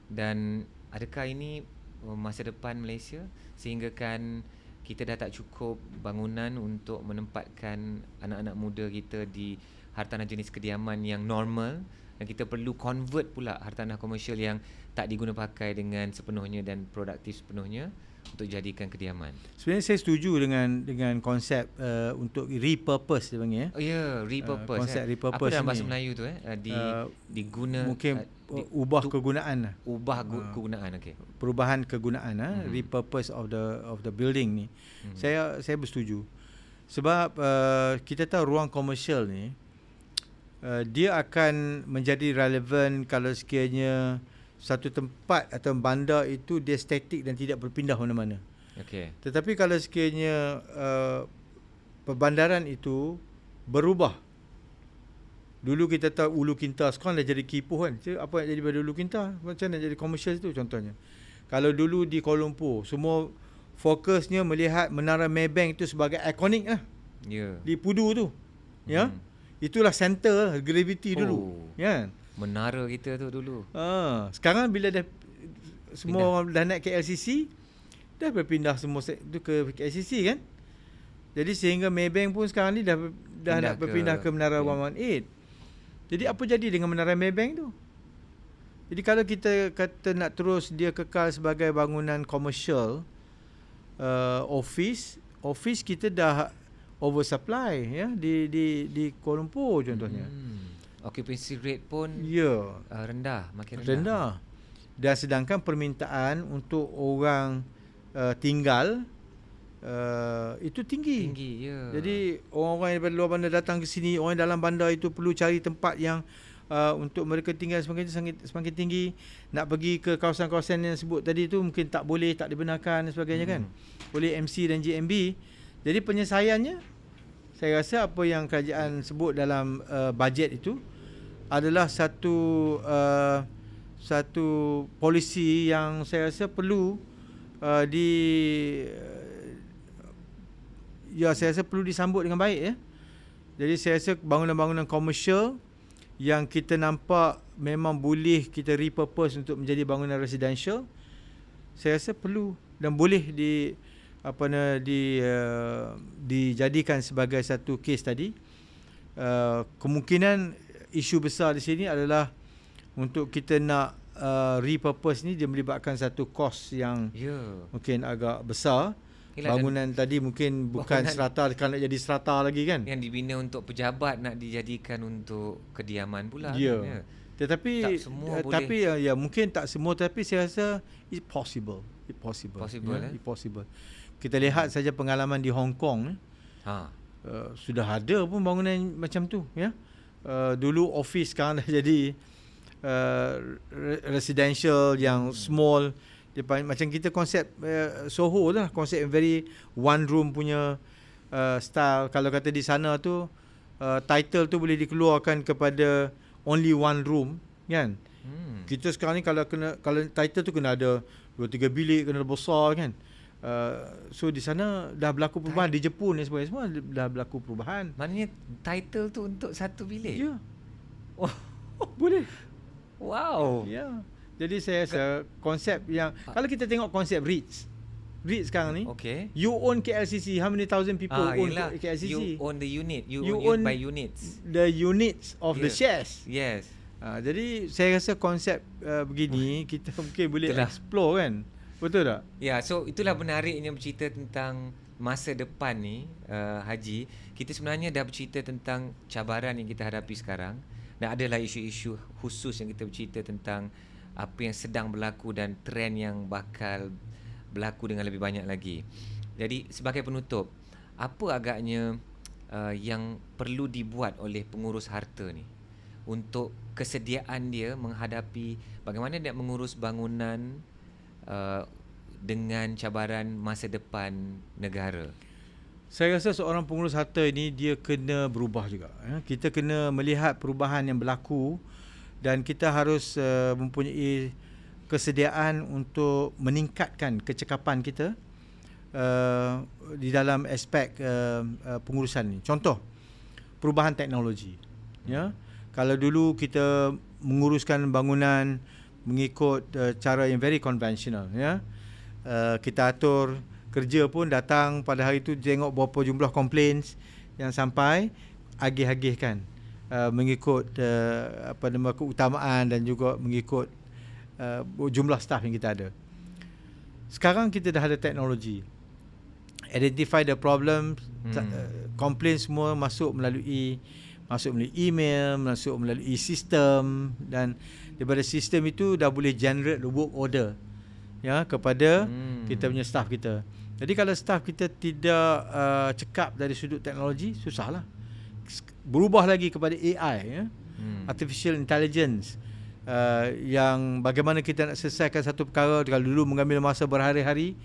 Speaker 2: Dan adakah ini masa depan Malaysia, sehinggakan kita dah tak cukup bangunan untuk menempatkan anak-anak muda kita di hartanah jenis kediaman yang normal, dan kita perlu convert pula hartanah komersial yang tak diguna pakai dengan sepenuhnya dan produktif sepenuhnya untuk jadikan kediaman.
Speaker 1: Sebenarnya saya setuju dengan konsep untuk repurpose dia panggil.
Speaker 2: Oh ya, repurpose.
Speaker 1: Konsep repurpose
Speaker 2: apa dalam bahasa
Speaker 1: ni,
Speaker 2: Melayu tu diguna
Speaker 1: mungkin ubah kegunaan lah.
Speaker 2: ubah kegunaan. Okey.
Speaker 1: Perubahan kegunaan repurpose of the building ni. Saya bersetuju. Sebab kita tahu ruang komersial ni dia akan menjadi relevan kalau sekiranya satu tempat atau bandar itu dia statik dan tidak berpindah mana-mana.
Speaker 2: Okey.
Speaker 1: Tetapi kalau sekiranya perbandaran itu berubah. Dulu kita tahu Ulu Kinta, sekarang dah jadi Kipoh kan. Apa yang jadi pada Ulu Kinta? Macam mana jadi komersial itu contohnya. Kalau dulu di Kuala Lumpur, semua fokusnya melihat Menara Maybank itu sebagai ikonik lah.
Speaker 2: Ya.
Speaker 1: Di Pudu tu. Ya. Itulah center gravity dulu. Ya.
Speaker 2: Menara kita tu dulu.
Speaker 1: Sekarang bila dah semua orang dah naik ke LCC, dah berpindah semua tu ke LCC kan. Jadi sehingga Maybank pun sekarang ni dah nak berpindah ke Menara 118. Jadi apa jadi dengan Menara Maybank tu? Jadi kalau kita kata nak terus dia kekal sebagai bangunan komersial, office kita dah oversupply ya di Kuala Lumpur contohnya.
Speaker 2: Occupancy rate pun rendah, makin
Speaker 1: rendah. Dan sedangkan permintaan untuk orang tinggal itu tinggi.
Speaker 2: Ya.
Speaker 1: Jadi orang-orang daripada luar bandar datang ke sini, orang dalam bandar itu perlu cari tempat yang untuk mereka tinggal semakin tinggi. Nak pergi ke kawasan-kawasan yang sebut tadi tu mungkin tak boleh, tak dibenarkan dan sebagainya kan. Oleh MC dan GMB. Jadi penyelesaiannya, saya rasa apa yang kerajaan sebut dalam bajet itu adalah satu polisi yang saya rasa perlu saya rasa perlu disambut dengan baik ya. Jadi saya rasa bangunan-bangunan komersial yang kita nampak memang boleh kita repurpose untuk menjadi bangunan residential, saya rasa perlu dan boleh dijadikan sebagai satu kes tadi. Kemungkinan isu besar di sini adalah untuk kita nak repurpose ni dia melibatkan satu kos yang mungkin agak besar. Bangunan tadi mungkin bukan strata, kan nak jadi strata lagi kan.
Speaker 2: Yang dibina untuk pejabat nak dijadikan untuk kediaman pula.
Speaker 1: Ya. Tetapi
Speaker 2: tak semua
Speaker 1: tapi ya mungkin tak semua, tapi saya rasa it possible. Kita lihat saja pengalaman di Hong Kong. Sudah ada pun bangunan macam tu ya. Dulu office, sekarang dah jadi residential yang small. Macam kita konsep Soho lah, konsep very one room punya style. Kalau kata di sana tu title tu boleh dikeluarkan kepada only one room kan. Kita sekarang ni kalau title tu kena ada 2-3 bilik, kena besar kan. So di sana dah berlaku perubahan. Di Jepun dan sebagainya semua dah berlaku perubahan.
Speaker 2: Maknanya title tu untuk satu bilik?
Speaker 1: Ya. Boleh.
Speaker 2: Wow.
Speaker 1: Ya. Jadi saya rasa konsep yang kalau kita tengok konsep REITs sekarang ni, you own KLCC, how many thousand people own KLCC?
Speaker 2: You own the unit, you own by units.
Speaker 1: The units of the shares.
Speaker 2: Yes.
Speaker 1: Jadi saya rasa konsep begini kita mungkin boleh explore kan. Betul tak?
Speaker 2: Ya, so itulah menariknya bercerita tentang masa depan ni, Haji. Kita sebenarnya dah bercerita tentang cabaran yang kita hadapi sekarang, dan adalah isu-isu khusus yang kita bercerita tentang apa yang sedang berlaku dan trend yang bakal berlaku dengan lebih banyak lagi. Jadi sebagai penutup, apa agaknya yang perlu dibuat oleh pengurus harta ni untuk kesediaan dia menghadapi bagaimana dia mengurus bangunan dengan cabaran masa depan negara?
Speaker 1: Saya rasa seorang pengurus harta ini dia kena berubah juga. Kita kena melihat perubahan yang berlaku dan kita harus mempunyai kesediaan untuk meningkatkan kecekapan kita di dalam aspek pengurusan ni. Contoh, perubahan teknologi. Ya, kalau dulu kita menguruskan bangunan mengikut cara yang very conventional, ya, kita atur kerja pun datang pada hari itu tengok berapa jumlah complaints yang sampai agih-agihkan. Mengikut keutamaan dan juga mengikut jumlah staff yang kita ada. sekarang kita dah ada teknologi. Identify the problem, complain semua masuk melalui email, masuk melalui sistem, dan daripada sistem itu dah boleh generate the work order ya kepada kita punya staff kita. Jadi kalau staff kita tidak cekap dari sudut teknologi, susahlah. Berubah lagi kepada AI ya. Artificial intelligence, yang bagaimana kita nak selesaikan satu perkara. Kalau dulu mengambil masa berhari-hari,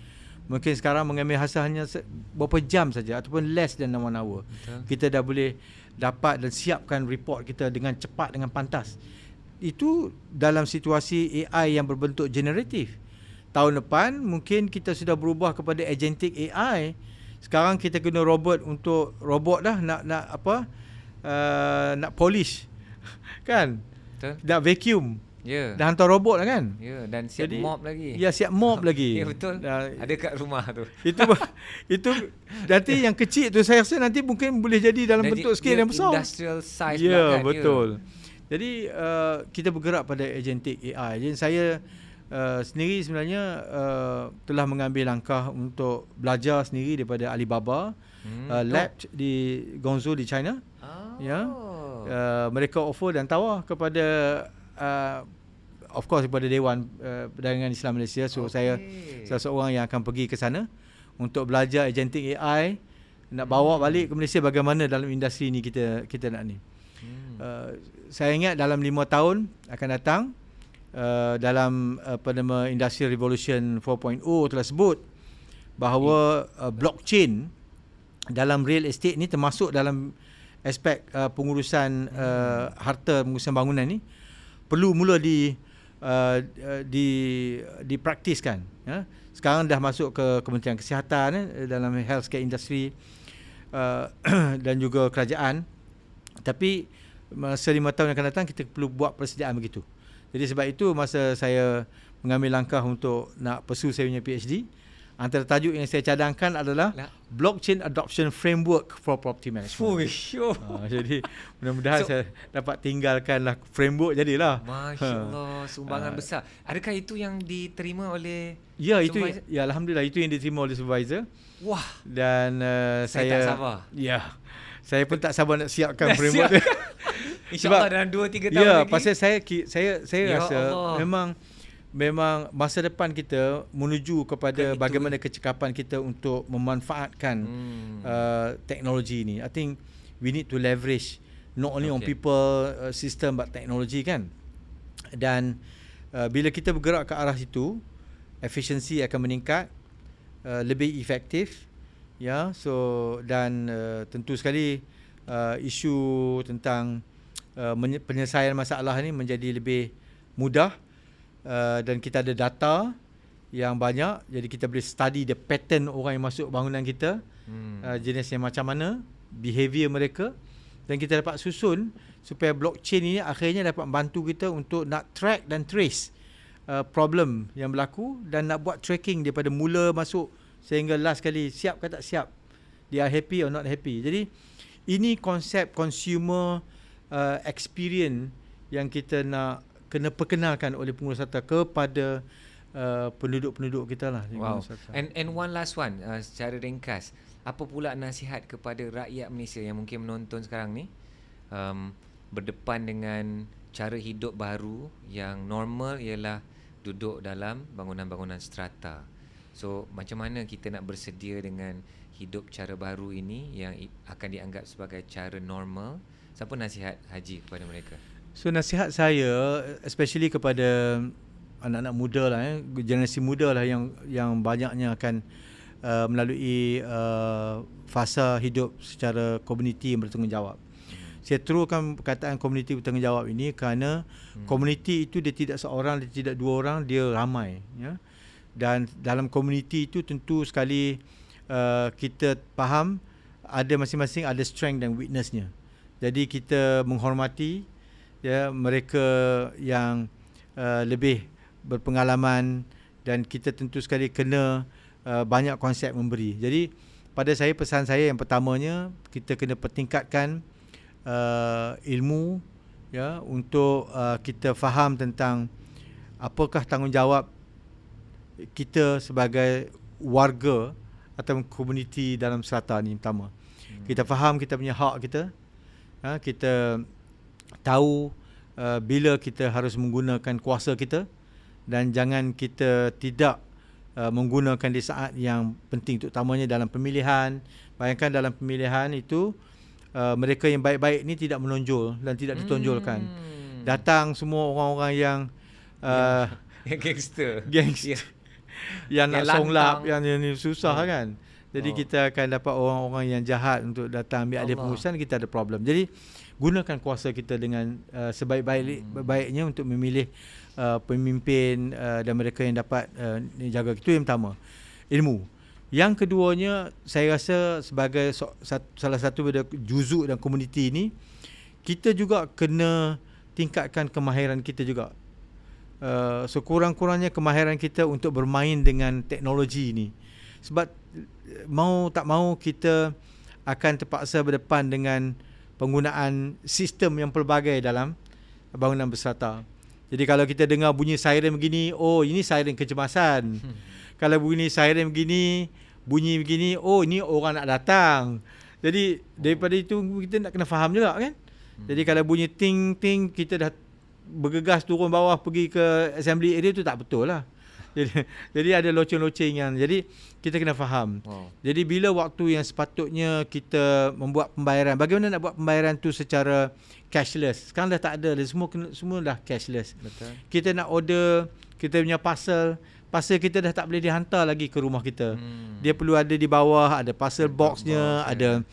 Speaker 1: mungkin sekarang mengambil masa hanya beberapa jam saja ataupun less than 1 hour. Betul. Kita dah boleh dapat dan siapkan report kita dengan cepat, dengan pantas. Itu dalam situasi AI yang berbentuk generatif. Tahun depan mungkin kita sudah berubah kepada agentic AI. Sekarang kita guna robot dah nak polish kan. Betul. Nak vacuum.
Speaker 2: Ya.
Speaker 1: Dah hantar robot lah kan.
Speaker 2: Ya, dan siap mop lagi.
Speaker 1: Ya, siap mop lagi.
Speaker 2: Ya, betul. Ada kat rumah tu.
Speaker 1: Itu nanti yang kecil tu saya rasa nanti mungkin boleh jadi dalam bentuk skala yang besar.
Speaker 2: Industrial size
Speaker 1: kan. Betul. Jadi kita bergerak pada agentic AI. Jadi saya sendiri sebenarnya telah mengambil langkah untuk belajar sendiri daripada Alibaba, lab di Guangzhou di China. Ya. Mereka offer dan tawar kepada of course kepada Dewan Perdagangan Islam Malaysia. So saya salah seorang yang akan pergi ke sana untuk belajar agentic AI, nak bawa balik ke Malaysia bagaimana dalam industri ni kita nak ni. Saya ingat dalam 5 tahun akan datang, dalam Industrial Revolution 4.0 telah sebut bahawa blockchain dalam real estate ni termasuk dalam aspek pengurusan harta, pengurusan bangunan ni perlu mula dipraktiskan ya. Sekarang dah masuk ke Kementerian Kesihatan dalam healthcare industry dan juga kerajaan. Tapi masa 5 tahun yang akan datang kita perlu buat persediaan begitu. Jadi sebab itu masa saya mengambil langkah untuk nak pursue saya punya PhD, antara tajuk yang saya cadangkan adalah Blockchain Adoption Framework for Property Management. Jadi mudah-mudahan saya dapat tinggalkanlah framework jadilah.
Speaker 2: Masya-Allah, sumbangan besar. Adakah itu yang diterima oleh
Speaker 1: supervisor? Ya, alhamdulillah itu yang diterima oleh supervisor.
Speaker 2: Wah.
Speaker 1: Dan saya
Speaker 2: tak sabar.
Speaker 1: Ya. Saya pun tak sabar nak siapkan framework dia.
Speaker 2: InsyaAllah dalam 2-3 tahun lagi.
Speaker 1: Ya, pasal saya rasa
Speaker 2: Allah.
Speaker 1: Memang masa depan kita menuju kepada bagaimana kecekapan kita untuk memanfaatkan teknologi ni. I think we need to leverage not only on people, system but technology kan. Dan bila kita bergerak ke arah situ, efisiensi akan meningkat, lebih efektif ya. So dan tentu sekali isu tentang penyelesaian masalah ni menjadi lebih mudah. Dan kita ada data yang banyak, jadi kita boleh study the pattern orang yang masuk bangunan kita, jenis yang macam mana, behavior mereka, dan kita dapat susun supaya blockchain ini akhirnya dapat membantu kita untuk nak track dan trace problem yang berlaku dan nak buat tracking daripada mula masuk sehingga last kali siap ke tak siap, they are happy or not happy. Jadi ini konsep consumer experience yang kita nak kena perkenalkan oleh pengurus harta kepada penduduk-penduduk kita lah.
Speaker 2: Wow. And one last one, secara ringkas, apa pula nasihat kepada rakyat Malaysia yang mungkin menonton sekarang ni, berdepan dengan cara hidup baru yang normal ialah duduk dalam bangunan-bangunan strata. So macam mana kita nak bersedia dengan hidup cara baru ini yang akan dianggap sebagai cara normal? Siapa nasihat Haji kepada mereka?
Speaker 1: So nasihat saya especially kepada anak-anak muda lah, generasi muda lah yang banyaknya akan melalui fasa hidup secara komuniti yang bertanggungjawab. Saya teruskan perkataan komuniti bertanggungjawab ini kerana komuniti itu dia tidak seorang, dia tidak dua orang, dia ramai ya. Dan dalam komuniti itu tentu sekali kita faham ada masing-masing ada strength dan weaknessnya. Jadi kita menghormati ya mereka yang lebih berpengalaman, dan kita tentu sekali kena banyak konsep memberi. Jadi pada saya, pesan saya yang pertamanya, kita kena pertingkatkan ilmu ya untuk kita faham tentang apakah tanggungjawab kita sebagai warga atau komuniti dalam strata ni pertama. Kita faham kita punya hak kita. Kita tahu bila kita harus menggunakan kuasa kita dan jangan kita tidak menggunakan di saat yang penting, terutamanya dalam pemilihan. Bayangkan dalam pemilihan itu mereka yang baik-baik ni tidak menonjol dan tidak ditonjolkan. Datang semua orang-orang yang
Speaker 2: yang gangster.
Speaker 1: yang nak
Speaker 2: lantang.
Speaker 1: songlap, yang ni susah kan. Jadi kita akan dapat orang-orang yang jahat untuk datang ambil alih pengurusan, kita ada problem. Jadi gunakan kuasa kita dengan sebaik-baiknya untuk memilih pemimpin dan mereka yang dapat jaga. Itu yang pertama, ilmu. Yang keduanya, saya rasa sebagai salah satu daripada juzuk dan komuniti ini, kita juga kena tingkatkan kemahiran kita juga. Sekurang-kurangnya kemahiran kita untuk bermain dengan teknologi ini. Sebab mau tak mau kita akan terpaksa berdepan dengan penggunaan sistem yang pelbagai dalam bangunan berserata. Jadi kalau kita dengar bunyi siren begini, oh ini siren kecemasan. Kalau bunyi siren begini, bunyi begini, oh ini orang nak datang. Jadi daripada itu kita nak kena faham juga kan. Jadi kalau bunyi ting-ting, kita dah bergegas turun bawah pergi ke assembly area, tu tak betul lah. Jadi ada loceng-locengan. Jadi kita kena faham. Jadi bila waktu yang sepatutnya kita membuat pembayaran, bagaimana nak buat pembayaran tu secara cashless? Sekarang dah tak ada, semua dah cashless.
Speaker 2: Betul.
Speaker 1: Kita nak order kita punya parcel kita dah tak boleh dihantar lagi ke rumah kita. Dia perlu ada di bawah, ada parcel boxnya, ada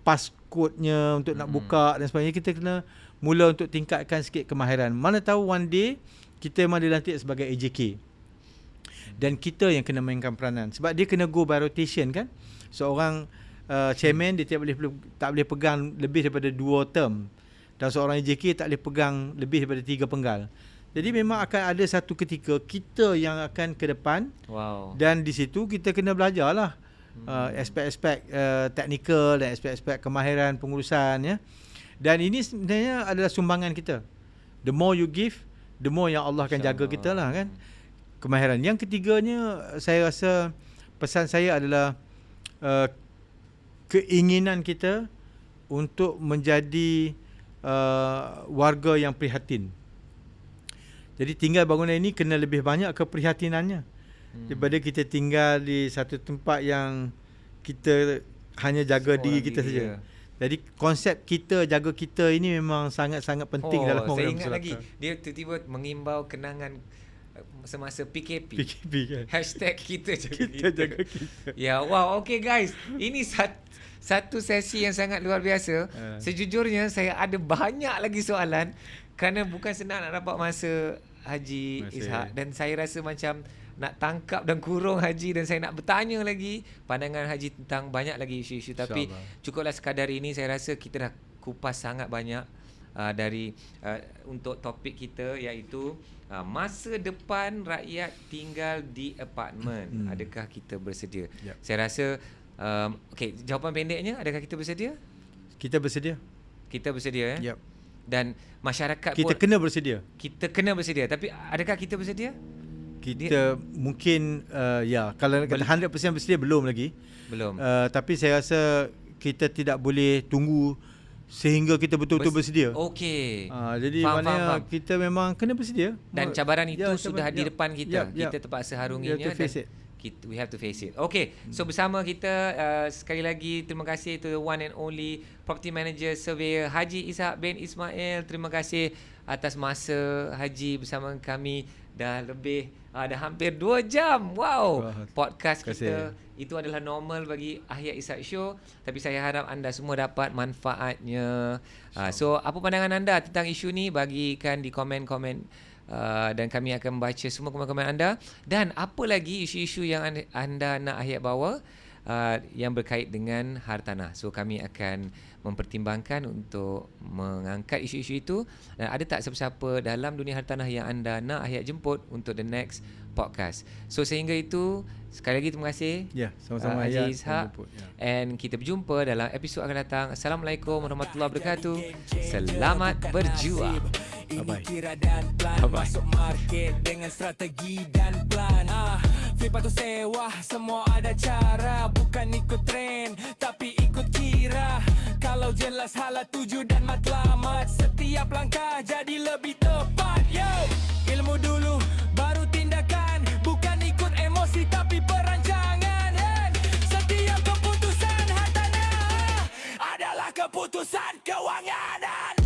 Speaker 1: passcode-nya untuk nak buka dan sebagainya. Kita kena mula untuk tingkatkan sikit kemahiran. Mana tahu one day kita memang dilantik sebagai AJK. Dan kita yang kena mainkan peranan. Sebab dia kena go by rotation kan. Seorang chairman dia tak boleh pegang lebih daripada 2 term. Dan seorang AJK tak boleh pegang lebih daripada 3 penggal. Jadi memang akan ada satu ketika kita yang akan ke depan. Dan di situ kita kena belajarlah aspek-aspek teknikal dan aspek-aspek kemahiran pengurusan ya. Dan ini sebenarnya adalah sumbangan kita. The more you give, the more yang Allah akan jaga kita lah kan. Kemahiran. Yang ketiganya, saya rasa pesan saya adalah keinginan kita untuk menjadi warga yang prihatin. Jadi tinggal bangunan ini kena lebih banyak keprihatinannya daripada kita tinggal di satu tempat yang kita hanya jaga diri kita saja. Jadi konsep kita jaga kita ini memang sangat-sangat penting dalam
Speaker 2: Saya
Speaker 1: bangunan
Speaker 2: ingat
Speaker 1: berserata.
Speaker 2: lagi, dia tiba-tiba mengimbau kenangan semasa PKP
Speaker 1: kan.
Speaker 2: Hashtag kita
Speaker 1: jaga kita.
Speaker 2: Ya, wow, okay guys, ini satu sesi yang sangat luar biasa. Sejujurnya saya ada banyak lagi soalan kerana bukan senang nak dapat masa Haji Ishak, dan saya rasa macam nak tangkap dan kurung Haji, dan saya nak bertanya lagi pandangan Haji tentang banyak lagi isu-isu, tapi cukuplah sekadar ini. Saya rasa kita dah kupas sangat banyak dari untuk topik kita, iaitu masa depan rakyat tinggal di apartmen. Adakah kita bersedia? Saya rasa jawapan pendeknya, adakah kita bersedia? Kita bersedia ya. Dan masyarakat
Speaker 1: kita kena bersedia.
Speaker 2: Kita kena bersedia. Tapi adakah kita bersedia?
Speaker 1: Kita mungkin kalau 100% bersedia belum lagi. Tapi saya rasa kita tidak boleh tunggu sehingga kita betul-betul bersedia.
Speaker 2: Okey.
Speaker 1: Jadi faham. Kita memang kena bersedia.
Speaker 2: Dan cabaran itu sudah di depan kita. Kita terpaksa harunginya dan we have to face it. Okay, so bersama kita sekali lagi terima kasih to the one and only Property Manager Surveyor Haji Ishak bin Ismail. Terima kasih atas masa Haji bersama kami. Dah hampir 2 jam. Wow. Podcast kita itu adalah normal bagi Ahya Ishak Show, tapi saya harap anda semua dapat manfaatnya. So apa pandangan anda tentang isu ni? Bagikan di komen-komen. Dan kami akan membaca semua komen-komen anda. Dan apa lagi isu-isu yang anda nak Ahya bawa yang berkait dengan hartanah. So kami akan mempertimbangkan untuk mengangkat isu-isu itu. Dan ada tak siapa-siapa dalam dunia hartanah yang anda nak Ahya jemput untuk the next podcast. So sehingga itu, sekali lagi terima kasih
Speaker 1: sama-sama
Speaker 2: Haji Ishak. And kita berjumpa dalam episod akan datang. Assalamualaikum warahmatullahi wabarakatuh. Selamat berjuang.
Speaker 3: Ini kira dan plan. Masuk market dengan strategi dan plan. Flip atau sewa, semua ada cara. Bukan ikut tren, tapi ikut kira. Kalau jelas hala tuju dan matlamat, setiap langkah jadi lebih tepat. Yo, ilmu dulu, baru tindakan. Bukan ikut emosi tapi perancangan. And setiap keputusan hartanah adalah keputusan kewangan.